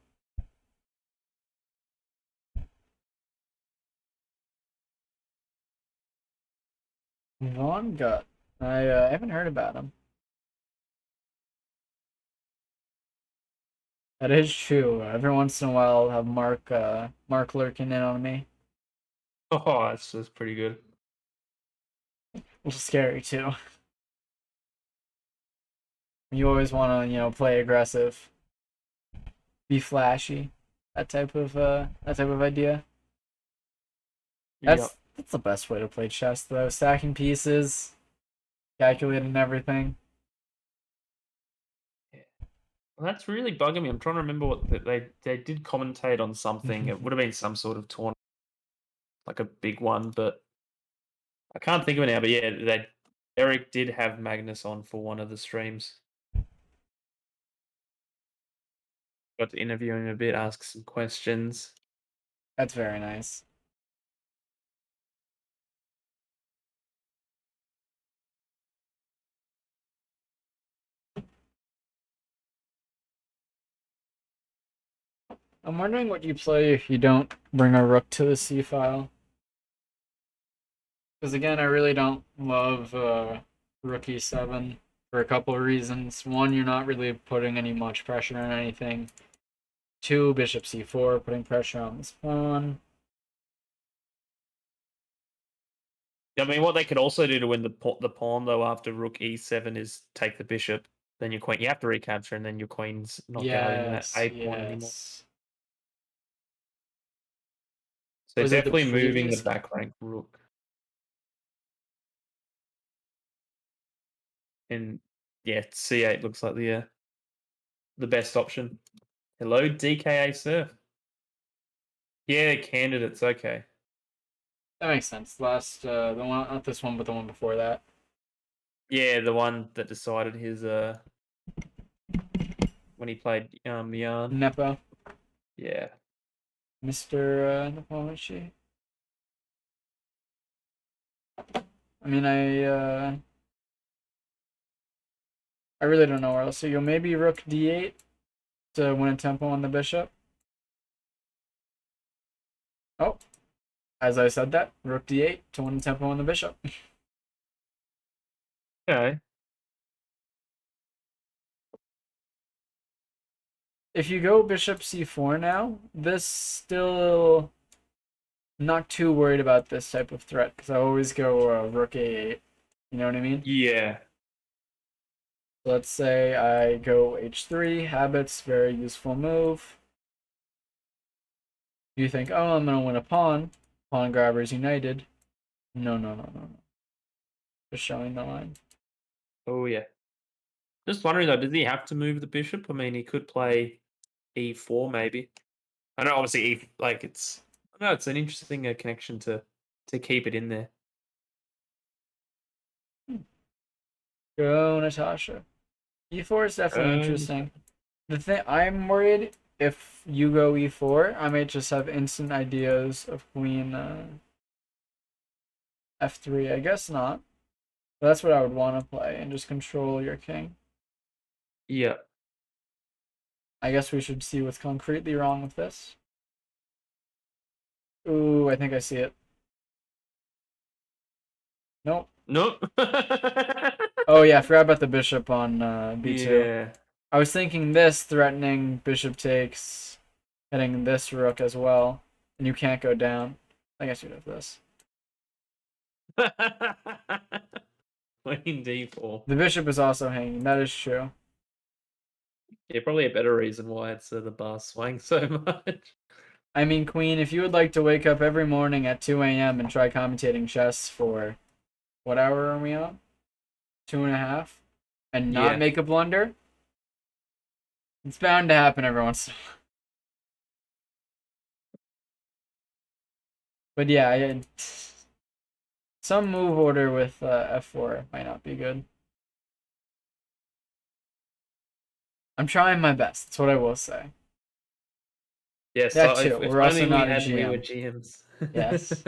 Von Gut. I haven't heard about him. That is true. Every once in a while, I'll have Mark lurking in on me. Oh, that's pretty good. A little scary too. You always want to, play aggressive, be flashy, that type of idea. That's the best way to play chess, though. Stacking pieces, calculating everything. Well, that's really bugging me. I'm trying to remember what they did commentate on something. It would have been some sort of tournament, like a big one, but I can't think of it now. But yeah, Eric did have Magnus on for one of the streams. Got to interview him a bit, ask some questions. That's very nice. I'm wondering what you play if you don't bring a rook to the c file. Because again, I really don't love rook e7 for a couple of reasons. One, you're not really putting any much pressure on anything. Two, bishop c4, putting pressure on this pawn. I mean, what they could also do to win the pawn though after rook e7 is take the bishop. Then your queen, you have to recapture, and then your queen's not guarding that a pawn anymore. So Was it the definitely moving the previous back rank rook. And yeah, c8 looks like the best option. Hello, DKA Surf. Yeah, candidates. Okay. That makes sense. Last, the one, not this one, but the one before that. Yeah, the one that decided his when he played Yarn. Nepo. Yeah. Mr. Nepomucci. I mean, I really don't know where else to go. Maybe rook d8 to win a tempo on the bishop. Oh, as I said that, rook d8 to win a tempo on the bishop. Okay. If you go bishop c4 now, this still not too worried about this type of threat because I always go rook a8. You know what I mean? Yeah. Let's say I go h3. Habits, very useful move. You think, oh, I'm gonna win a pawn. Pawn grabbers united. No. Just showing the line. Oh yeah. Just wondering though, does he have to move the bishop? I mean, he could play e4 maybe. I know obviously it's I know it's an interesting connection to keep it in there. Go, Natasha. e4 is definitely interesting. The thing I'm worried if you go e4, I might just have instant ideas of queen f3. I guess not. But that's what I would want to play and just control your king. Yeah. I guess we should see what's concretely wrong with this. Ooh, I think I see it. Nope. Nope. Oh yeah, I forgot about the bishop on b2. Yeah. I was thinking this threatening bishop takes, hitting this rook as well, and you can't go down. I guess you'd have this. Queen d4. The bishop is also hanging. That is true. Yeah, probably a better reason why it's the bar swang so much. I mean, Queen, if you would like to wake up every morning at 2 a.m. and try commentating chess for what hour are we on? 2.5, and not Yeah. make a blunder, it's bound to happen every once in a while. But yeah, some move order with f4 might not be good. I'm trying my best. That's what I will say. Yeah, That so too. if We're also only not a we were GM. GMs. Yes.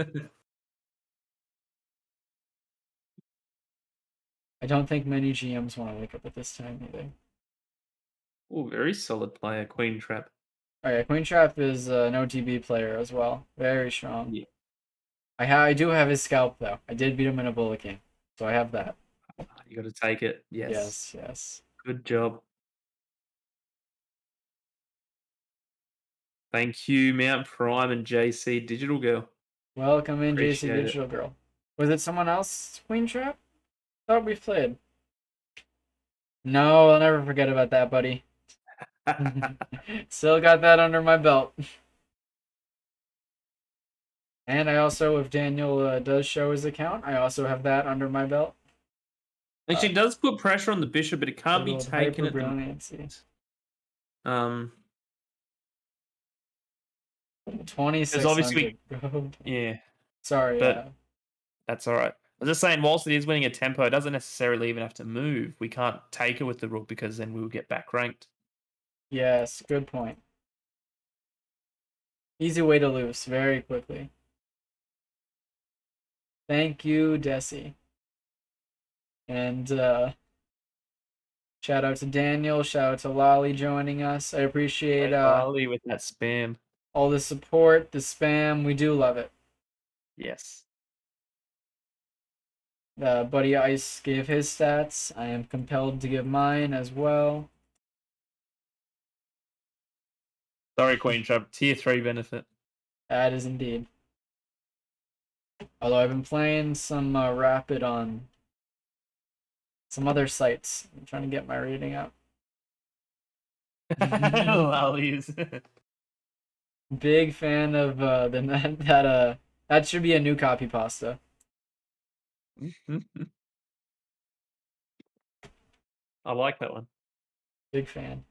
I don't think many GMs want to wake up at this time either. Oh, very solid player, Queen Trap. Oh yeah, Queen Trap is an OTB player as well. Very strong. Yeah. I do have his scalp though. I did beat him in a bullet game, so I have that. You got to take it. Yes. Yes, yes. Good job. Thank you, Mount Prime and JC Digital Girl. Welcome in, JC Appreciate it. Digital Girl. Was it someone else, Queen Trap? Thought we played. No, I'll never forget about that, buddy. Still got that under my belt. And I also, if Daniel does show his account, I also have that under my belt. Actually, it does put pressure on the bishop, but it can't be taken at the Hyper-brilliancy. 'cause obviously 2600. yeah, Sorry, but that's all right. I was just saying, whilst it is winning a tempo, it doesn't necessarily even have to move. We can't take it with the rook because then we will get back ranked. yes, good point. Easy way to lose very quickly. Thank you, Desi. And shout out to Daniel. Shout out to Lolly joining us. I appreciate Lally with that spam. all the support, the spam. We do love it. Yes. Buddy Ice gave his stats. I am compelled to give mine as well. Sorry, Queen Trap. Tier 3 benefit. That is indeed. Although I've been playing some Rapid on some other sites. I'm trying to get my rating up. Lollies. Big fan of that should be a new copy pasta. I like that one. Big fan.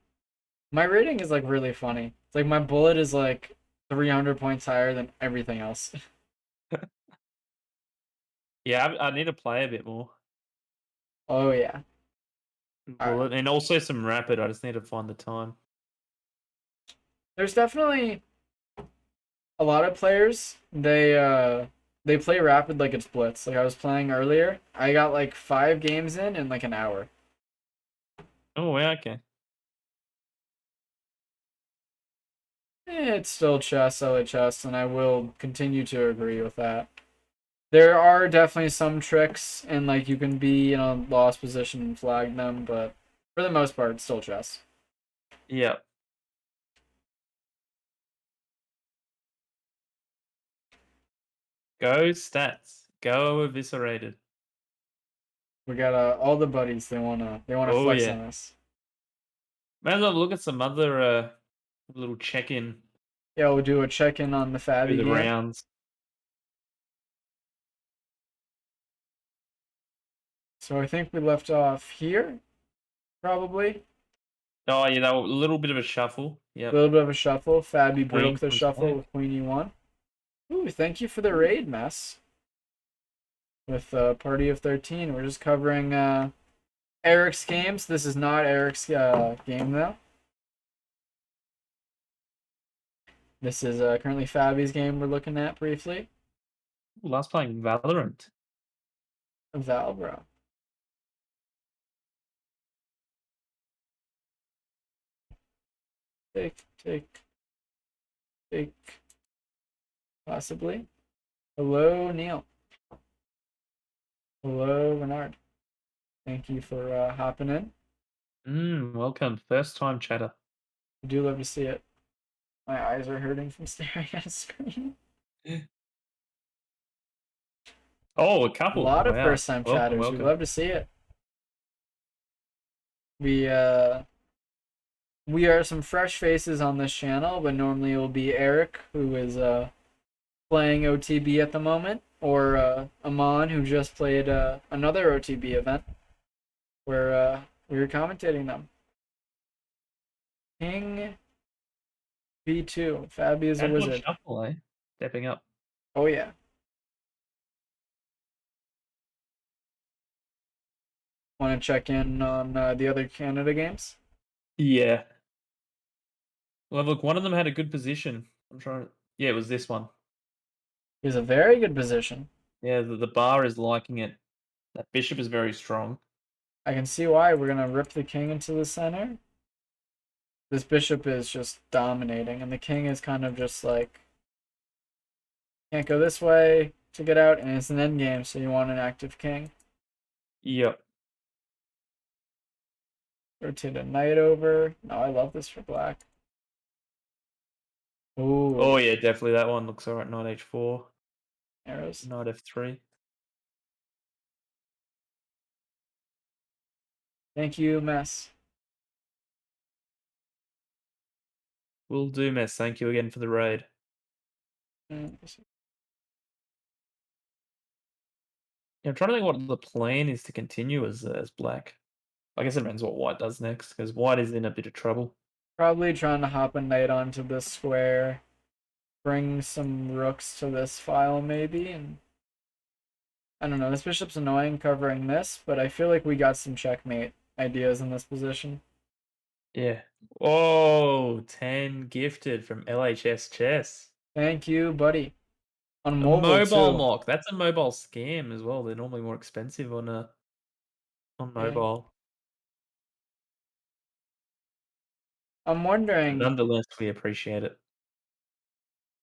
My rating is like really funny. It's like my bullet is like 300 points higher than everything else. Yeah, I need to play a bit more. Oh yeah. Bullet, and also some Rapid. I just need to find the time. There's definitely a lot of players. They play Rapid like it's Blitz. Like I was playing earlier. I got like 5 games in like an hour. Oh, yeah, okay. It's still chess, I like chess, and I will continue to agree with that. There are definitely some tricks, and like you can be in a lost position and flag them, but for the most part, it's still chess. Yeah. Go stats. Go eviscerated. We got all the buddies. They wanna Oh, flex yeah. on us. Might as well look at some other little check-in Yeah, we'll do a check-in on the through Fabi the game. rounds. So I think we left off here, probably. Oh, yeah, that was a little bit of a shuffle. A Yeah. little bit of a shuffle. Fabi Queen broke the comes shuffle back. with Queen E1. Ooh, thank you for the raid, Mess. With Party of 13, we're just covering Eric's games. This is not Eric's game, though. This is currently Fabi's game we're looking at briefly. Last playing Valorant. Valbro. Take. Possibly. Hello, Neil. Hello, Renard. Thank you for hopping in. Welcome. First time chatter. I do love to see it. My eyes are hurting from staring at a screen. Oh, a A couple. lot of Wow. first-time chatters. We Welcome. love to see it. We we are some fresh faces on this channel, but normally it will be Eric, who is playing OTB at the moment, or Amon, who just played another OTB event where we were commentating them. King B2. Fabi is a And wizard. shuffle, eh? Stepping up. Oh yeah. Want to check in on the other Canada games? Yeah. Well, look, one of them had a good position. I'm trying. Yeah, it was this one. He has a very good position. Yeah, the bar is liking it. That bishop is very strong. I can see why. We're gonna rip the king into the center. This bishop is just dominating, and the king is kind of just like can't go this way to get out, and it's an endgame, so you want an active king. Yep. Rotate a knight over. No, I love this for black. Ooh. Oh yeah, definitely that one looks alright. Knight h4. Arrows. Knight f3. Thank you, Mess. Will do, Mess. Thank you again for the raid. Mm, Yeah, I'm trying to think what the plan is to continue as black. I guess it depends what white does next, because white is in a bit of trouble. Probably trying to hop a knight onto this square. Bring some rooks to this file, maybe, and I don't know. This bishop's annoying covering this, but I feel like we got some checkmate ideas in this position. Yeah. Oh, 10 gifted from LHS Chess. Thank you, buddy. On A mobile mobile too. mock. That's a mobile scam as well. They're normally more expensive on mobile. I'm But wondering. nonetheless, we appreciate it.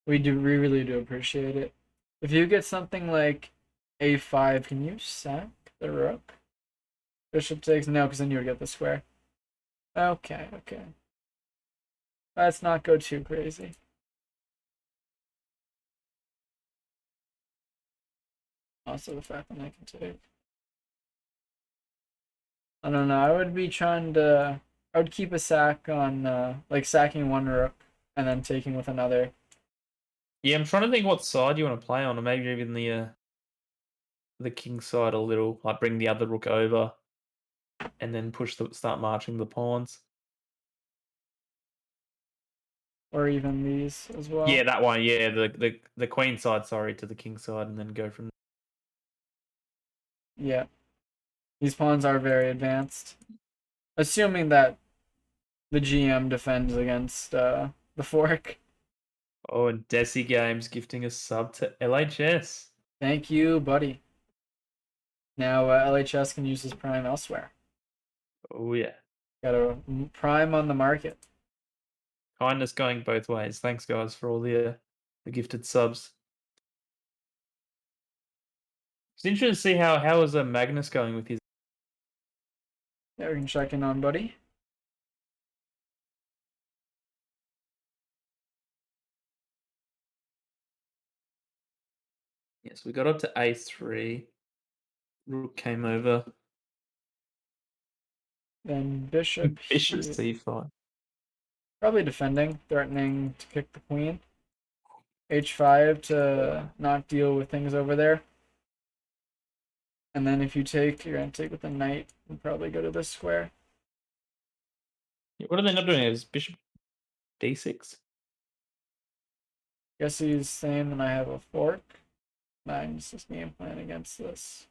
We really do appreciate it. If you get something like a5, can you sack the rook? Bishop takes no, because then you would get the square. Okay. Let's not go too crazy. Also, the fact that I can take. I don't know. I would be trying to. I would keep a sack on, like sacking one rook and then taking with another. Yeah, I'm trying to think what side you want to play on, or maybe even the king side a little. Like bring the other rook over, and then start marching the pawns. Or even these as well. Yeah, that one. Yeah, the queen side, sorry, to the king side, and then go from. Yeah. These pawns are very advanced. Assuming that the GM defends against the fork. Oh, and Desi Games gifting a sub to LHS. Thank you, buddy. Now LHS can use his prime elsewhere. Oh yeah. Got a prime on the market. Kindness going both ways. Thanks, guys, for all the gifted subs. It's interesting to see how is Magnus going with his. Yeah, we can check in on buddy. Yes, we got up to A3. Rook came over. Then bishop. Bishop C5. Probably defending, threatening to kick the queen. H5 to not deal with things over there. And then if you take, you're going to take with the knight and probably go to this square. Yeah, what are they not doing? Is bishop D6? Guess he's saying that I have a fork. Magnus is game plan against this.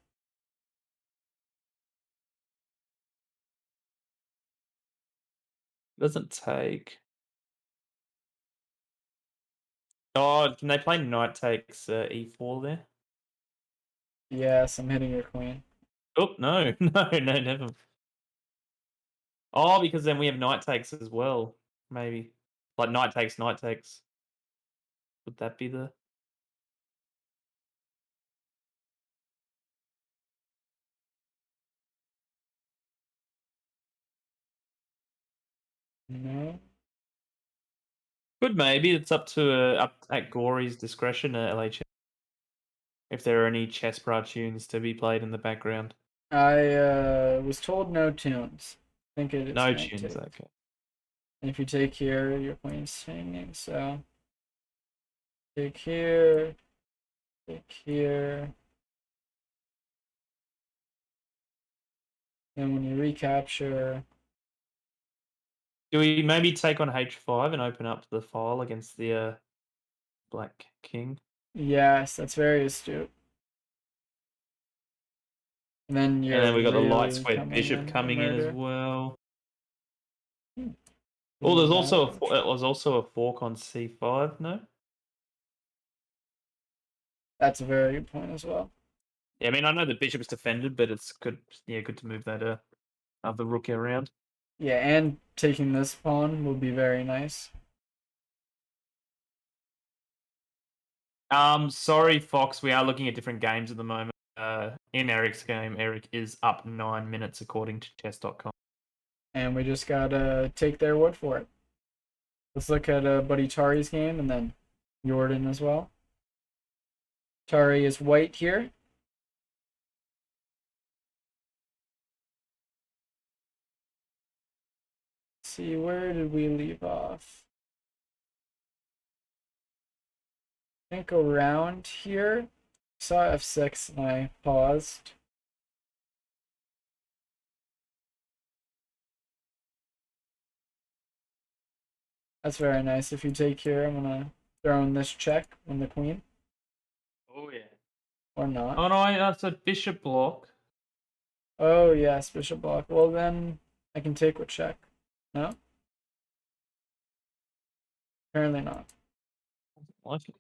Doesn't take. Oh, can they play knight takes E4 there? Yes, I'm hitting your queen. Oh, no. No, never. Oh, because then we have knight takes as well. Maybe. Like knight takes, knight takes. Would that be the... No. Could maybe. It's up to up at Gory's discretion at LHS. If there are any chess bra tunes to be played in the background. I was told no tunes. I think it is No knight tunes, take. okay. And if you take here, your queen's hanging, so take here, take here. Then when you recapture, Do we maybe take on h5 and open up the file against the black king? yes, that's very astute. And then And you're then we got the light really square bishop to coming in as murder. well. You Oh, there's need also that. it was also a fork on c5. No. That's a very good point as well. Yeah, I mean I know the bishop is defended, but it's good. Yeah, good to move that the rook around. Yeah, and taking this pawn will be very nice. Sorry, Fox. We are looking at different games at the moment. In Eric's game, Eric is up 9 minutes according to chess.com. And we just gotta take their word for it. Let's look at Buddy Tari's game and then Jordan as well. Tari is white here. Let's see, where did we leave off? I think around here. Saw f6 and I paused. That's very nice. If you take here, I'm gonna throw in this check on the queen. Oh yeah. Or not. Oh no, that's a bishop block. Oh yes, bishop block. Well then I can take with check. No? Apparently not. Like it.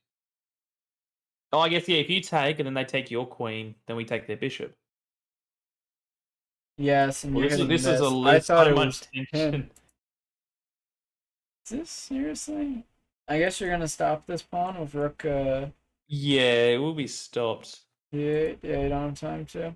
Oh, I guess yeah. If you take and then they take your queen, then we take their bishop. Yes, and Well, you're hitting this is this. a I there's thought so it much was him. tension. Is this seriously? I guess you're gonna stop this pawn with rook Yeah, it will be stopped. yeah, you don't have time to.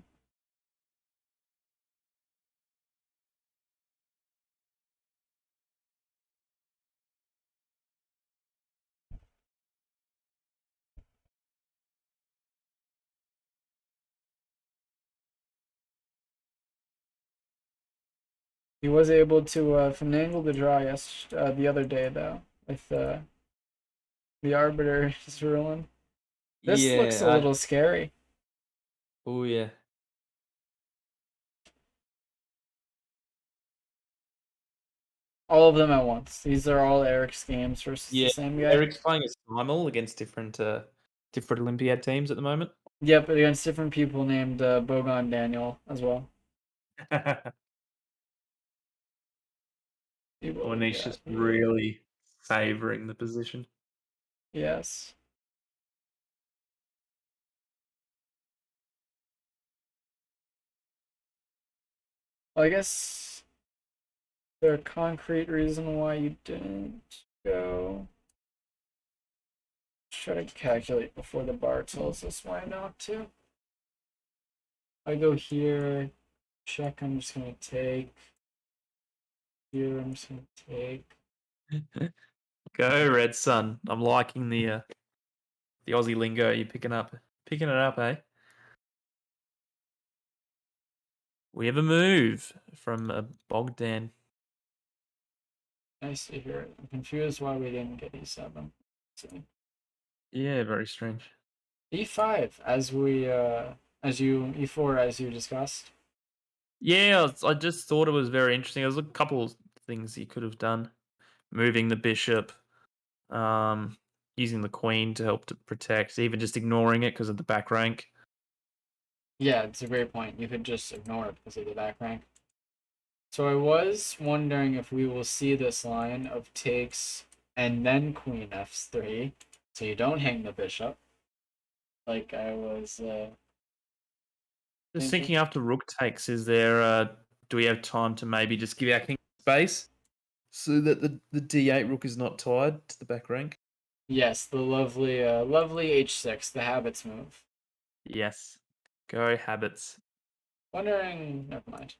He was able to finagle the draw the other day though, with the arbiter's ruling. This looks a Yeah. little scary. Oh yeah. All of them at once. These are all Eric's games versus Yeah. the same guy. Eric's playing a simul against different Olympiad teams at the moment. Yep, against different people named Bogon Daniel as well. See what we Ornish got just here. really favouring the position. Yes. Well, I guess there a concrete reason why you didn't go. Try to calculate before the bar tells us why not to. I go here, check, I'm just gonna take. Here, I'm just gonna take. Go Red Sun. I'm liking the Aussie lingo you're picking it up, eh? We have a move from Bogdan. Nice to hear it. I'm confused why we didn't get e7. See. Yeah, very strange. E5, as we as you e4 as you discussed. Yeah, I just thought it was very interesting. There's a couple of things you could have done. Moving the bishop, using the queen to help to protect, even just ignoring it because of the back rank. Yeah, it's a great point. You could just ignore it because of the back rank. So I was wondering if we will see this line of takes and then queen f3, so you don't hang the bishop. Like I was Just thinking. thinking after rook takes, is there do we have time to maybe just give our king space so that the d8 rook is not tied to the back rank? Yes, the lovely lovely h6, the habits move. Yes. Go habits. Wondering, never mind.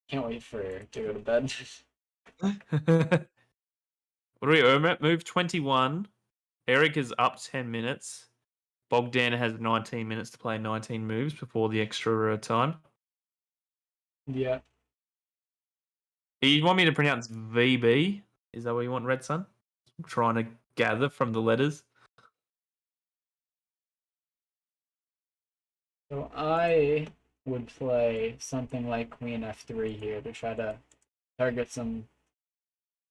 Can't wait for to go to bed. What do we earn at? Move 21. Eric is up 10 minutes. Bogdan has 19 minutes to play 19 moves before the extra time. Yeah. You want me to pronounce VB? Is that what you want, Red Sun? I'm trying to gather from the letters. So I would play something like Queen F3 here to try to target some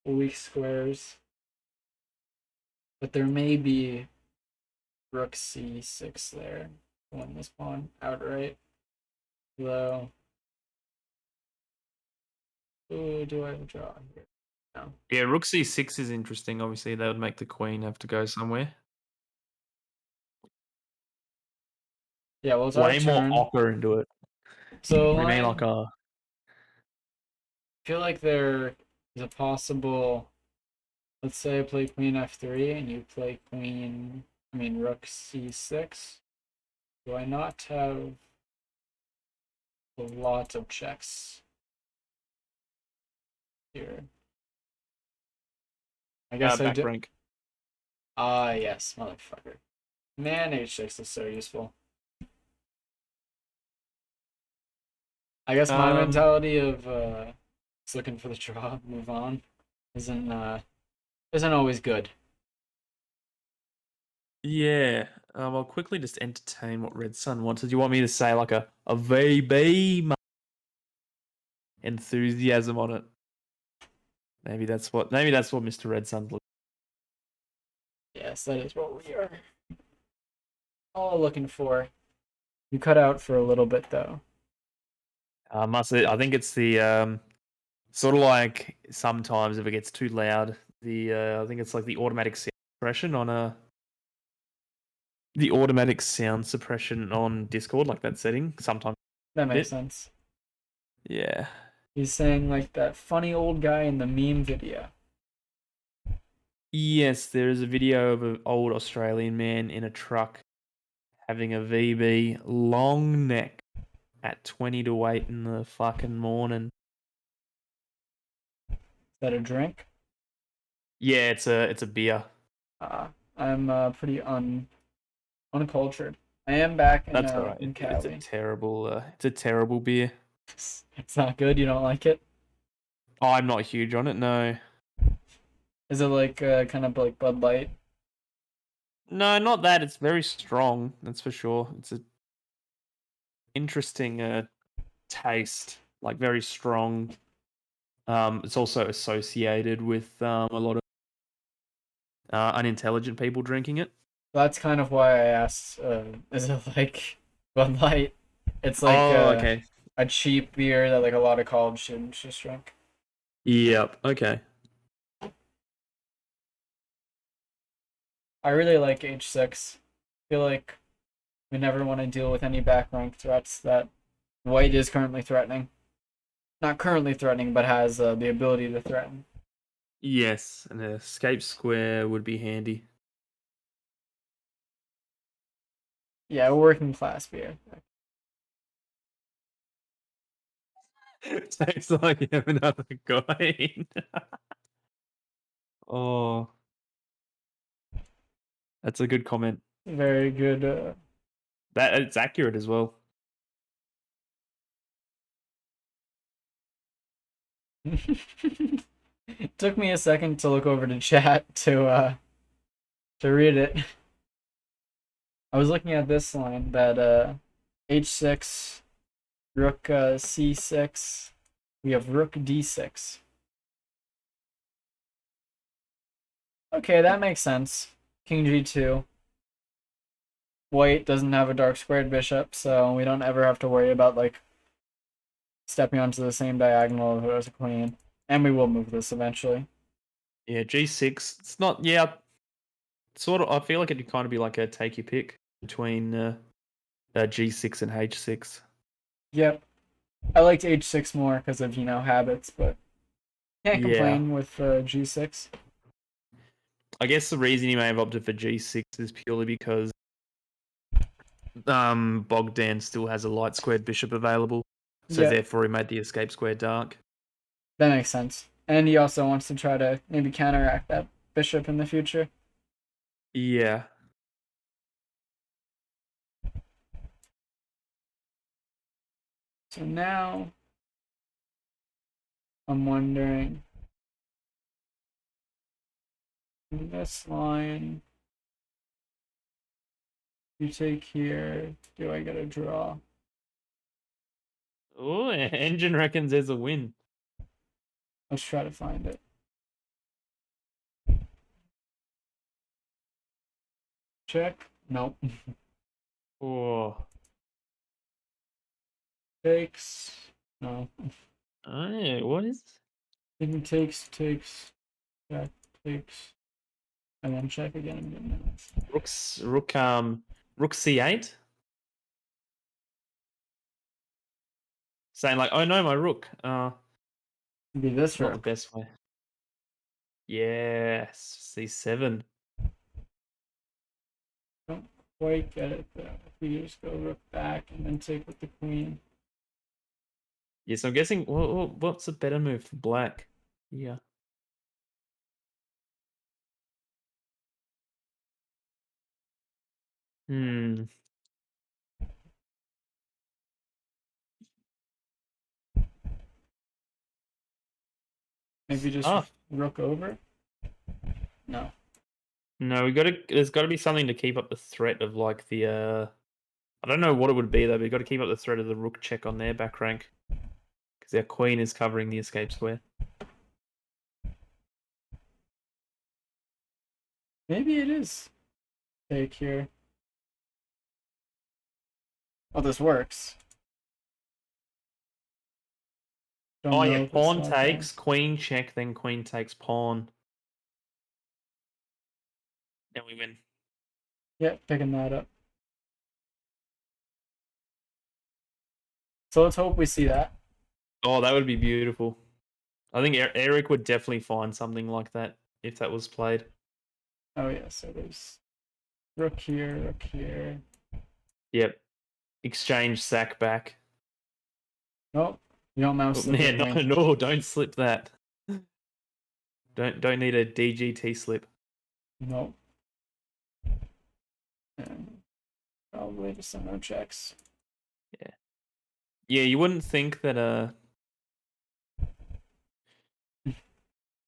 weak squares. But there may be Rook C6 there. Win this pawn outright. Though, who do I draw here? No. Yeah, Rook C6 is interesting. Obviously, that would make the queen have to go somewhere. Yeah, well, it's our Way more turn. ochre into it. So What do you mean, I like a... feel like there is a possible. Let's say I play Queen F3 and you play Rook C6. Do I not have a lot of checks here? I guess I back do. rank? Ah, yes, motherfucker. Man, H6 is so useful. I guess my mentality of just looking for the draw, move on, isn't always good. Yeah. I'll quickly just entertain what Red Sun wanted. You want me to say like a VB enthusiasm on it? Maybe that's what Mr. Red Sun's looking. Yes, that is what we are all looking for. You cut out for a little bit though. I think it's the sort of like sometimes if it gets too loud, I think it's like the automatic sound suppression on Discord, like that setting. Sometimes That makes sense. yeah. He's saying like that funny old guy in the meme video. Yes, there is a video of an old Australian man in a truck having a VB long neck at 20 to 8 in the fucking morning. Is that a drink? Yeah, it's a beer. I'm pretty uncultured. I am back in That's all right. in It's a Cali. terrible beer. It's not good. You don't like it? I'm not huge on it, no. Is it like kind of like Bud Light? No, not that. It's very strong, that's for sure. It's a interesting taste, like very strong. It's also associated with a lot of unintelligent people drinking it. That's kind of why I asked. Is it like Bud Light? It's like Okay. a cheap beer that like a lot of college students just drink. Yep. Okay. I really like H6. I feel like we never want to deal with any back rank threats that White is currently threatening. Not currently threatening, but has the ability to threaten. Yes, an escape square would be handy. Yeah, working class beer. Tastes like you have another guy. Oh, that's a good comment. Very good. That it's accurate as well. It took me a second to look over to chat to read it. I was looking at this line that h6, rook c6. We have rook d6. Okay, that makes sense. King g2. White doesn't have a dark squared bishop, so we don't ever have to worry about like stepping onto the same diagonal as a queen. And we will move this eventually. Yeah, G6. It's not. Yeah, sort of. I feel like it'd kind of be like a take your pick between G6 and H6. Yep. I liked h6 more because of, habits, but can't Yeah. complain with g6. I guess the reason he may have opted for G6 is purely because Bogdan still has a light squared bishop available, so Yeah, therefore he made the escape square dark. that makes sense. And he also wants to try to maybe counteract that bishop in the future. Yeah. So now I'm wondering. This line. You take here. Do I get a draw? Oh, Engine reckons there's a win. Let's try to find it. Check. Nope. Oh, Takes. No. oh, what is? Even takes. Check. Takes. And then check again in minutes. Rook C8. Saying like, oh no, my rook. Be this Not the rook. best way. Yes, C7. Don't quite get it though. If you just go rook back and then take with the queen. Yes, I'm guessing. What's a better move for black? Yeah. Hmm. Maybe just Ah, rook over? No. no, we gotta. There's got to be something to keep up the threat of like the. I don't know what it would be though. But you got to keep up the threat of the rook check on their back rank because their queen is covering the escape square. Maybe it is. Take here. Oh, this works. Don't Oh know yeah, if it's pawn not there. takes, queen check, then queen takes pawn. Then we win. Yeah, picking that up. So let's hope we see that. Oh, that would be beautiful. I think Eric would definitely find something like that if that was played. Oh yeah, so there's rook here, rook here. Yep. Exchange sack back. Nope. You don't mouse Oh, slip your man, queen. no, don't slip that. Don't need a DGT slip. Nope. And probably just some no checks. Yeah, you wouldn't think that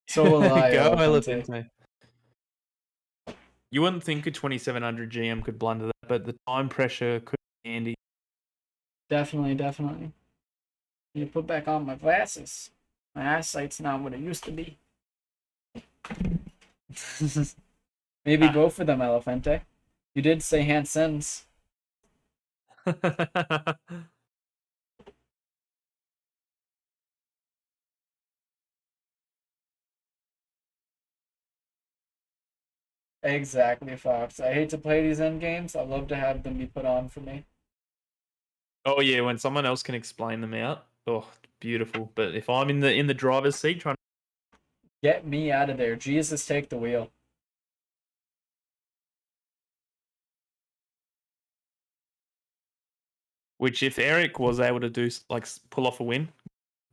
So will I, Go Elefante. Elefante. You wouldn't think a 2700 GM could blunder that, but the time pressure could be handy. Definitely. Need to put back on my glasses. My eyesight's not what it used to be. Maybe go for them, Elefante. You did say Hansens. Exactly, Fox. I hate to play these end games. I love to have them be put on for me. Oh yeah, when someone else can explain them out. Oh, beautiful. But if I'm in the driver's seat trying Get me out of there. Jesus, take the wheel. which if Eric was able to do like pull off a win,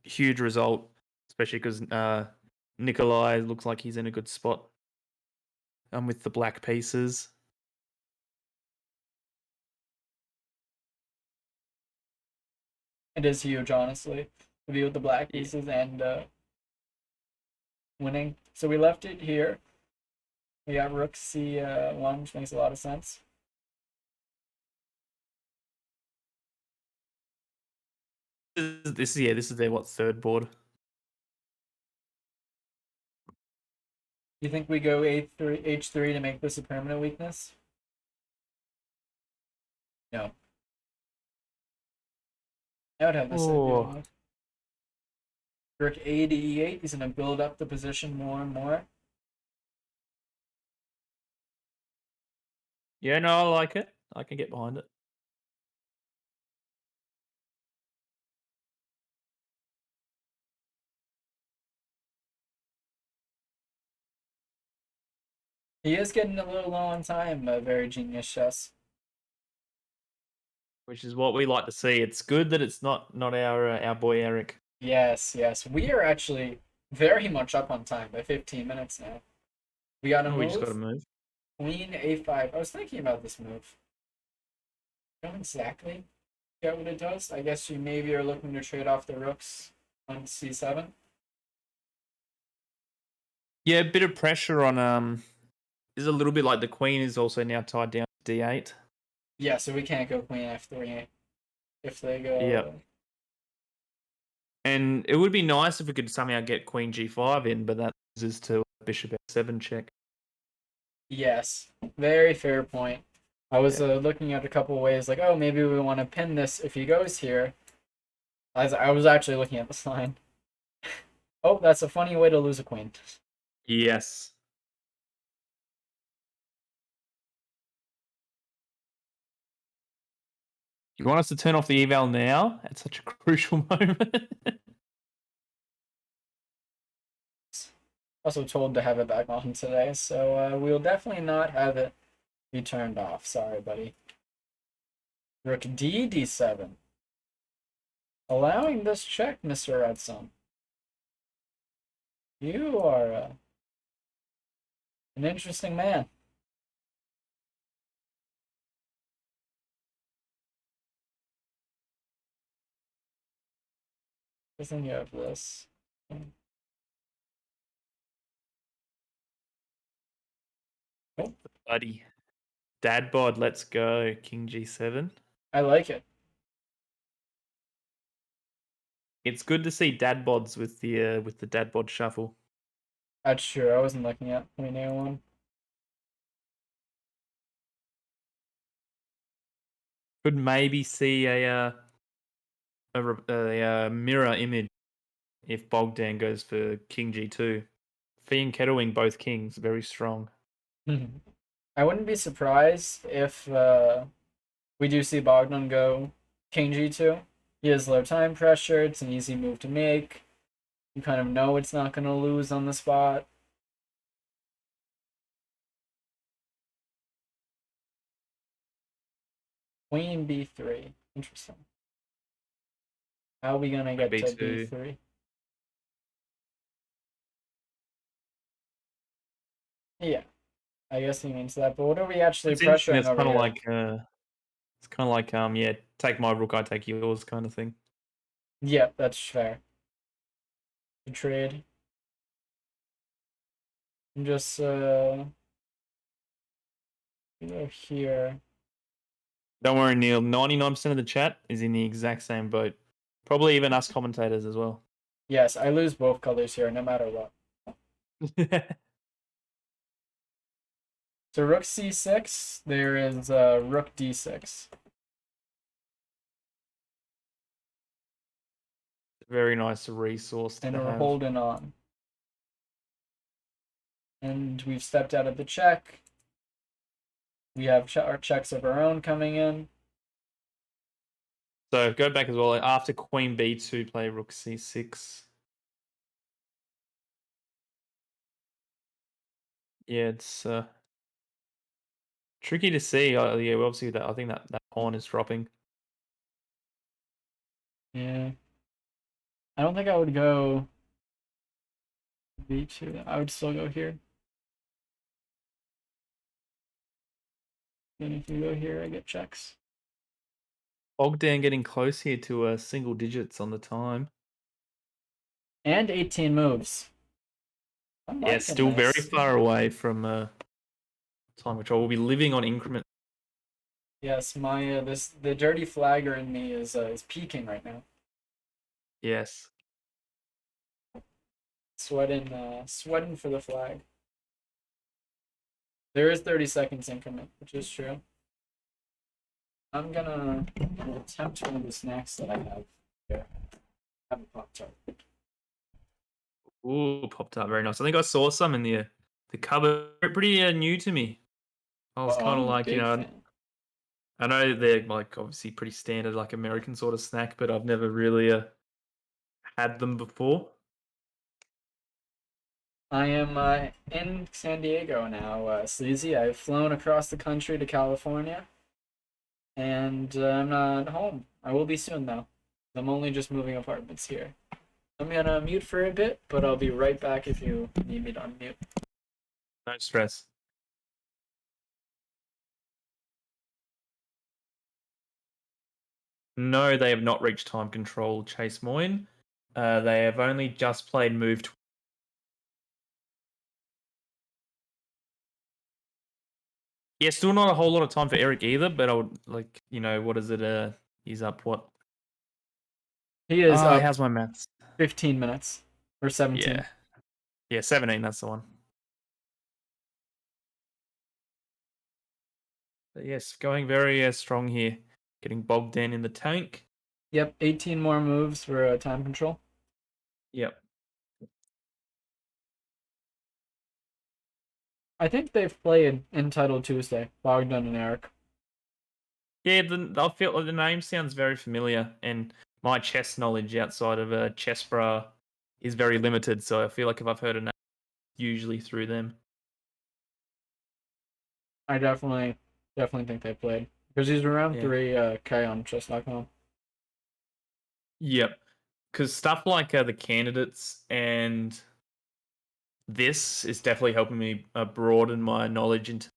huge result, especially because Nikolai looks like he's in a good spot. With the black pieces. It is huge, honestly. To be with the black Yeah. pieces and winning. So we left it here. We got rook c1, which makes a lot of sense. This is their third board. You think we go h3 to make this a permanent weakness? No. I would have this idea. Rook a to e8. He's going to build up the position more and more. Yeah, no, I like it. I can get behind it. He is getting a little low on time. Very genius chess. Which is what we like to see. It's good that it's not our boy Eric. Yes. We are actually very much up on time by 15 minutes now. We got a We just got to move. move. Queen a5. I was thinking about this move. Don't exactly get what it does. I guess you maybe are looking to trade off the rooks on c7. Yeah, a bit of pressure on is a little bit like the queen is also now tied down to d8. Yeah, so we can't go queen f3 if they go. Yep. And it would be nice if we could somehow get queen g5 in, but that loses to bishop f7 check. Yes, very fair point. I was looking at a couple ways, like, oh, maybe we want to pin this if he goes here. I was actually looking at this line. Oh, that's a funny way to lose a queen. Yes. You want us to turn off the eval now at such a crucial moment? Also told to have it back on today, so we'll definitely not have it be turned off. Sorry, buddy. Rook d d7. Allowing this check, Mr. Redson. You are an interesting man. I think you have this. Oh, Buddy. Dad bod, let's go. King g7. I like it. It's good to see dad bods with the dad bod shuffle. That's true. I wasn't looking at queen a1. Could maybe see a mirror image if Bogdan goes for king g2. Fee and Kettlewing both kings, very strong. I wouldn't be surprised if we do see Bogdan go king g2. He has low time pressure. It's an easy move to make. You kind of know it's not going to lose on the spot. Queen b3. Interesting. How are we going to get to B2. b3? Yeah, I guess he means that. But what are we actually It's interesting. pressuring It's over kind of here? like it's kind of like yeah, take my rook, I take yours kind of thing. Yeah, that's fair. The trade. I'm just go here. Don't worry, Neil. 99% of the chat is in the exact same boat. Probably even us commentators as well. Yes, I lose both colors here, no matter what. So rook c6, there is rook d6. Very nice resource to And we're have. holding on. And we've stepped out of the check. We have our checks of our own coming in. So go back as well. After queen b2, play rook c6. Yeah, it's tricky to see. Yeah, obviously that I think that pawn is dropping. Yeah. I don't think I would go b2. I would still go here. And if you go here, I get checks. Bogdan getting close here to single digits on the time. And 18 moves. I'm Yeah, liking still very this. far away from time which I will be living on increment. Yes, my the dirty flagger in me is peaking right now. Yes. Sweating for the flag. There is 30 seconds increment, which is true. I'm gonna attempt one of the snacks that I have here. Have a Pop-Tart. Ooh, popped up very nice. I think I saw some in the cupboard. Pretty new to me. I was Oh, kind I'm of a like, big fan. I know they're like obviously pretty standard, like American sort of snack, but I've never really had them before. I am in San Diego now, Sleazy. I've flown across the country to California, and I'm not home. I will be soon, though. I'm only just moving apartments here. I'm gonna mute for a bit, but I'll be right back if you need me to unmute. No stress. No, they have not reached time control, Chase Moyne. They have only just played move Yeah, still not a whole lot of time for Eric either, but I would like, what is it? He's up what? He is up how's my maths? 15 minutes or 17. Yeah. Yeah, 17, that's the one. But yes, going very strong here. Getting bogged down in the tank. Yep, 18 more moves for time control. Yep. I think they've played in Title Tuesday, Bogdan and Eric. Yeah, I feel like the name sounds very familiar, and my chess knowledge outside of Chessbra is very limited, so I feel like if I've heard a name, usually through them. I definitely think they played because he's around Yeah. 3K on chess.com. Yep. Because stuff like the candidates and this is definitely helping me broaden my knowledge into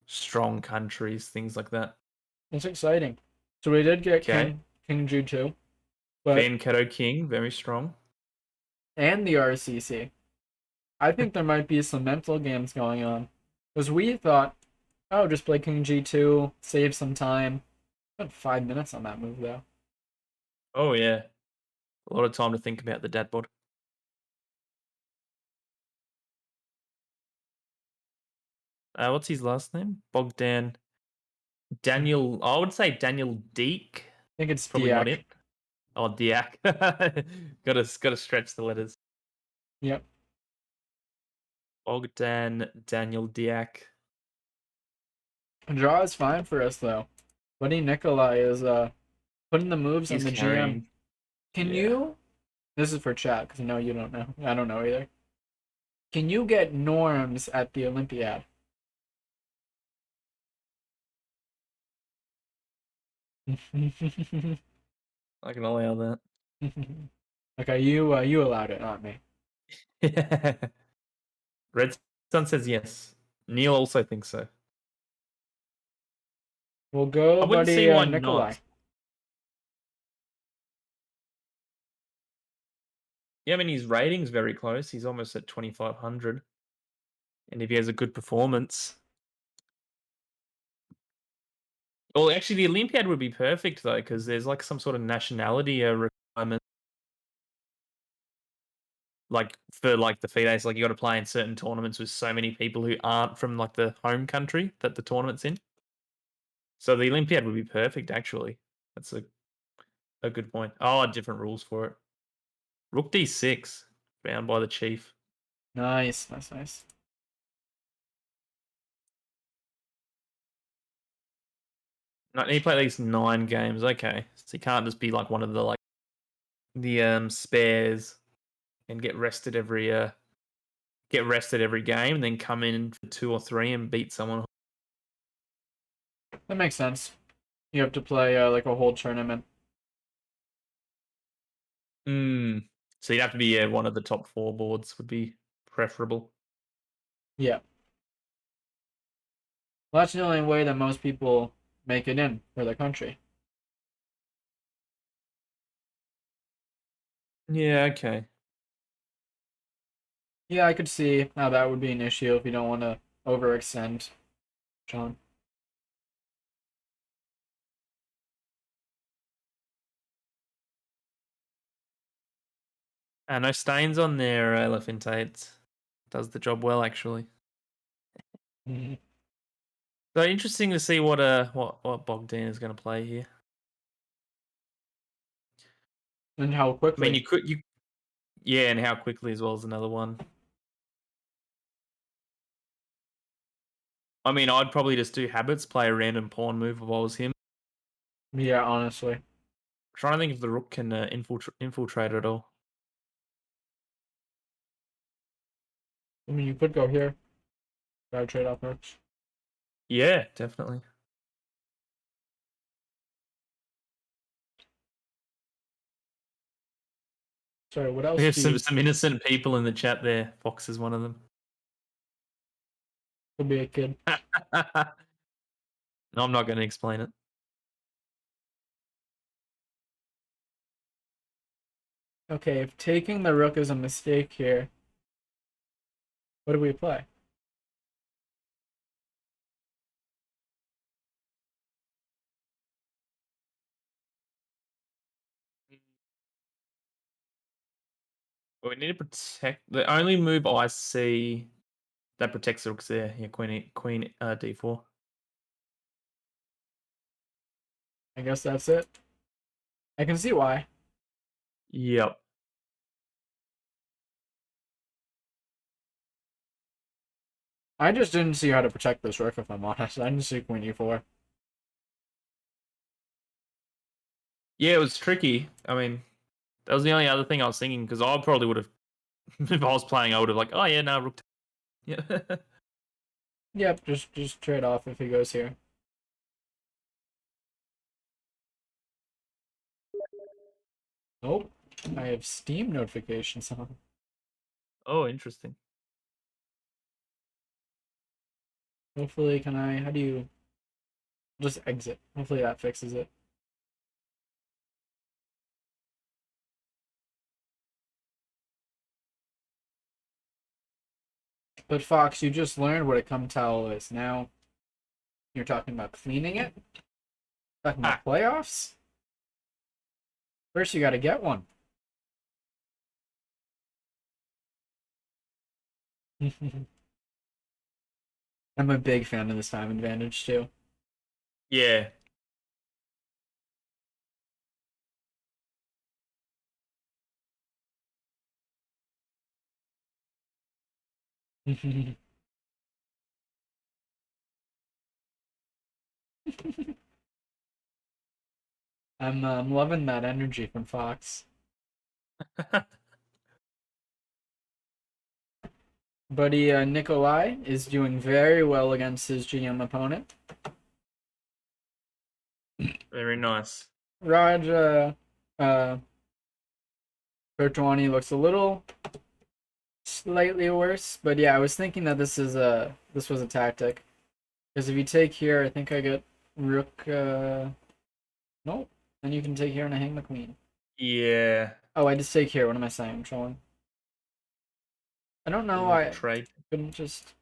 strong countries, things like that. It's exciting. So we did get Okay. King G2, but Van Cato King, very strong. and the RCC. I think there might be some mental games going on because we thought, oh, just play King G2, save some time. Spent 5 minutes on that move though. Oh, yeah. A lot of time to think about the dad bod. What's his last name? Bogdan. Daniel, I would say Daniel Deek. I think it's Probably not Diak. it. Oh, Diak. gotta stretch the letters. Yep. Bogdan Daniel Diak. A draw is fine for us though. Buddy Nikolai is putting the moves He's on the GM. carrying. Can Yeah. you? This is for chat because I know you don't know. I don't know either. Can you get norms at the Olympiad? I can allow that. Okay, you allowed it, not me. Red Sun says yes. Neil also thinks so. We'll go, I wouldn't buddy see why Nikolai. not. Yeah, I mean, his rating's very close. He's almost at 2,500. And if he has a good performance. Well, actually, the Olympiad would be perfect, though, because there's like some sort of nationality requirement. Like for like the FIDEs, like you got to play in certain tournaments with so many people who aren't from like the home country that the tournament's in. So the Olympiad would be perfect, actually. That's a good point. Oh, different rules for it. Rook d6, bound by the chief. Nice, nice. No, he played at least 9 games. Okay, so he can't just be like one of the spares and get rested every game, and then come in for 2 or 3 and beat someone. That makes sense. You have to play like a whole tournament. So you'd have to be one of the top 4 boards would be preferable. Yeah. Well, that's the only way that most people make it in for the country. Yeah, okay. Yeah, I could see how that would be an issue if you don't want to overextend, John. No stains on their Elephantates. Does the job well, actually. Mhm. So interesting to see what Bogdan is going to play here. And how I quickly. mean, yeah, and how quickly as well as another one. I mean, I'd probably just do habits, play a random pawn move if I was him. Yeah, honestly. Trying to think if the rook can infiltrate at all. I mean, you could go here. Try trade off rooks. Yeah, definitely. Sorry, what else We have do you... some innocent people in the chat there. Fox is one of them. Could be a kid. No, I'm not going to explain it. Okay, if taking the rook is a mistake here, what do we play? We need to protect. The only move I see that protects the rooks there. Yeah, queen d4. I guess that's it. I can see why. Yep. I just didn't see how to protect this rook, if I'm honest. I didn't see queen e4. Yeah, it was tricky. I mean, that was the only other thing I was thinking because I probably would have, if I was playing, I would have like, oh yeah, no, rook. Yeah. Yep, just trade off if he goes here. Oh, I have Steam notifications on. Oh, interesting. Hopefully, can I? How do you? Just exit. Hopefully that fixes it. But Fox, you just learned what a cum towel is. Now you're talking about cleaning it. Talking about playoffs. First, you got to get one. I'm a big fan of this time advantage too. Yeah. I'm loving that energy from Fox. Buddy Nikolai is doing very well against his GM opponent. Very nice. Raj Bertwani looks a little slightly worse, but yeah, I was thinking that this was a tactic. Because if you take here, I think I get rook nope. Then you can take here and I hang the queen. Yeah. Oh, I just take here. What am I saying? I'm trolling. I don't know why I Trade. couldn't just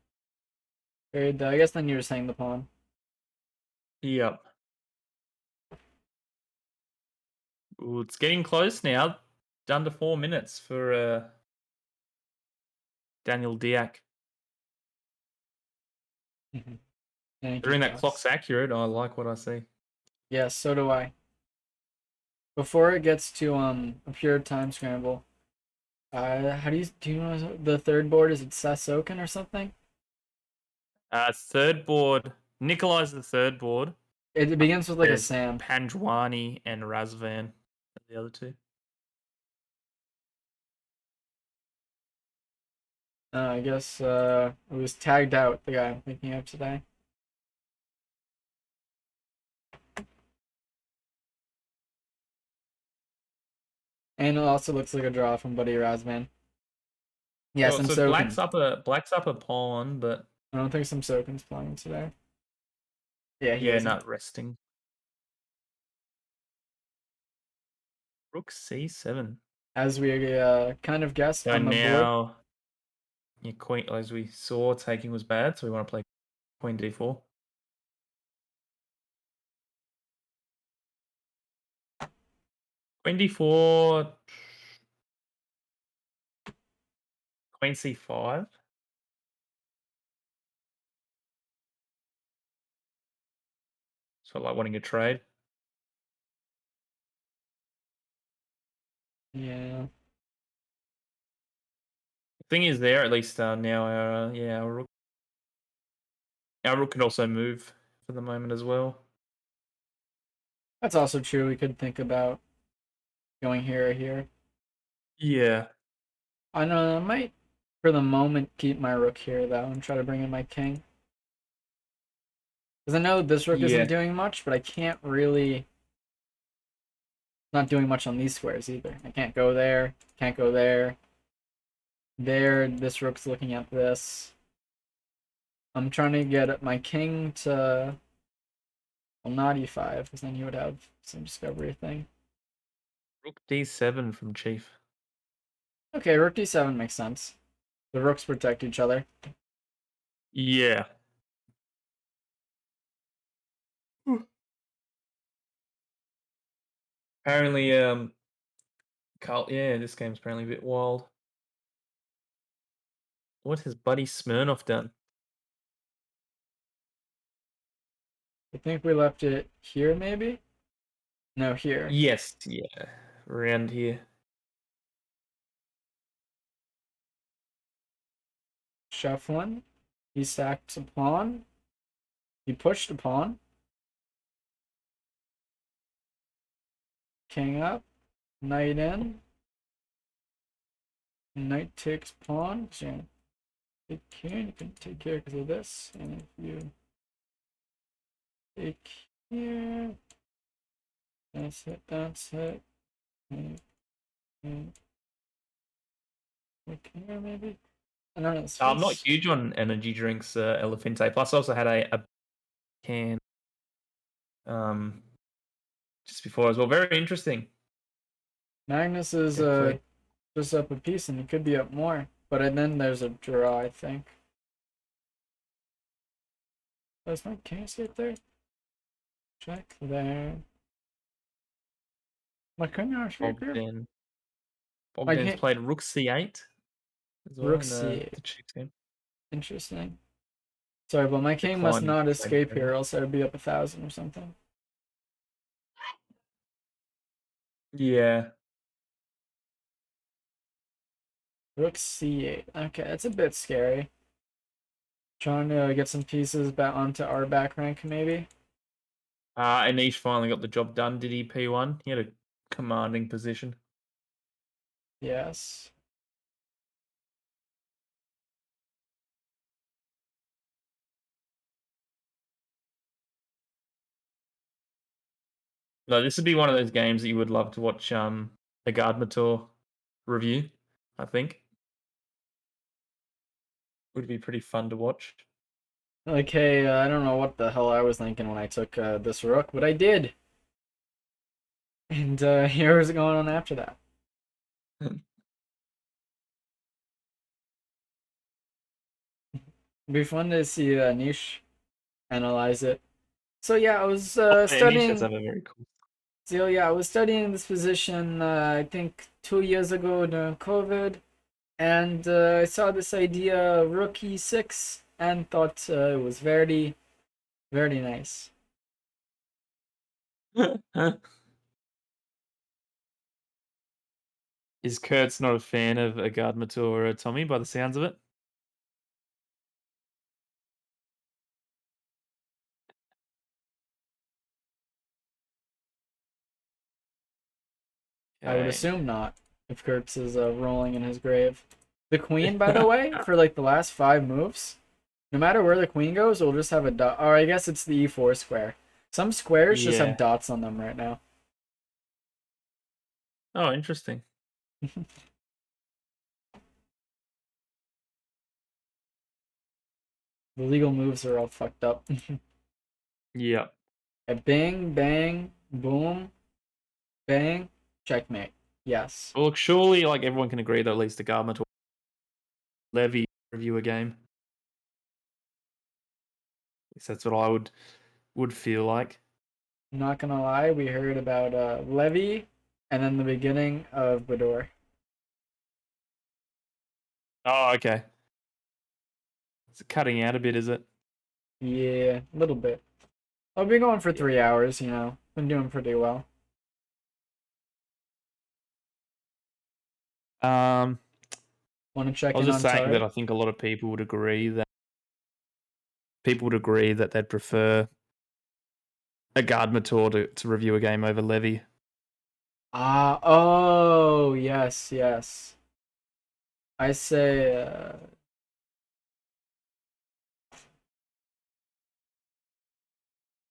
trade that. I guess then you're just hang the pawn. Yep. Ooh, it's getting close now. Under 4 minutes for Daniel Diak. Thank you, During that Fox. clock's accurate, I like what I see. Yes, so do I. Before it gets to a pure time scramble, how do you know the third board? Is it Sasoken or something? Third board. Nikolai's the third board. It begins with like a There's Sam. Panjwani and Razvan, the other two. I guess it was tagged out, the guy I'm thinking of today. And it also looks like a draw from Buddy Razvan. Yes, Oh, I'm so soaking. black's up a pawn, but I don't think some Soken's playing today. Yeah, he yeah, isn't. not resting. Rook c7. As we kind of guessed So on the board. now, your queen, as we saw, taking was bad, so we want to play queen d4. Queen d4, queen c5. So like wanting a trade. Yeah. The thing is, there at least now, our rook can also move for the moment as well. That's also true. We could think about going here or here. Yeah. I know I might, for the moment, keep my rook here though and try to bring in my king. Because I know this rook isn't doing much, but I can't really. Not doing much on these squares either. I can't go there. Can't go there. There, this rook's looking at this. I'm trying to get my king to. Well, not e5, because then he would have some discovery thing. Rook d7 from Chief. Okay, rook d7 makes sense. The rooks protect each other. Yeah. Apparently, Carl. Yeah, this game's apparently a bit wild. What has Buddy Smirnoff done? I think we left it here, maybe? No, here. Yes, yeah, around here. Shuffling. He sacked a pawn. He pushed a pawn. King up. Knight in. Knight takes pawn. So take here. You can take care because of this. And if you take here, that's it. That's it. And take here, maybe. I don't know. I'm not huge on energy drinks, Elefante. Plus, I also had a can just before as well. Very interesting. Magnus is Definitely. just up a piece, and he could be up more. But then there's a draw, I think. There's my king sit there. Check there. My king actually here. Bogdan's can't- played Rook C8 as well Rook in C8. the chick's game. Interesting. Sorry, but my king must Declining not to escape play here, else I'd be up 1,000 or something. Yeah. Rook C8. Okay, that's a bit scary. Trying to get some pieces back onto our back rank, maybe. Anish finally got the job done. Did he P1? He had a commanding position. Yes. No, this would be one of those games that you would love to watch a Gardmator review, I think. Would be pretty fun to watch. Like, hey, I don't know what the hell I was thinking when I took this rook, but I did. And here's going on after that. It'd be fun to see Niche analyze it. So yeah, I was Anish studying. does have a very cool. So yeah, I was studying this position. I think 2 years ago during COVID, and I saw this idea rook e6 and thought it was very, very nice. Is Kurt's not a fan of a Gardmator or a Tommy by the sounds of it? I would Okay. assume not, if Kurtz is rolling in his grave. The queen, by the way, for like the last 5 moves, no matter where the queen goes, it'll just have a dot. Or I guess it's the e4 square. Some squares just Yeah. have dots on them right now. Oh, interesting. The legal moves are all fucked up. Yeah. Bang, bang, boom, bang, checkmate. Yes. Well, look, surely like everyone can agree that at least the Gardmator Levy review a game. At least that's what I would feel like. I'm not gonna lie, we heard about Levy and then the beginning of Bador. Oh, okay. It's cutting out a bit, is it? Yeah, a little bit. I've been going for 3 hours, you know. Been doing pretty well. Um, Want to check I was in just on saying Tari? that I think a lot of people would agree that they'd prefer a Gardmator to review a game over Levy. Oh, yes, yes. I say,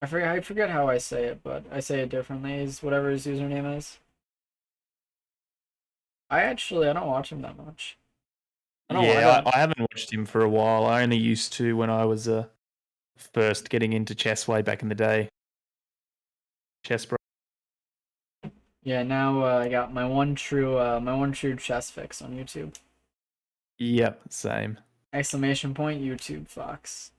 I forget how I say it, but I say it differently. Is whatever his username is. I don't watch him that much. I haven't watched him for a while. I only used to when I was first getting into chess way back in the day. Chess bro. Yeah, now I got my one true chess fix on YouTube. Yep, same. Exclamation point YouTube Fox.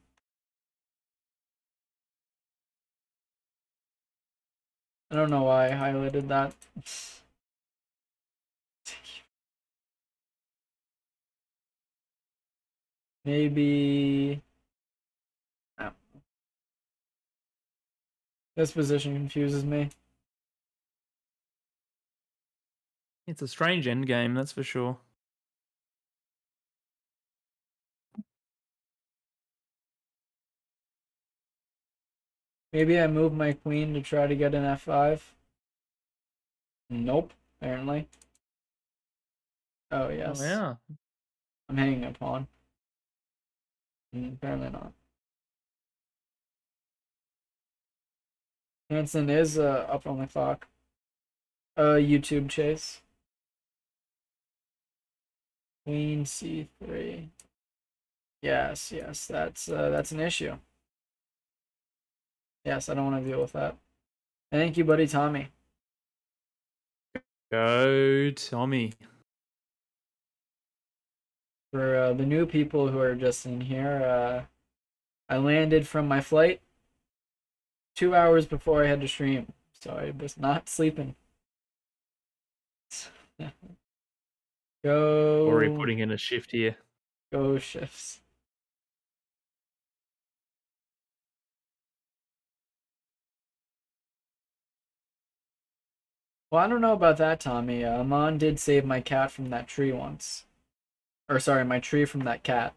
I don't know why I highlighted that. Maybe. Oh, this position confuses me. It's a strange endgame, that's for sure. Maybe I move my queen to try to get an f5. Nope, apparently. Oh, yes. Oh, yeah. I'm hanging a pawn. Apparently not. Hanson is up on the clock. YouTube chase. Queen c3. Yes, yes, that's an issue. Yes, I don't want to deal with that. Thank you, buddy Tommy. Go, Tommy. For the new people who are just in here, I landed from my flight 2 hours before I had to stream, so I was not sleeping. Already Go, putting in a shift here. go shifts. Well, I don't know about that, Tommy. Amon did save my cat from that tree once. Or sorry, my tree from that cat.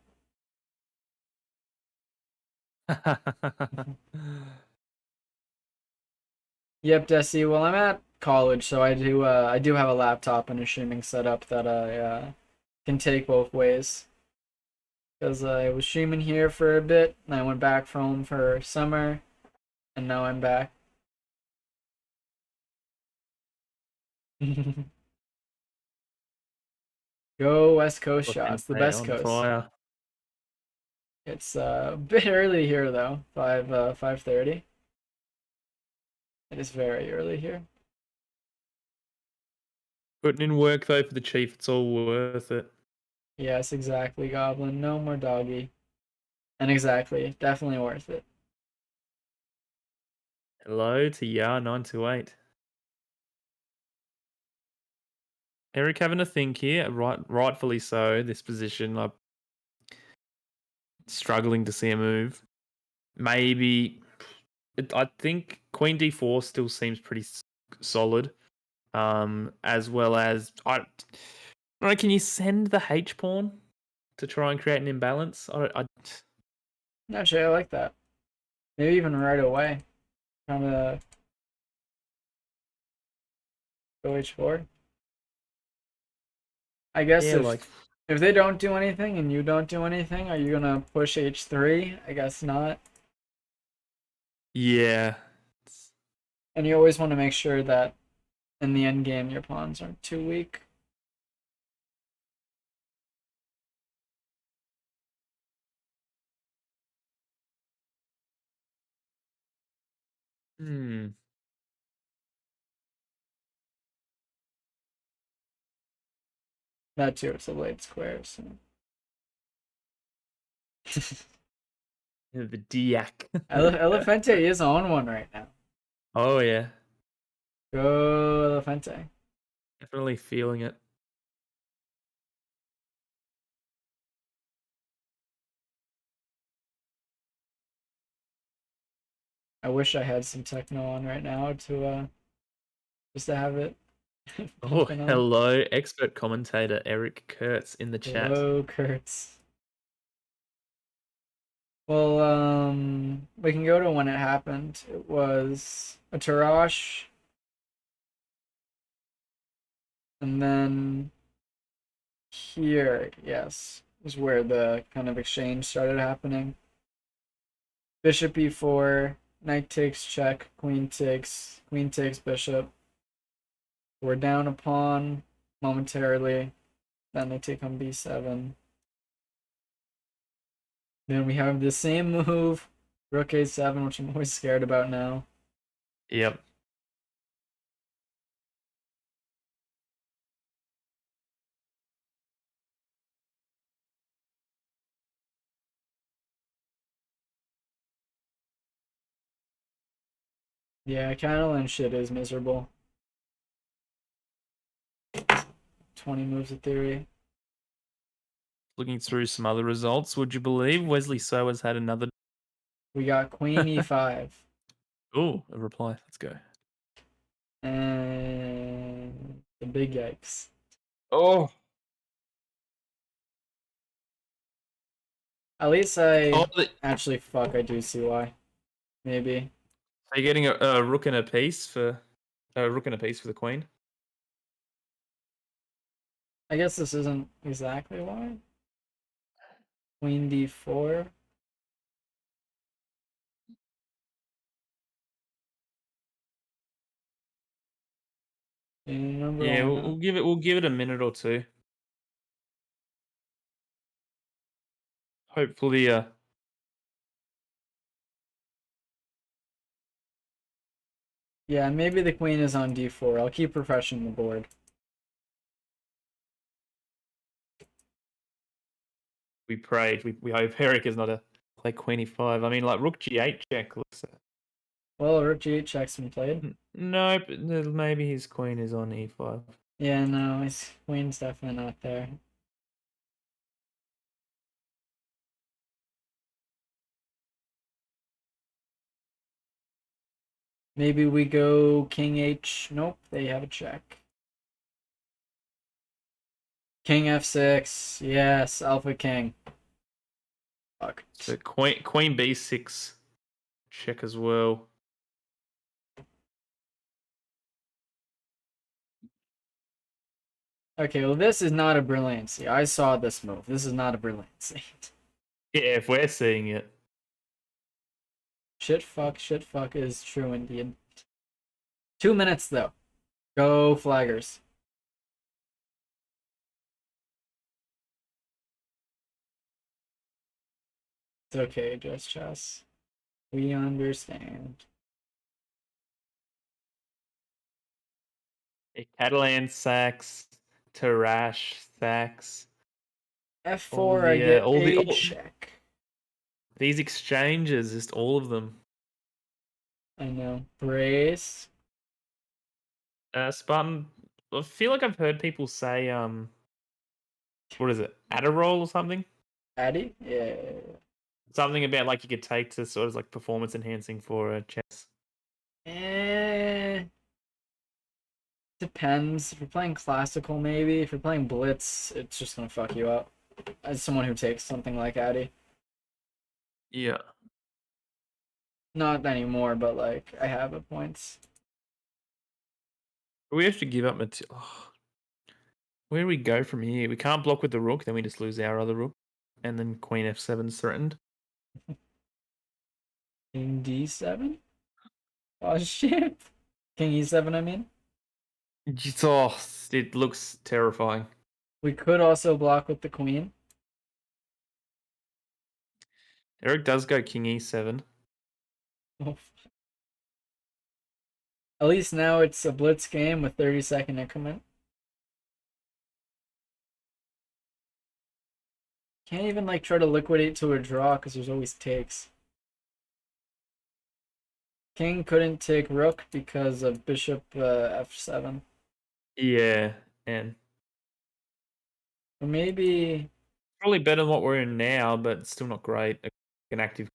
Yep, Desi. Well, I'm at college, so I do have a laptop and a streaming setup that I can take both ways. Because I was streaming here for a bit, and I went back home for summer, and now I'm back. Go West Coast shots, the best On coast. fire. It's a bit early here though, 5:30. It is very early here. Putting in work though for the chief, it's all worth it. Yes, exactly, Goblin. No more doggy. And exactly, definitely worth it. Hello to Yar928. Eric having a think here, rightfully so. This position, I'm struggling to see a move. Maybe, I think Queen D4 still seems pretty solid. As well as I don't know, can you send the H pawn to try and create an imbalance? Actually, I like that. Maybe even right away. Kind of go H4. I guess Yeah, like if they don't do anything and you don't do anything, are you gonna push H3? I guess not. yeah. And you always want to make sure that in the end game your pawns aren't too weak. Hmm. That too, it's a late square, so. Yeah, the Diak. Elefante is on one right now. Oh yeah, Go Elefante. definitely feeling it. I wish I had some techno on right now to just to have it Oh, pumping on. hello, expert commentator Eric Kurtz in the chat. Hello, Kurtz. Well, we can go to when it happened. It was a Tarash, and then here, yes, is where the kind of exchange started happening. Bishop e4, knight takes check, queen takes bishop. We're down a pawn momentarily. Then they take on b7. Then we have the same move, rook a7, which I'm always scared about now. Yep. Yeah, Catalan shit is miserable. 20 moves of theory. looking through some other results, would you believe Wesley So has had another? We got queen e5. Oh, a reply. Let's go. And the big yikes. Oh, At least I the, actually fuck. I do see why. Maybe. are you getting a rook and a piece for the queen? I guess this isn't exactly why. Queen d4. Remember Yeah, why we'll, not? we'll give it a minute or two. Hopefully, Yeah, maybe the queen is on d4. I'll keep refreshing the board. we prayed. We hope Eric is not a play queen e5. I mean, like rook g8 check looks. Well, rook g8 check's been played. No, but maybe his queen is on e5. Yeah, no, his queen's definitely not there. Maybe we go king h. Nope, they have a check. King f6. Yes, alpha king. Fuck. So queen b6 check as well. Okay, well, this is not a brilliancy. I saw this move. This is not a brilliancy. Yeah, if we're seeing it. Shit fuck is true indeed. 2 minutes, though. Go flaggers. It's okay, just chess. We understand. Catalan sacks, Tarash sacks. F4, I get a check. These exchanges, just all of them. I know. Brace. Spartan, I feel like I've heard people say, what is it, Adderall or something? Addy? Yeah. Something about like you could take to sort of like performance enhancing for chess. Depends. If you're playing classical, maybe. If you're playing blitz, it's just gonna fuck you up. As someone who takes something like Addy. Yeah. Not anymore, but like, I have at points. We have to give up material. Oh. Where do we go from here? We can't block with the rook, then we just lose our other rook. And then queen f7's threatened. King d7? Oh shit. King e7, I mean. Oh, it looks terrifying. We could also block with the queen. Eric does go king e7. Oh, at least now it's a blitz game with 30-second increment. Can't even like try to liquidate to a draw because there's always takes. King couldn't take rook because of bishop f7. Yeah, and Or maybe probably better than what we're in now, but still not great. An active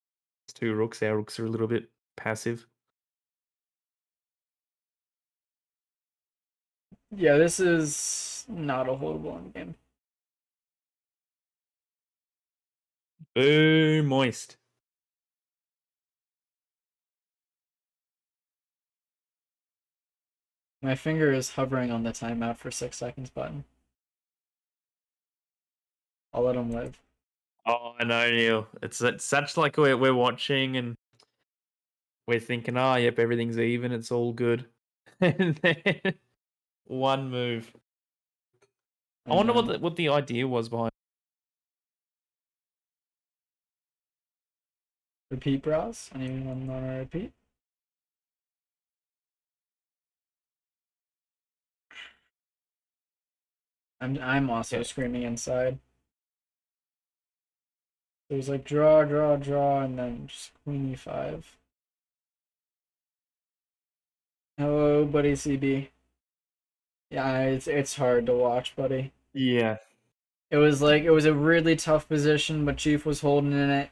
2 rooks. Our rooks are a little bit passive. yeah, this is not a holdable endgame. Boo, moist. My finger is hovering on the timeout for 6 seconds button. I'll let him live. Oh, I know, Neil. It's such like we're watching and we're thinking, oh, yep, everything's even. It's all good. And then one move. I wonder what the idea was behind. Repeat browse. Anyone want to repeat? I'm also screaming inside. There's like draw, and then just queen e5. Hello, buddy CB. Yeah, it's hard to watch, buddy. Yeah. It was like it was a really tough position, but Chief was holding in it.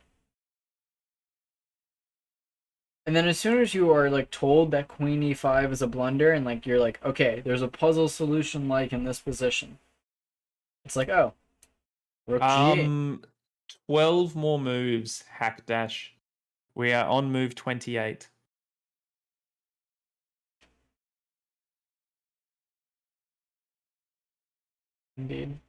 And then as soon as you are like told that Queen E5 is a blunder, and like you're like, okay, there's a puzzle solution like in this position. It's like, oh, Rook G8. 12 more moves, hack dash. We are on move 28. Indeed.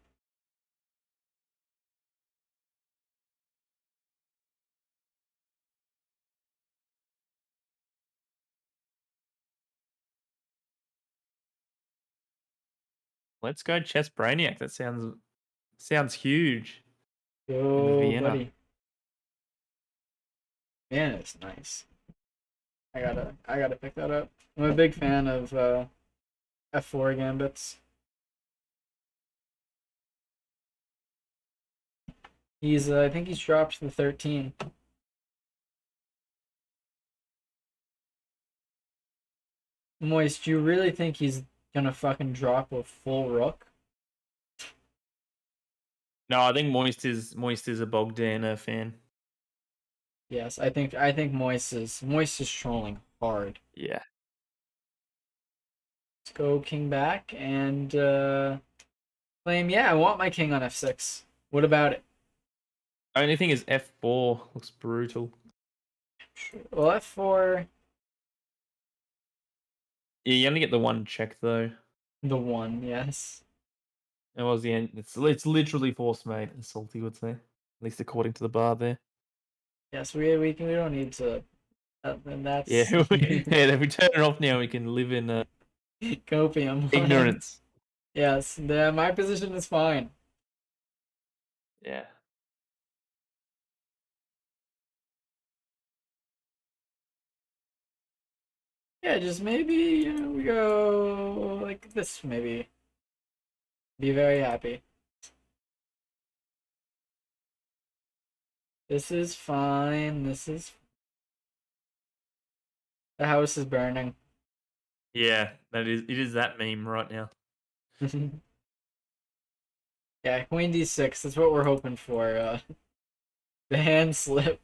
Let's go Chess Brainiac. That sounds huge. Yo, Vienna. buddy. Man, it's nice. I gotta pick that up. I'm a big fan of F4 gambits. He's I think he's dropped the 13. Moist, do you really think he's gonna fucking drop a full rook? No, I think Moist is a Bogdana fan. Yes, I think Moist is trolling hard. Yeah. Let's go king back and claim. Yeah, I want my king on f6. What about it? Only thing is F4 looks brutal. Well, f4. Yeah, you only get the one check though. The one, yes. It was the end. It's literally force mate, as Salty would say. At least according to the bar there. Yes, we don't need to. And that's Yeah, if we turn it off now, we can live in copium. ignorance. Yes, my position is fine. Yeah. Yeah, just maybe we go like this. Maybe be very happy. This is fine. The house is burning. Yeah, it is that meme right now. Yeah, Queen D6. That's what we're hoping for. The hand slip.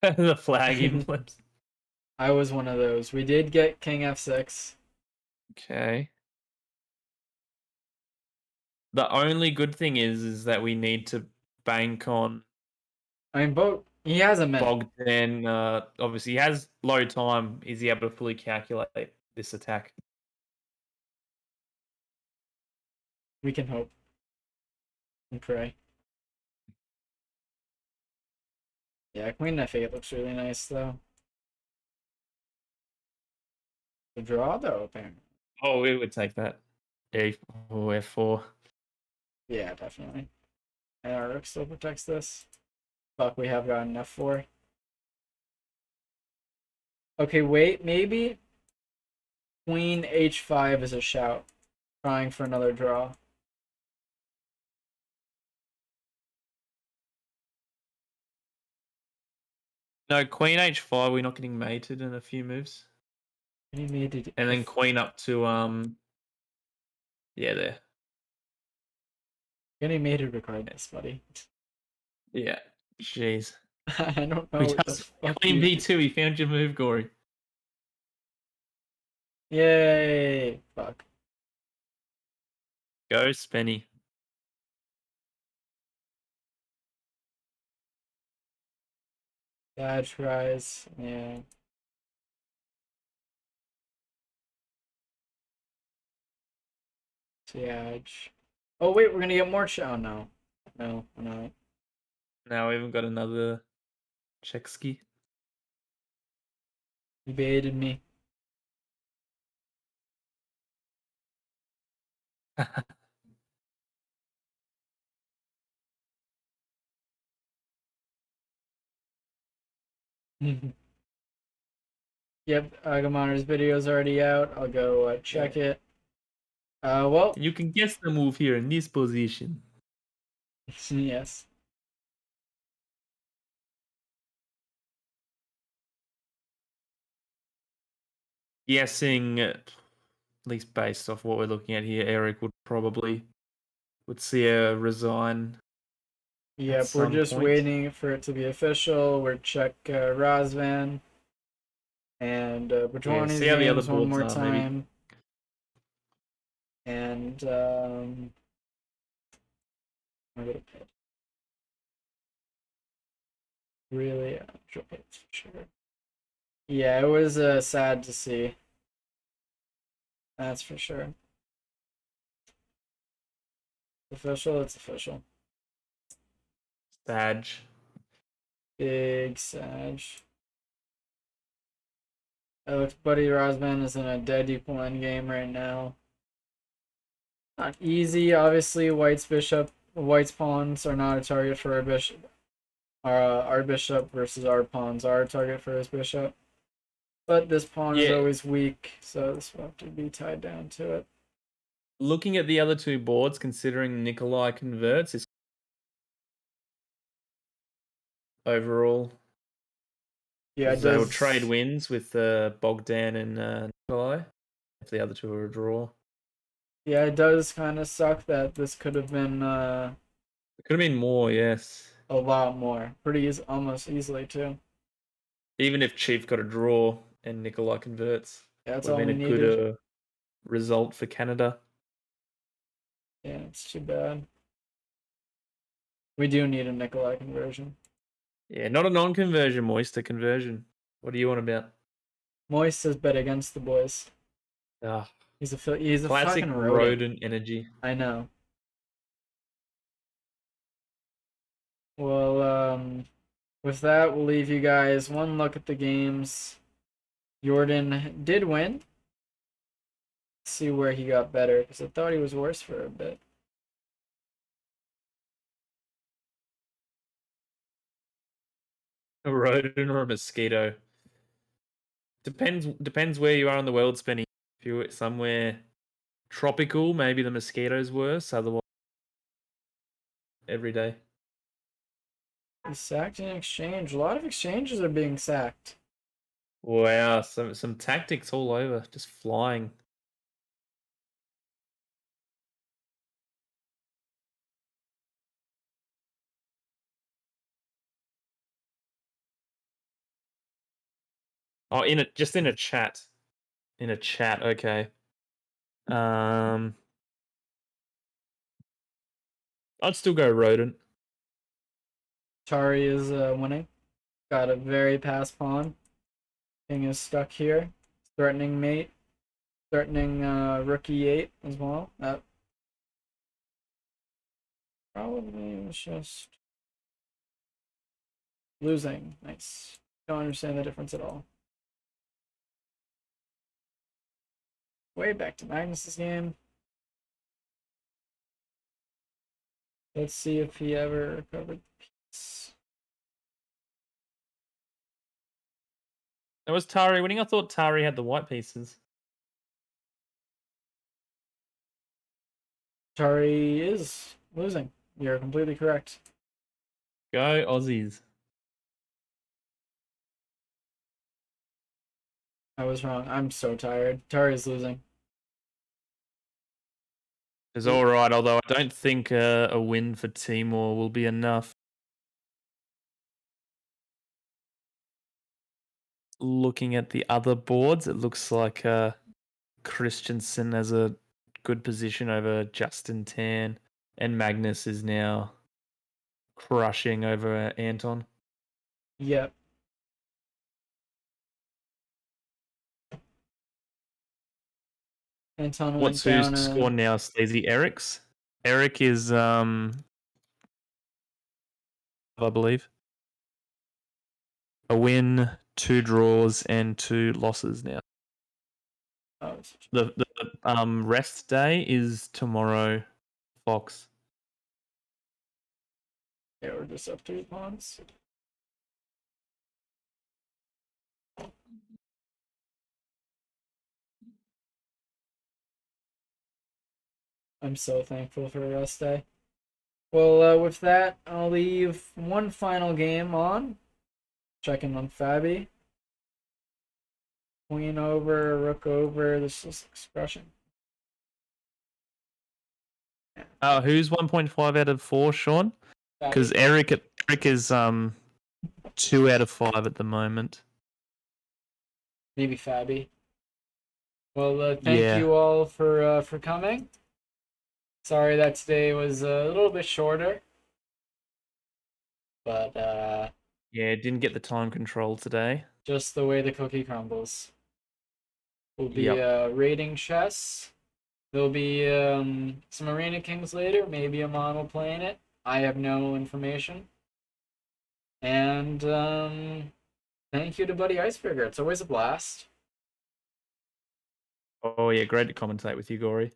The flag emblems. I was one of those. We did get King F6. Okay. The only good thing is that we need to bank on I mean, he has a minute. Bogdan. Obviously, he has low time. Is he able to fully calculate this attack? We can hope and pray. Yeah, Queen F8 looks really nice though. The draw though, apparently. Oh, we would take that. F4. Yeah, definitely. And our rook still protects this. Fuck, we have gotten F4. Okay, wait, maybe Queen H5 is a shout. Trying for another draw. No, Queen H5. We're not getting mated in a few moves. He made it. And then Queen up to yeah, there. Getting mated regardless, buddy. Yeah. Jeez. I don't know We what the just fuck Queen you... B2. We found your move, Gory. Yay! Fuck. Go, Spenny. Bad tries. Yeah. Siege. Oh wait, we're gonna get more oh no. No, no. Now we haven't got another check ski. You baited me. Yep, Agamonder's video's already out. I'll go check it. Well, You can guess the move here in this position. yes. Guessing, at least based off what we're looking at here, Eric would see a resign. Yep, we're some just point. waiting for it to be official. We're check Razvan and Bertoni's see how the other games one boards more are, maybe. time. And I'm gonna pay. Really, for sure. Yeah, it was sad to see. That's for sure. Official, it's official. Sag. Big Sag. Alex Buddy Rosman is in a dead equal end game right now. Not easy, obviously. White's pawns are not a target for our bishop. Our bishop versus our pawns are a target for his bishop. But this pawn is always weak, so this will have to be tied down to it. Looking at the other two boards, considering Nikolai converts, is overall. Yeah, they will trade wins with Bogdan and Nikolai if the other two are a draw. Yeah, it does kind of suck that this could have been It could have been more, yes. a lot more. Almost easily, too. Even if Chief got a draw and Nikolai converts, That's would all have we been a needed. good result for Canada. Yeah, it's too bad. We do need a Nikolai conversion. Yeah, not a non-conversion, Moist, a conversion. What do you want about? Moist has bet against the boys. Ah, He's a classic fucking rodent energy. I know. Well, with that, we'll leave you guys one look at the games. Jordan did win. Let's see where he got better, because I thought he was worse for a bit. A rodent or a mosquito? Depends where you are in the world, Spenny. If you're somewhere tropical, maybe the mosquito's worse. Otherwise, every day. He's sacked in exchange. A lot of exchanges are being sacked. Wow, some tactics all over, just flying. Oh, just in a chat. In a chat, okay. I'd still go rodent. Tari is winning. Got a very passed pawn. King is stuck here. Threatening mate. Threatening rookie 8 as well. That probably was just losing. Nice. Don't understand the difference at all. Way back to Magnus's game. Let's see if he ever recovered the piece. That was Tari winning. I thought Tari had the white pieces. Tari is losing. You're completely correct. Go Aussies. I was wrong. I'm so tired. Tari's losing. It's all right, although I don't think a win for Timor will be enough. Looking at the other boards, it looks like Christensen has a good position over Justin Tan, and Magnus is now crushing over Anton. Yep. Anton What's went whose down. score now, Sleazy? Eric's? Eric is I believe. A win, 2 draws, and 2 losses now. Oh, The rest day is tomorrow, Fox. yeah, we're just up 3 pawns. I'm so thankful for a rest day. Well, with that, I'll leave one final game on. Checking on Fabi. Queen over, rook over. This is expression. Who's 1.5 out of 4, Sean? Because Eric is 2 out of 5 at the moment. Maybe Fabi. Well, thank Yeah. you all for coming. Sorry that today was a little bit shorter, but Yeah, didn't get the time control today. just the way the cookie crumbles. We'll be Yep. rating chess. There'll be some Arena Kings later. Maybe Amon will play in it. I have no information. And thank you to Buddy Iceberger. It's always a blast. Oh yeah, great to commentate with you, Gory.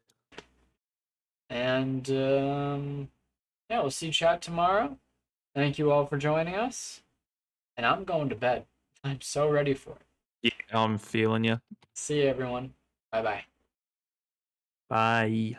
And yeah, we'll see chat tomorrow. Thank you all for joining us. And I'm going to bed. I'm so ready for it. Yeah, I'm feeling you. See you, everyone. Bye-bye. Bye.